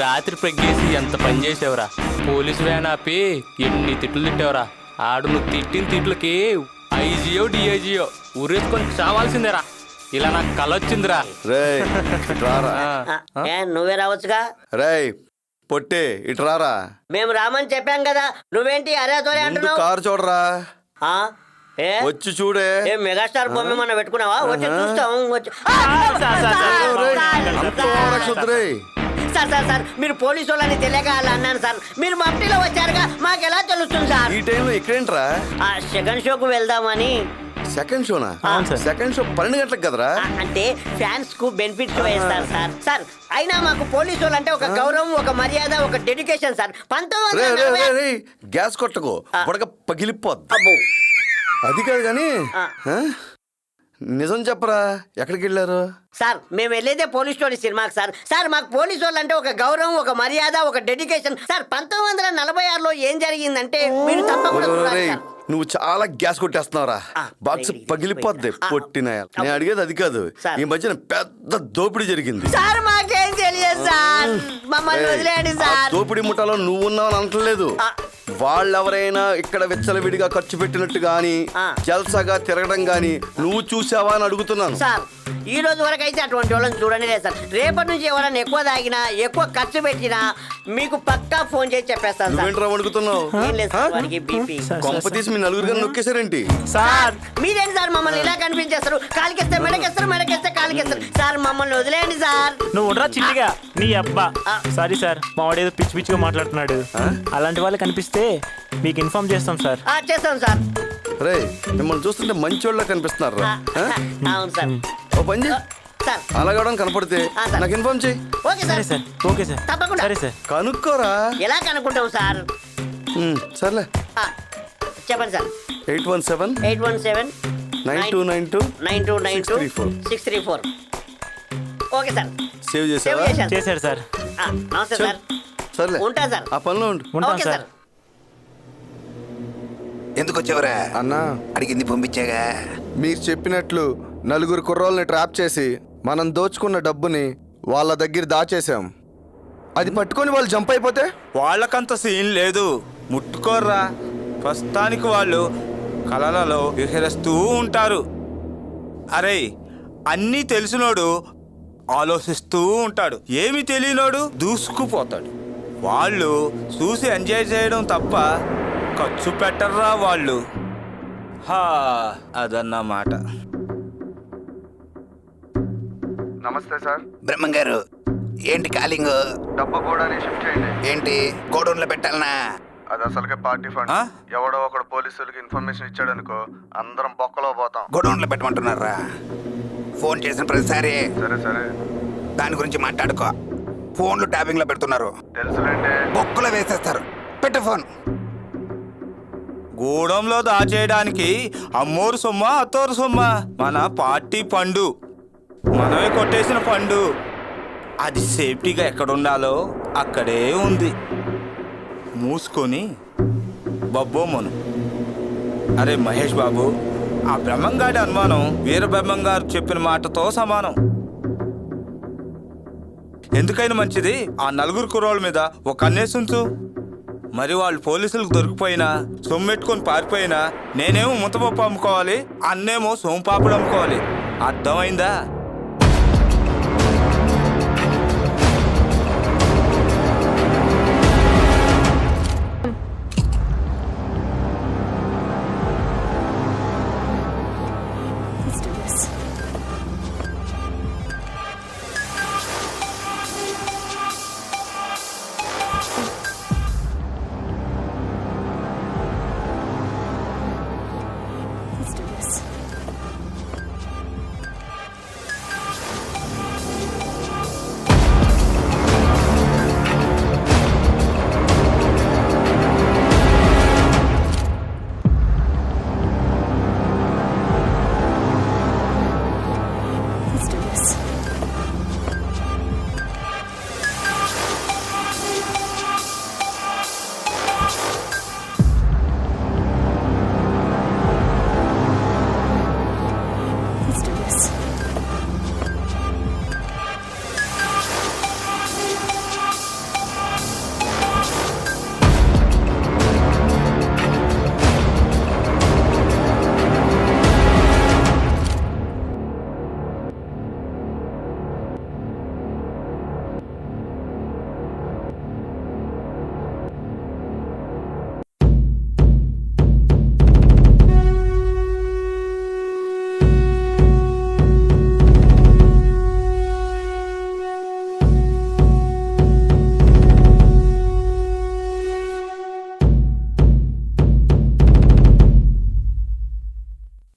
Speaker 4: రాత్రి ప్రగ్గేసి ఎంత పని చేసావురా. పోలీసు వ్యాన్ ఆపి ఎన్ని తిట్లు తిట్టావురా. ఆడు నువ్వు తిట్టిన తిట్లకి ఐజీయో డిఐజీయో ఊరేసుకొని చావాల్సిందేరా. ఇలా నాకు కళ వచ్చిందిరా.
Speaker 1: రేయ్ రారా.
Speaker 3: నువ్వే రావచ్చుగా.
Speaker 1: రేయ్ పొట్టే ఇటు రారా.
Speaker 3: మేము రామని చెప్పాం కదా, నువ్వేంటి అరేతోనే
Speaker 1: ముందు
Speaker 3: అంటున్నావు?
Speaker 1: కారు చూడరా.
Speaker 3: ఆ? ఏ?
Speaker 1: వచ్చి చూడే.
Speaker 3: ఏ మెగాస్టార్ బొమ్మ మనం పెట్టుకున్నావా? వచ్చి చూస్తాం. సార్ సార్ సార్ మీరు పోలీసు వాళ్ళని తెలియక అలా అన్నాను సార్. మీరు మట్టిలో వచ్చారుగా, మాకు ఎలా తెలుస్తుంది సార్?
Speaker 1: ఈ టైంలో ఇక్కడేంట్రా?
Speaker 3: సెకండ్ షోకు వెళ్దామని.
Speaker 1: సెకండ్ షోనా? సెకండ్ షో 12 గంటలకు కదరా.
Speaker 3: అంటే ఫ్యాన్స్ కు బెనిఫిట్స్ వేస్తారు సార్. సార్ అయినా మాకు పోలీసు వాళ్ళు అంటే ఒక గౌరవం, ఒక మర్యాద, ఒక డెడికేషన్ సార్. 1940
Speaker 1: గ్యాస్ కొట్టకు, బుడగ పగిలిపోద్ది.
Speaker 3: అబ్బో
Speaker 1: అది కాదు కానీ నిజం చెప్పరా, ఎక్కడికి వెళ్ళారు?
Speaker 3: సార్ మేము వెళ్ళేదే పోలీస్ స్టోరీ సినిమాకి సార్. సార్ మాకు పోలీసు వాళ్ళు అంటే ఒక గౌరవం, ఒక మర్యాద, ఒక డెడికేషన్ సార్. 1946లో ఏం జరిగిందంటే మీరు తప్పకుండా చూడాలి సార్.
Speaker 1: నువ్వు చాలా గ్యాస్ కొట్టేస్తున్నావురా. బాక్స్ పగిలిపోద్ది పొట్టిన. నేను అడిగేది అది కాదు. ఈ మధ్యన పెద్ద దోపిడీ జరిగింది
Speaker 3: సార్. మాకేం తెలియదు సార్, మమ్మల్ని వదిలేయండి సార్.
Speaker 1: దోపిడీ ముఠాలో నువ్వు ఉన్నావు అనట్లేదు. వాళ్ళెవరైనా ఇక్కడ విచ్చలవిడిగా ఖర్చు పెట్టినట్టు గాని, జల్సాగా తిరగడం గాని నువ్వు చూసావా అని అడుగుతున్నాను
Speaker 3: సార్. ఈ రోజు వరకు అయితే అటువంటి వాళ్ళని చూడండి లేదు సార్. రేపటి నుంచి ఎవరైనా ఎక్కువ తాగినా, ఎక్కువ ఖర్చు పెట్టినా మీకు పక్కా ఫోన్ చేసి చెప్పేస్తాను సార్.
Speaker 1: నువ్వేంట్రా అడుగుతున్నావు?
Speaker 3: ఏం లేదు సార్, వాడికి బీపీ.
Speaker 1: కొంప తీసి మీ నలుగురు గారు నొక్కేశారేంటి?
Speaker 3: సార్ మీరేంటి సార్ మమ్మల్ని ఇలా కనిపించేస్తారు? కాలికేస్తే మెడకేస్తారు, మెడకేస్తే కాలికేస్తారు. సార్ మమ్మల్ని వదిలేయండి సార్.
Speaker 5: నువ్వు ఉండరా చిల్లిగా నీ అబ్బా. సారీ సార్, మా వాడు ఏదో పిచ్చి పిచ్చిగా మాట్లాడుతున్నాడు. అలాంటి వాళ్ళు కనిపిస్తే మీకు ఇన్ఫార్మ్ చేస్తాం సార్.
Speaker 3: చేస్తాం సార్.
Speaker 1: రే మిమ్మల్ని చూస్తుంటే మంచోళ్ళ కనిపిస్తున్నారు.
Speaker 3: అవును సార్.
Speaker 1: ఓ పని చేయి, అలాగడం కనపడితే నాకు ఇన్ఫార్మ్ చేయి.
Speaker 3: Okay sir.
Speaker 5: ఓకే సార్,
Speaker 3: తప్పకుండా.
Speaker 5: సరే సార్.
Speaker 1: కనుక్కోరా.
Speaker 3: ఎలా కనుక్కుంటాం సార్?
Speaker 1: సర్లే
Speaker 3: చెప్పండి సార్.
Speaker 1: 817 9292
Speaker 3: 634. Okay sir.
Speaker 1: సేవ్ చేసావా?
Speaker 5: చేశాడు సార్.
Speaker 3: నమస్తే సార్.
Speaker 1: సర్లే
Speaker 3: ఉంటా సార్.
Speaker 1: ఆ పనిలో ఉండు.
Speaker 3: Okay sir.
Speaker 14: ఎందుకు వచ్చావరా
Speaker 15: అన్నా?
Speaker 14: అడిగింది పంపించాగా.
Speaker 15: మీరు చెప్పినట్లు నలుగురు కుర్రోల్ని ట్రాప్ చేసి మనం దోచుకున్న డబ్బుని వాళ్ళ దగ్గర దాచేసాం. అది పట్టుకొని వాళ్ళు జంప్ అయిపోతే
Speaker 10: వాళ్ళకంత సీన్ లేదు, ముట్టుకోర్రా. ప్రస్తుతానికి వాళ్ళు కలలలో విహరిస్తూ ఉంటారు. అరే అన్నీ తెలిసినోడు ఆలోచిస్తూ ఉంటాడు, ఏమి తెలియనోడు దూసుకుపోతాడు. వాళ్ళు చూసి ఎంజాయ్ చేయడం తప్ప ఖర్చు పెట్టర్రా వాళ్ళు. అదన్నమాట.
Speaker 15: నమస్తే సార్.
Speaker 14: బ్రహ్మం గారు ఏంటి కాలింగ్?
Speaker 15: డబ్బు కూడా షిఫ్ట్ చేయండి.
Speaker 14: ఏంటి గోడౌన్ లో పెట్టాలనా?
Speaker 15: అది అసలుకే పార్టీ ఫండ్. ఎవడో ఒకడు పోలీసులకి ఇన్ఫర్మేషన్ ఇచ్చాడు అనుకో, అందరం బొక్కలో పోతాం.
Speaker 14: గోడౌన్ లో పెట్టమంటున్నారా? ఫోన్ చేసిన ప్రతిసారి
Speaker 15: సరే
Speaker 14: దాని గురించి మాట్లాడుకో. ఫోన్లు ట్యాపింగ్ లో పెడుతున్నారు,
Speaker 15: తెలుసులేండి.
Speaker 14: బొక్కలో వేసేస్తారు. పెట్టు ఫోన్.
Speaker 10: గూడెంలో దాచేయడానికి అమ్మోరు సొమ్మ అత్తోరు సొమ్మ? మన పార్టీ ఫండు, మనమే కొట్టేసిన ఫండు. అది సేఫ్టీగా ఎక్కడుండాలో అక్కడే ఉంది. మూసుకొని బబ్బోమను. అరే మహేష్ బాబు, ఆ బ్రహ్మంగాడి అనుమానం వీర బ్రహ్మంగారు చెప్పిన మాటతో సమానం. ఎందుకైనా మంచిది ఆ నలుగురు కుర్రోళ్ళ మీద ఒక కన్నేసుంచు. మరి వాళ్ళు పోలీసులకు దొరికిపోయినా, సొమ్మెట్టుకొని పారిపోయినా నేనేమో ముతపప్పు అమ్ముకోవాలి, అన్నేమో సోంపాపుడు అమ్ముకోవాలి. అర్థమైందా?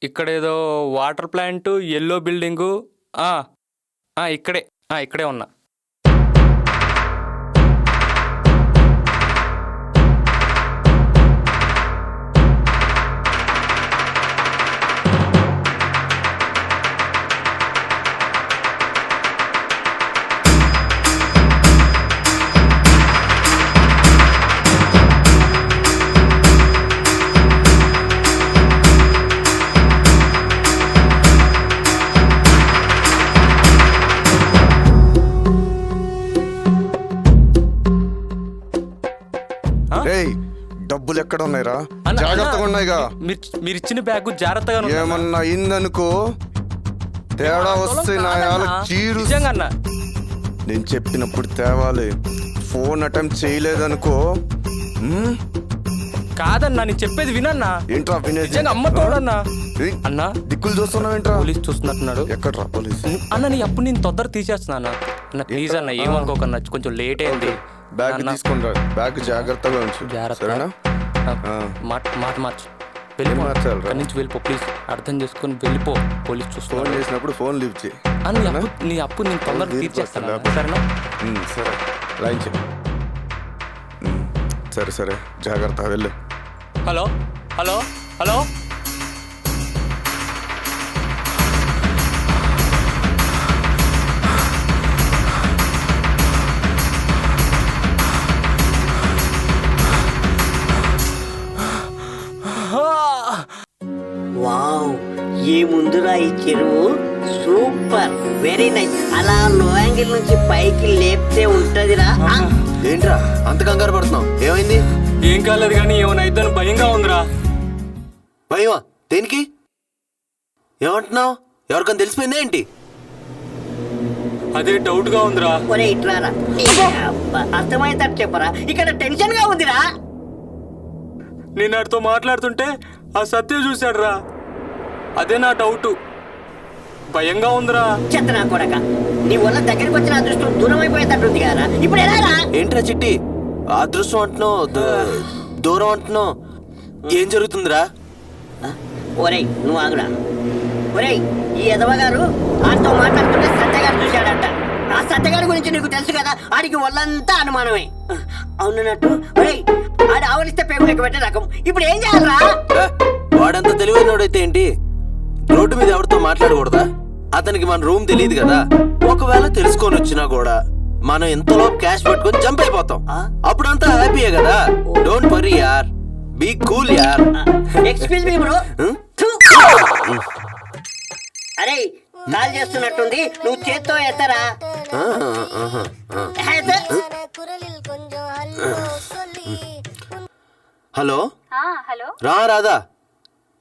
Speaker 4: ఇక్కడ ఏదో వాటర్ ప్లాంట్, ఎల్లో బిల్డింగు. ఇక్కడే ఉన్నా.
Speaker 15: డబ్బులు ఎక్కడ ఉన్నాయిరా? జాగ్రత్తగా ఉన్నాయిగా.
Speaker 4: మీరు ఇచ్చిన బ్యాగ్ జాగ్రత్తగా
Speaker 15: ఏమన్నా అయిందనుకో, తేడా వస్తే నా చీరు. నేను చెప్పినప్పుడు తేవాలి. ఫోన్ అటెంప్ట్ చేయలేదనుకో.
Speaker 4: కాదన్నా, నేను చెప్పేది వినన్నా.
Speaker 15: ఏంట్రా వినేది?
Speaker 4: అమ్మ తోడన్నా. అన్నా
Speaker 15: దిక్కులు చూస్తున్నావు ఏంట్రా?
Speaker 4: పోలీస్ చూస్తున్నట్టున్నాడు.
Speaker 15: ఎక్కడ్రా పోలీస్?
Speaker 4: అన్న నీ అప్పుడు నేను తొందర తీసేస్తున్నా అన్న. ప్లీజ్ అన్న, ఏమనుకోకన్నా, కొంచెం లేట్ అయింది.
Speaker 15: బ్యాగ్ తీసుకుంటా. బ్యాగ్ జాగ్రత్తగా ఉంచు. సరేనా?
Speaker 4: మాట మార్చు. వెళ్ళిపో, అక్కడి నుంచి వెళ్ళిపో ప్లీజ్. అర్థం చేసుకుని వెళ్ళిపో. పోలీస్ చూస్తూ
Speaker 15: ఫోన్ చేసినప్పుడు ఫోన్ లిఫ్ట్ చేయి.
Speaker 4: నీ అప్పు నేను తొందరగా తీర్చేస్తాను. సరేనా?
Speaker 15: సరే, లైన్ చెయ్యి. సరే సరే, జాగ్రత్త, వెళ్ళు.
Speaker 4: Hello hello hello.
Speaker 3: వావ్, ఈ ముందురా ఈ చెరువు. Super, very nice. అలా లో యాంగిల్ నుంచి పైకి లేపితే ఉంటదిరా.
Speaker 6: ఏంట్రా అంత కంగారు పడుతున్నావు? ఏమైంది?
Speaker 4: ఏం కాలేదు కానీ ఏమైనా ఇద్దరు భయంగా ఉందిరా.
Speaker 6: భయమా? దేనికి? ఏమంటున్నావు? ఎవరికైనా తెలిసిపోయిందా ఏంటి?
Speaker 4: అదే డౌట్ గా ఉందిరా.
Speaker 3: ఒరే ఇట్లారా, అర్థమైతే చెప్పరా. ఇక్కడ టెన్షన్ గా ఉందిరా.
Speaker 4: నేను వాడితో మాట్లాడుతుంటే ఆ సత్య చూశాడు రా. అదే నా డౌట్. భయంగా ఉందిరా.
Speaker 3: చెత్త నా కొడక, నీ వల్ల దగ్గరికి వచ్చిన అదృష్టం దూరం అయిపోయేటట్టుంది కదా. ఇప్పుడు ఎలా రా?
Speaker 6: ఏంట్రా చిట్టి, అదృష్టం అంటున్నావు, దూరం అంటున్నావు. ఏం జరుగుతుందిరా?
Speaker 3: ఒరేయ్ నువ్వు ఆగురా. ఒరేయ్, ఈ ఎదవగారు ఆడితో మాట్లాడుతుంటే సత్యగారు చూశాడంట. ఆ సత్యగారి గురించి నీకు తెలుసు కదా. ఆడికి వాళ్ళంతా అనుమానమే. అవునన్నట్టు ఒరేయ్, ఆడు ఆవలిస్తే పేగు లెక్క పెట్టే రకం. ఇప్పుడు ఏం చేయాలరా?
Speaker 6: వాడంత తెలివైనోడైతే ఏంటి, రోడ్డు మీద ఎవరితో మాట్లాడకూడదా? అతనికి మన రూమ్ తెలియదు కదా. ఒకవేళ తెలుసుకొని వచ్చినా కూడా మనం ఎంతలో క్యాష్ పట్టుకొని జంప్ అయిపోతాం. అప్పుడంతా హ్యాపీయే కదా. డోంట్ వరీ యార్, బీ కూల్ యార్.
Speaker 3: Excuse me bro. అరే కాల్ చేస్తున్నట్టుంది, నువ్వు చేత్తో ఎత్తరా.
Speaker 6: Hello
Speaker 7: hello.
Speaker 6: రా రాదా,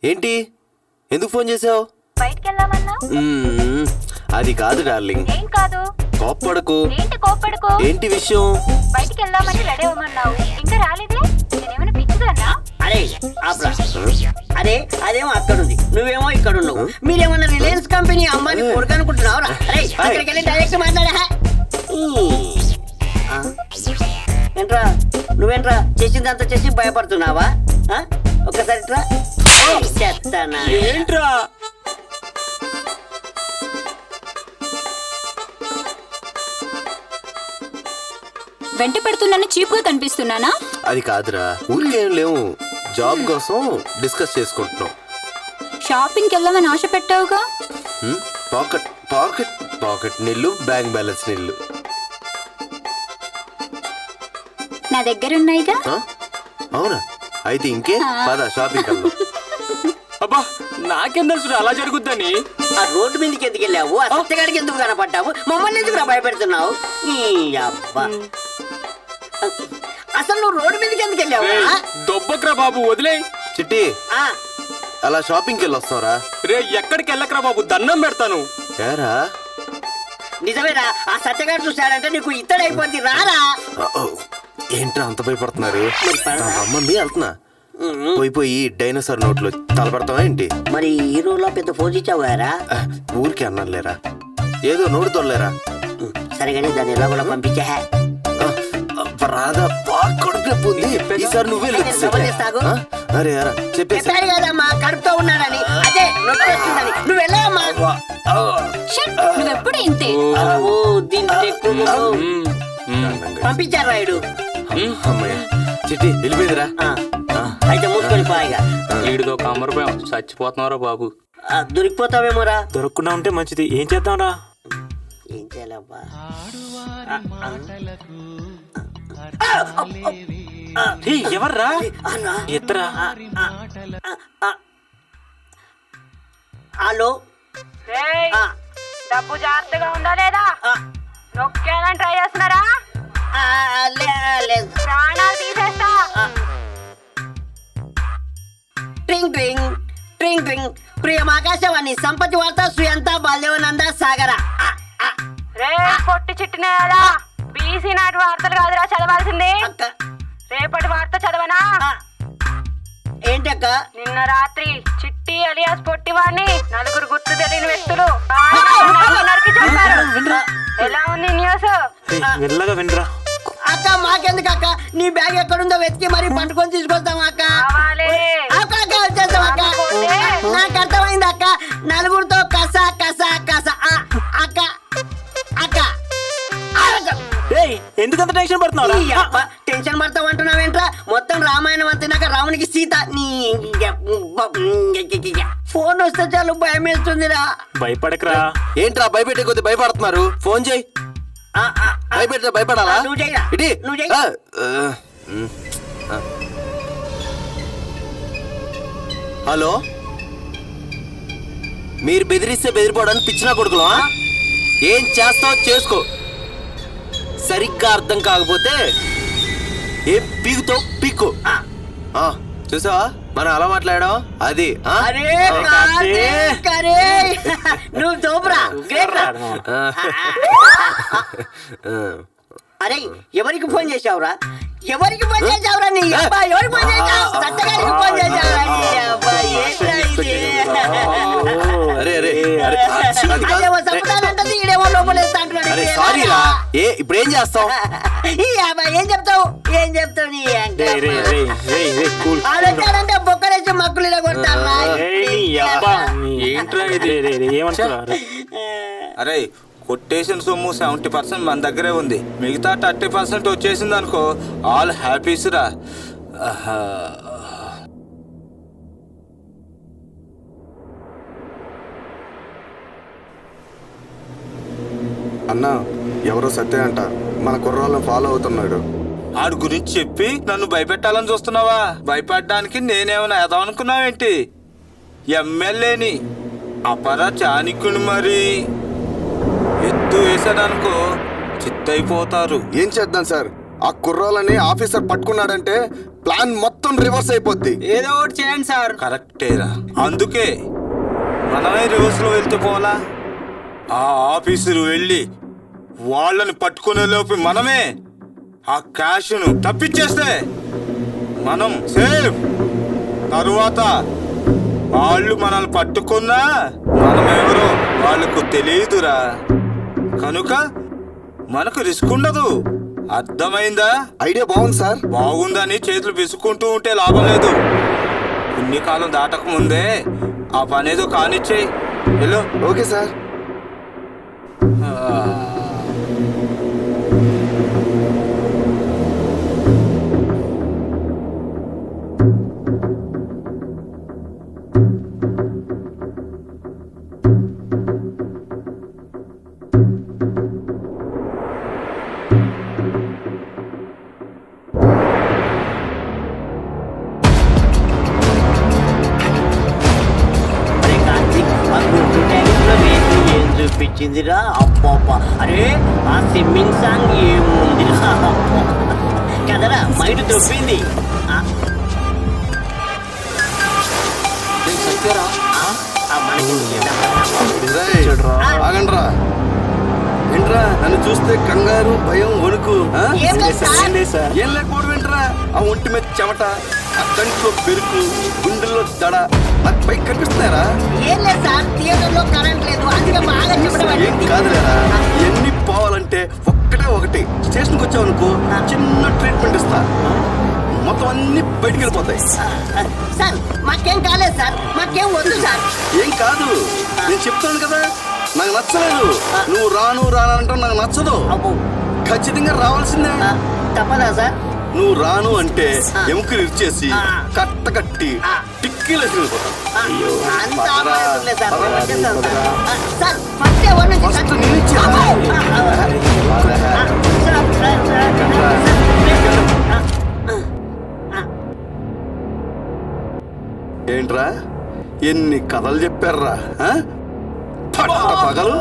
Speaker 6: ఏంటి ఎందుకు ఫోన్ చేసావు?
Speaker 7: బయటికి వెళ్దామన్నా.
Speaker 6: అది కాదు డార్లింగ్.
Speaker 7: ఏం కాదు?
Speaker 6: కోప్పడకు.
Speaker 7: ఏంటి కోప్పడుకో?
Speaker 6: ఏంటి విషయం?
Speaker 7: బయటికి వెళ్దామని రెడీ అవ్వమన్నావు, ఇంకా రాలేదే. నేనేమైనా పిచ్చిదాన్నా?
Speaker 3: అరే ఆప్రా. అరే అదేమో అక్కడుంది, నువ్వేమో ఇక్కడ ఉన్నావు. మీరేమన్నా రిలయన్స్ కంపెనీ అమ్మాని కొడుకు అనుకుంటున్నావు? అరే అక్కడికి వెళ్ళి డైరెక్ట్ మాట్లాడా. ఏంట్రా నువ్వేంట్రా చేసిందంతా చేసి భయపడుతున్నావా? ఒక్కసారి చెప్తానా?
Speaker 4: ఏంట్రా
Speaker 7: వెంట పడుతున్నాను, చీపుగా కనిపిస్తున్నానా?
Speaker 6: అది కాదురా, ఊరికేం లేవు, జాబ్ కోసం డిస్కస్ చేసుకుంటున్నాం.
Speaker 7: షాపింగ్కి వెళ్దామని ఆశ పెట్టావుగా.
Speaker 6: పాకెట్ పాకెట్ పాకెట్ నీళ్ళు, బ్యాంక్ బ్యాలెన్స్ నీళ్ళు
Speaker 7: నా దగ్గర ఉన్నాయిగా.
Speaker 6: అవునా? అయితే ఇంకే పద షాపింగ్ వెళ్దాం.
Speaker 4: అబ్బా నాకేం తెలుసు అలా జరుగుద్దని.
Speaker 3: ఆ రోడ్డు మీదకి ఎందుకు వెళ్ళావు? ఆ సత్యగాడికి ఎందుకు కనపడ్డావు? మమ్మల్ని ఎందుకు భయపెడుతున్నావు? అసలు నువ్వు రోడ్డు మీదకి ఎందుకు వెళ్ళావు?
Speaker 4: దొబ్బక్రా బాబు, వదిలే.
Speaker 6: చిట్టి అలా షాపింగ్కి వెళ్ళి వస్తావరా?
Speaker 4: రే ఎక్కడికి వెళ్ళకరా బాబు, దండం పెడతాను.
Speaker 6: ఏరా
Speaker 3: నిజమేరా, ఆ సత్యగాడు చూశాడంటే నీకు ఇత్తడైపోద్ది. రారా.
Speaker 6: ఏంట్రా అంత భయపడుతున్నారు? రమ్మంది వెళ్తున్నా. పోయి డైనోసార్ నోట్లో తలపడతావా ఏంటి?
Speaker 3: మరి హీరోలో పెద్ద ఫోజ్ ఇచ్చావు గారా?
Speaker 6: ఊరికి అన్నాను లేరా, ఏదో నోడు తోలేరా.
Speaker 3: సరే కానీ దాన్ని ఎలా కూడా పంపించా.
Speaker 6: రాదా బాగా కడుపు నొప్పి ఉంది, ఈసారి నువ్వే. అరే అరా చెప్పేసి
Speaker 3: కడుపుతో ఉన్నాడని. అదే నువ్వు
Speaker 7: షట్, నువ్వెప్పుడు ఇంతే.
Speaker 3: ఓ దీని ఎక్కువ పంపించారు రాయుడు.
Speaker 6: చిట్టి వెళ్ళిపోయిందిరా.
Speaker 3: అయితే మూసుకొని పాయిగా
Speaker 4: వీడితో ఒక అమరపోయాం, చచ్చిపోతున్నారా బాబు.
Speaker 3: దొరికిపోతావేమోరా.
Speaker 5: దొరకకుండా ఉంటే మంచిది. ఏం చేద్దాంరా?
Speaker 3: ఏం చేయాలబ్బా?
Speaker 5: ఎవర్రా? ఎత్తరా.
Speaker 3: హలో,
Speaker 13: డబ్బు జాగ్రత్తగా ఉందా లేదా? నొక్కేయాలని ట్రై చేస్తున్నారా?
Speaker 3: లేదు.
Speaker 13: ప్రాణాలు తీసేస్తా.
Speaker 3: ట్రింగ్ ట్రింగ్ ట్రింగ్ ట్రింగ్. ప్రియం ఆకాశవాణి సంపత్తి వార్త సుయంత బాల్యవనంద సాగర.
Speaker 13: రే పొట్టి చిట్టినేలా బీసీ నాటి వార్తలు కాదురా చదవాల్సింది. రేపటి వార్త చదవనా?
Speaker 3: ఏంటక్క?
Speaker 13: నిన్న రాత్రి చిట్టి అలియాస్ పొట్టివాడిని నలుగురు గుర్తు తెలియని వ్యక్తులు నరికి చంపారు. ఎలా ఉంది న్యూస్?
Speaker 5: మెల్లగా వినరా.
Speaker 3: అక్క మాకెందుకు అక్క, నీ బ్యాగ్ ఎక్కడుందో వెతికి మరి పట్టుకొని తీసుకొస్తాం అక్క. అక్క వచ్చేస్తాం అక్క. నాకు అర్థమైంది అక్క, నలుగురితో కస కస కస. అక్క అక్క
Speaker 5: ఎందుకంత టెన్షన్ పడుతున్నావు?
Speaker 3: టెన్షన్ పడతావు అంటున్నావేంట్రా? మొత్తం రామాయణం అంతేనాక రామునికి సీత. నీ ఫోన్ వస్తే చాలు భయం వేస్తుందిరా.
Speaker 5: భయపడకరా.
Speaker 6: ఏంట్రా భయపెట్టే కొద్ది భయపడుతున్నారు? ఫోన్ చేయి. భయపెడితే భయపడాలా?
Speaker 3: నువ్వు చేయరా?
Speaker 6: ఇటీ.
Speaker 3: నువ్వు చెయ్.
Speaker 6: హలో, మీరు బెదిరిస్తే బెదిరిపోవడానికి పిచ్చినా కొడుకులా? ఏం చేస్తావో చేసుకో. సరిగ్గా అర్థం కాకపోతే ఏం పీకుతో పీక్కు. చూసావా మనం అలా మాట్లాడాం? అది
Speaker 3: నువ్వు తోపురా, గ్రేట్ రా. అరే ఎవరికి ఫోన్ చేసావురా? ఎవరికి ఫోన్ చేసావురా? నీ అబ్బాయి ఎవరికి ఫోన్ చేసావు? సత్తగారికి ఫోన్ చేసావురా? నీ అబ్బాయి ఏంట్రా ఇది? అదేమో సంపుతానంటది, ఈడేమో లోపలేస్తా అంటున్నాడు.
Speaker 6: సారీ రా. ఇప్పుడు ఏం చేస్తావు?
Speaker 3: ఈ అబ్బాయి ఏం చెప్తావు? ఏం చెప్తావు? నీ ఆడొచ్చాడంటే బొక్కలేసి మక్కులు ఇలా కొట్టారా?
Speaker 5: ఏంట్రా ఇది? ఏమంటారు?
Speaker 10: అరే కొట్టేసిన సొమ్ము 70% మన దగ్గరే ఉంది. మిగతా 30% వచ్చేసింది అనుకో, ఆల్ హ్యాపీస్ రా.
Speaker 15: అన్నా ఎవరో సత్య అంట మన కుర్రాళ్ళని ఫాలో అవుతున్నాడు.
Speaker 10: ఆడి గురించి చెప్పి నన్ను భయపెట్టాలని చూస్తున్నావా? భయపడడానికి నేనేమైనా ఎదవనుకున్నావేంటి? ఎమ్మెల్యేని అపర చాణిక్యుని మరి ఎత్తు వేసాడనుకో చిత్తైపోతారు.
Speaker 15: ఏం చేద్దాం సార్? ఆ కుర్రాళ్ళని ఆఫీసర్ పట్టుకున్నాడంటే ప్లాన్ మొత్తం రివర్స్ అయిపోద్ది.
Speaker 10: ఏదో ఒకటి చేయండి సార్. కరెక్టేరా, అందుకే మనమే రివర్స్ లో వెళ్తే పోలా. ఆ ఆఫీసరు వెళ్ళి వాళ్ళని పట్టుకునే లోపు మనమే ఆ క్యాష్ను తప్పించేస్తే మనం సేఫ్. తరువాత వాళ్ళు మనల్ని పట్టుకున్నా మనమెవరో వాళ్ళకు తెలియదురా. కనుక మనకు రిస్క్ ఉండదు. అర్థమైందా?
Speaker 15: ఐడియా బాగుంది సార్.
Speaker 10: బాగుందని చేతులు విసుక్కుంటూ ఉంటే లాభం లేదు. పుణ్యకాలం దాటక ముందే ఆ పనేదో కానిచ్చేయి. హలో.
Speaker 15: Okay sir.
Speaker 3: చూపించిందిరా. అబ్బా అరే ఆ స్విమ్మింగ్ సాంగ్ ఏముందిరా కదరా, మైండ్ దొబ్బింది.
Speaker 15: ఆగండ్రా. ఏంట్రా నన్ను చూస్తే కంగారు, భయం, వణుకు? ఏం లేకపోవడం ఏంట్రా? ఆ ఒంటి మీద చెమట, ఆ కంట్లో పెరుకు, గుండెల్లో దడ నాకు పైకి కనిపిస్తున్నారా?
Speaker 3: ఏం లేదు సార్, థియేటర్ లో కరెంట్ లేదు, అందుకే బాగా
Speaker 15: ఏం కాదులేరా. ఎన్ని పోవాలంటే ఒకటే ఒకటి. స్టేషన్కి వచ్చావనుకో చిన్న ట్రీట్మెంట్ ఇస్తా. మొత్తం అన్ని బయటికి వెళ్ళిపోతాయి.
Speaker 3: సార్ మాకేం కాలేదు సార్, మాకేం వద్దు సార్.
Speaker 15: ఏం కాదు, నేను చెప్తాను కదా, నాకు నచ్చలేదు. నువ్వు రాను రానంటే నాకు నచ్చదు. ఖచ్చితంగా రావాల్సిందే.
Speaker 3: తప్పదా సార్?
Speaker 15: నువ్వు రాను అంటే ఎముకలు ఇచ్చేసి కట్ట కట్టి టిక్కీలు వెళ్ళిపోతాను.
Speaker 3: అంత ఆపరేషన్ లేదు సార్, మేము వచ్చేస్తాం సార్. సార్ ఫస్ట్ ఎవరిని
Speaker 15: ఫస్ట్ నేను ఇచ్చాను. ఏంట్రా ఎన్ని కథలు చెప్పారా? పట్ట పగలు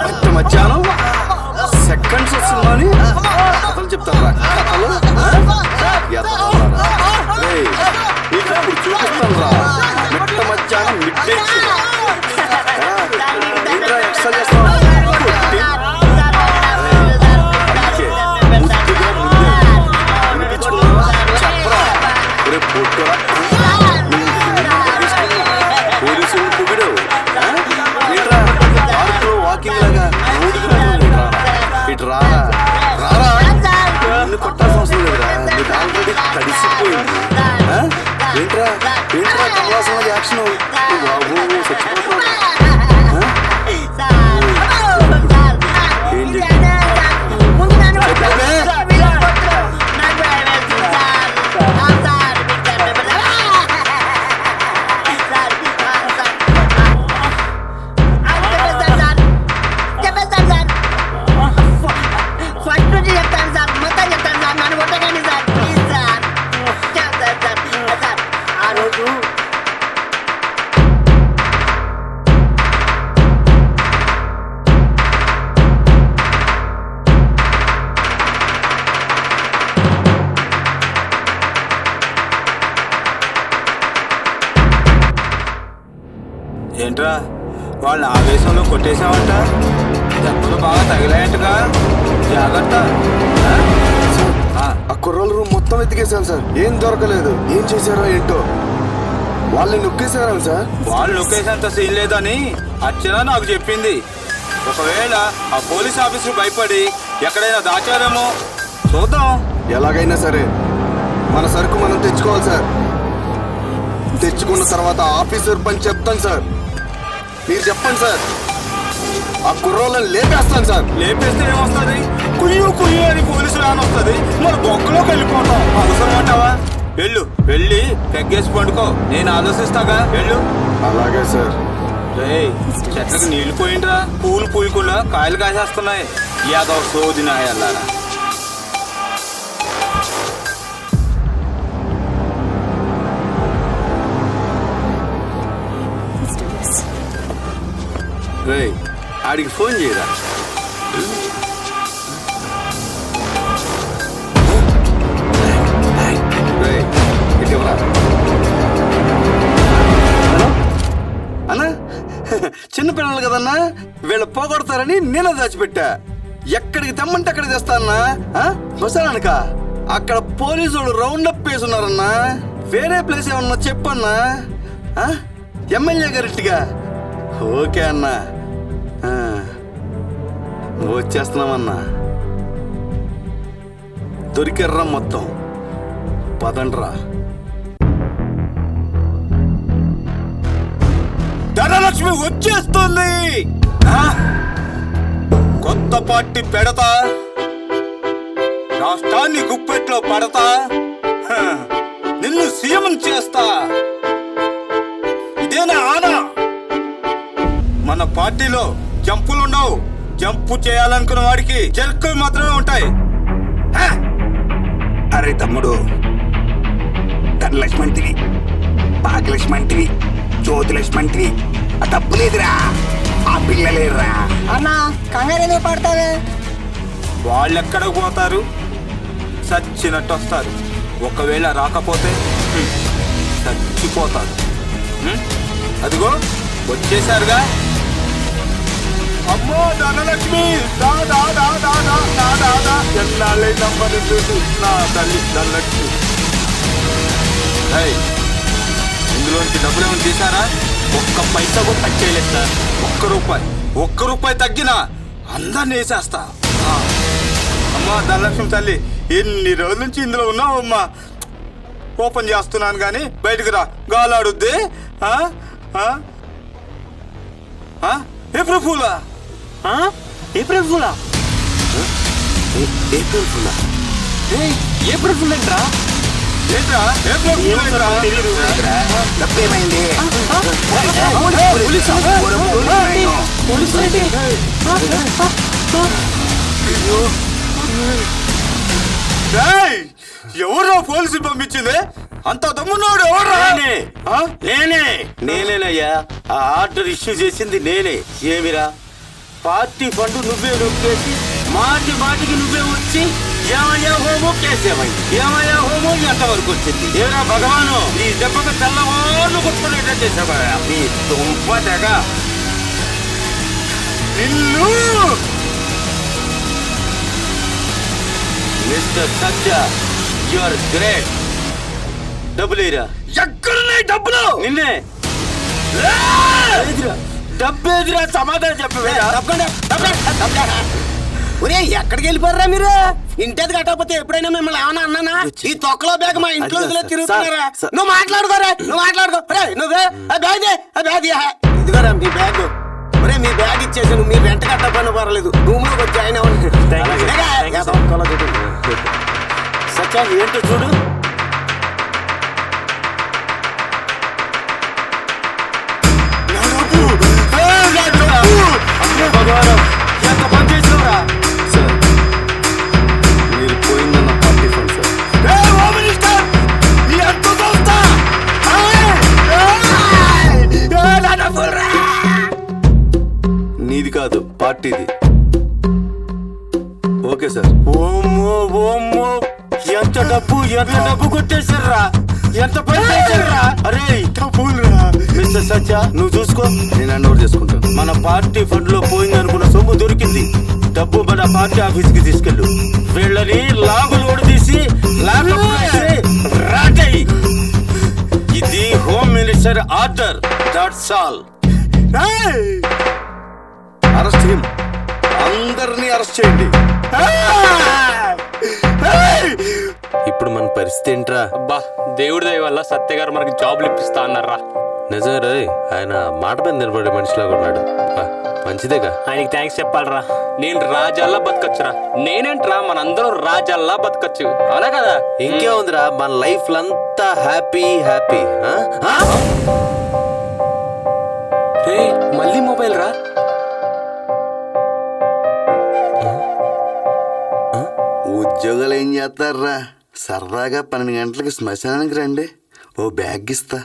Speaker 15: పట్ట మధ్యాహ్నం సెకండ్స్ వస్తుందని కథలు చెప్తారా? కథలు నీకు ఇప్పుడు చూపిస్తాను రా. మిట్ట మధ్యాహ్నం మిడ్ ఏంట్రా ఎక్స్ట్రా చేస్తావు? చెప్పరా రేపు పొట్టురా పోలీసులు పొగిడు. ఏంట్రా పార్కులో వాకింగ్ లాగా ఇటు రారా రారా. నిన్ను కొట్టాల్సిన అవసరం లేదురా, నీకు ఆల్రెడీ తడిసిపోయింది. ఏంట్రా ఏంట్రా కమలాసన యాక్షన్ బాబు చచ్చిపోతావు. ఏం చెప్పి
Speaker 3: ఫస్ట్ నుంచి చెప్తాను సార్, మొత్తం చెప్తాను సార్, నన్ను కొట్టకండి సార్, ప్లీజ్ సార్. సార్ ఆ రోజు
Speaker 10: ఏంట్రా వాళ్ళ ఆవేశంలో కొట్టేశావంట, దెబ్బలు బాగా తగిలాయంటగా, జాగ్రత్త.
Speaker 15: ఆ కుర్రోళ్ళ రూమ్ మొత్తం వెతికేశాను సార్, ఏం దొరకలేదు. ఏం చేశారో ఏంటో, వాళ్ళని నొక్కేశారా సార్?
Speaker 10: వాళ్ళు నొక్కేసేంత సీన్ లేదని అర్చన నాకు చెప్పింది. ఒకవేళ ఆ పోలీస్ ఆఫీసర్ భయపడి ఎక్కడైనా దాచారేమో చూద్దాం.
Speaker 15: ఎలాగైనా సరే మన సరుకు మనం తెచ్చుకోవాలి సార్. తెచ్చుకున్న తర్వాత ఆఫీసర్ పని చెప్తాను సార్. మీరు చెప్పండి సార్, ఆ కుర్రోళ్ళని లేపేస్తాను సార్.
Speaker 10: లేపేస్తే ఏమొస్తుంది? కుయ్యూ కుయ్యూ అని పోలీసులు అని వస్తుంది, మన బొక్కలోకి వెళ్ళిపోతాం. అవసరం అంటావా? వెళ్ళు, వెళ్ళి పెగ్గేసి పండుకో, నేను ఆలోచిస్తాగా. వెళ్ళు.
Speaker 15: అలాగే సార్.
Speaker 10: చెట్లకు నీళ్లు పోయిండ్రా, పూలు పూయకుండా కాయలు కాసేస్తున్నాయి. ఏదో సోదినా వెళ్ళారా.
Speaker 15: రేయ్ ఆడికి ఫోన్ చేయరా. రేయ్ ఇటీవరా. హలో అన్నా, చిన్నపిల్లలు కదన్నా, వీళ్ళు పోగొడతారని నేనే దాచిపెట్టా. ఎక్కడికి తెమ్మంటే అక్కడికి తెస్తానన్నా. బసానక అక్కడ పోలీసు వాళ్ళు రౌండ్ అప్ వేసున్నారన్నా. వేరే ప్లేస్ ఏమన్నా చెప్పన్నా. ఎమ్మెల్యే గారింటిగా. ఓకే అన్నా, వచ్చేస్తున్నామన్నా. దొరికెర్రా మొత్తం. పదండ్రా.
Speaker 10: ధనలక్ష్మి వచ్చేస్తుంది. కొత్త పార్టీ పెడతా, రాష్ట్రాన్ని గుప్పెట్లో పడతా, నిన్ను సీఎం చేస్తా. ఇదేనా ఆనా? మన పార్టీలో జంపులుండవు. జంపు చేయాలనుకున్న వాడికి జర్కులు మాత్రమే ఉంటాయి.
Speaker 14: అరే తమ్ముడు, ధనలక్ష్మి అంటివి, భాగ్యలక్ష్మి అంటివి, జ్యోతిలక్ష్మి అంటివి, ఆ డబ్బు లేదురా, ఆ పిల్లలేదురా.
Speaker 3: అన్నా కంగారు ఎందుకు పడతావే?
Speaker 10: వాళ్ళెక్కడికి పోతారు? చచ్చినట్టు వస్తారు. ఒకవేళ రాకపోతే చచ్చిపోతారు. అదిగో వచ్చేసారుగా. అమ్మో ధనలక్ష్మి, ఎన్నాళ్ళే నమ్మని చూసి నా తల్లి ధనలక్ష్మి. ఇందులోంచి డబ్బులు ఏమైనా తీసారా? ఒక్క పైసా కూడా టచ్ చేయలేదు సార్. ఒక్క రూపాయి తగ్గినా అందరిని వేసేస్తా. అమ్మా ధనలక్ష్మి తల్లి, ఎన్ని రోజుల నుంచి ఇందులో ఉన్నావు అమ్మా. ఓపెన్ చేస్తున్నాను కానీ బయటకు రా గాలాడుద్ది. ఏప్రిల్ ఫూలా?
Speaker 5: ఏప్రిల్ ఫూలా?
Speaker 15: ఏప్రిల్ ఫుల్లా?
Speaker 2: ఏప్రిల్ ఫుల్ ఏంట్రా?
Speaker 10: ఏంట్రా ఏప్రిల్ ఫూల్ ఏంట్రా?
Speaker 14: తప్పేమైంది?
Speaker 10: ఎవరో పోలీసులు పంపించింది? అంత దమ్మున్నాడు ఎవరు?
Speaker 15: నేనేనయ్యా. ఆ ఆర్డర్ ఇష్యూ చేసింది నేనే. ఏమిరా పార్టీ ఫండ్ నువ్వే నొక్కేసి మాటి మాటికి నువ్వే వచ్చి ఏమయ్యా హోమో కేసేమైంది, ఏమయ్యా హోమో ఎంతవరకు వచ్చింది? ఏరా భగవాను ఈ దెబ్బకు తెల్లవాళ్ళు కొట్టుకునేటట్టు చేసావా? నీ దుంప తెగ
Speaker 10: నిన్ను
Speaker 15: mister Satya you are great. డబ్బులేరా?
Speaker 10: ఎక్కడున్నాయి డబ్బులు?
Speaker 15: నిన్నే డబ్బేదిరా? సమాధానం చెప్పవేరా?
Speaker 11: ఒరే ఎక్కడికి వెళ్ళిపోయారా మీరు? ఇంటది కట్టకపోతే ఎప్పుడైనా మిమ్మల్ని ఏమన్నా అన్నానా? ఈ తొక్కలో బ్యాగ్ మా ఇంట్లో తిరుగుతున్నారా? నువ్వు మాట్లాడుకోరా, నువ్వు మాట్లాడుకో. నువ్వే బ్యాగ్ ఇదిగోరా మీ బ్యాగ్. ఒరే మీ బ్యాగ్ ఇచ్చేసాను, మీ వెంట కట్టకపోయినా పర్లేదు. రూమ్ లోకి వచ్చి ఆయన
Speaker 15: సత్య ఏంటో చూడు. భగవాన్ ఎంత పని చేసినవరా? సార్ మీరు పోయిందన్న పార్టీ ఫండ్ సార్. నీది కాదు పార్టీది. Okay sir. ఓమ్మో ఓమ్మో ఎంత డబ్బు కొట్టేశారా? ఎంత పని చేశారా? అరే డబ్బులురా. మిస్టర్ సత్య నువ్వు చూసుకో, నేను హ్యాండ్ ఓవర్ చేసుకుంటాను. మన పార్టీ ఫండ్ లో పోయింది అనుకున్న సొమ్ము దొరికింది. డబ్బు మన పార్టీ ఆఫీస్ కి తీసుకెళ్ళు. వీళ్ళని లాగులు తీసి రాటై. ఇది home minister order. That's all. Arrest him. అందరినీ అరెస్ట్ చేయండి. ఇప్పుడు మన పరిస్థితి ఏంట్రా?
Speaker 2: అబ్బా దేవుడి దయ వల్ల సత్య గారు మనకి జాబ్లు ఇప్పిస్తా అన్నారా?
Speaker 15: నిజమే రే, ఆయన మాట మీద నిలబడే మనిషిలాగా ఉన్నాడు. మంచిదేగా.
Speaker 5: ఆయనకి థ్యాంక్స్ చెప్పాలరా.
Speaker 2: నేను రాజాల్లా బతకచ్చురా. నేనేంట్రా మనందరం రాజాల్లా బతకచ్చు, అవునా కదా?
Speaker 15: ఇంకేముందిరా, మన లైఫ్ అంతా హ్యాపీ హ్యాపీ.
Speaker 2: మళ్ళీ మొబైల్ రా.
Speaker 15: ఉద్యోగాలు ఏం చేస్తారా? సరదాగా 12 గంటలకి శ్మశానానికి రండి, ఓ బ్యాగ్ ఇస్తా.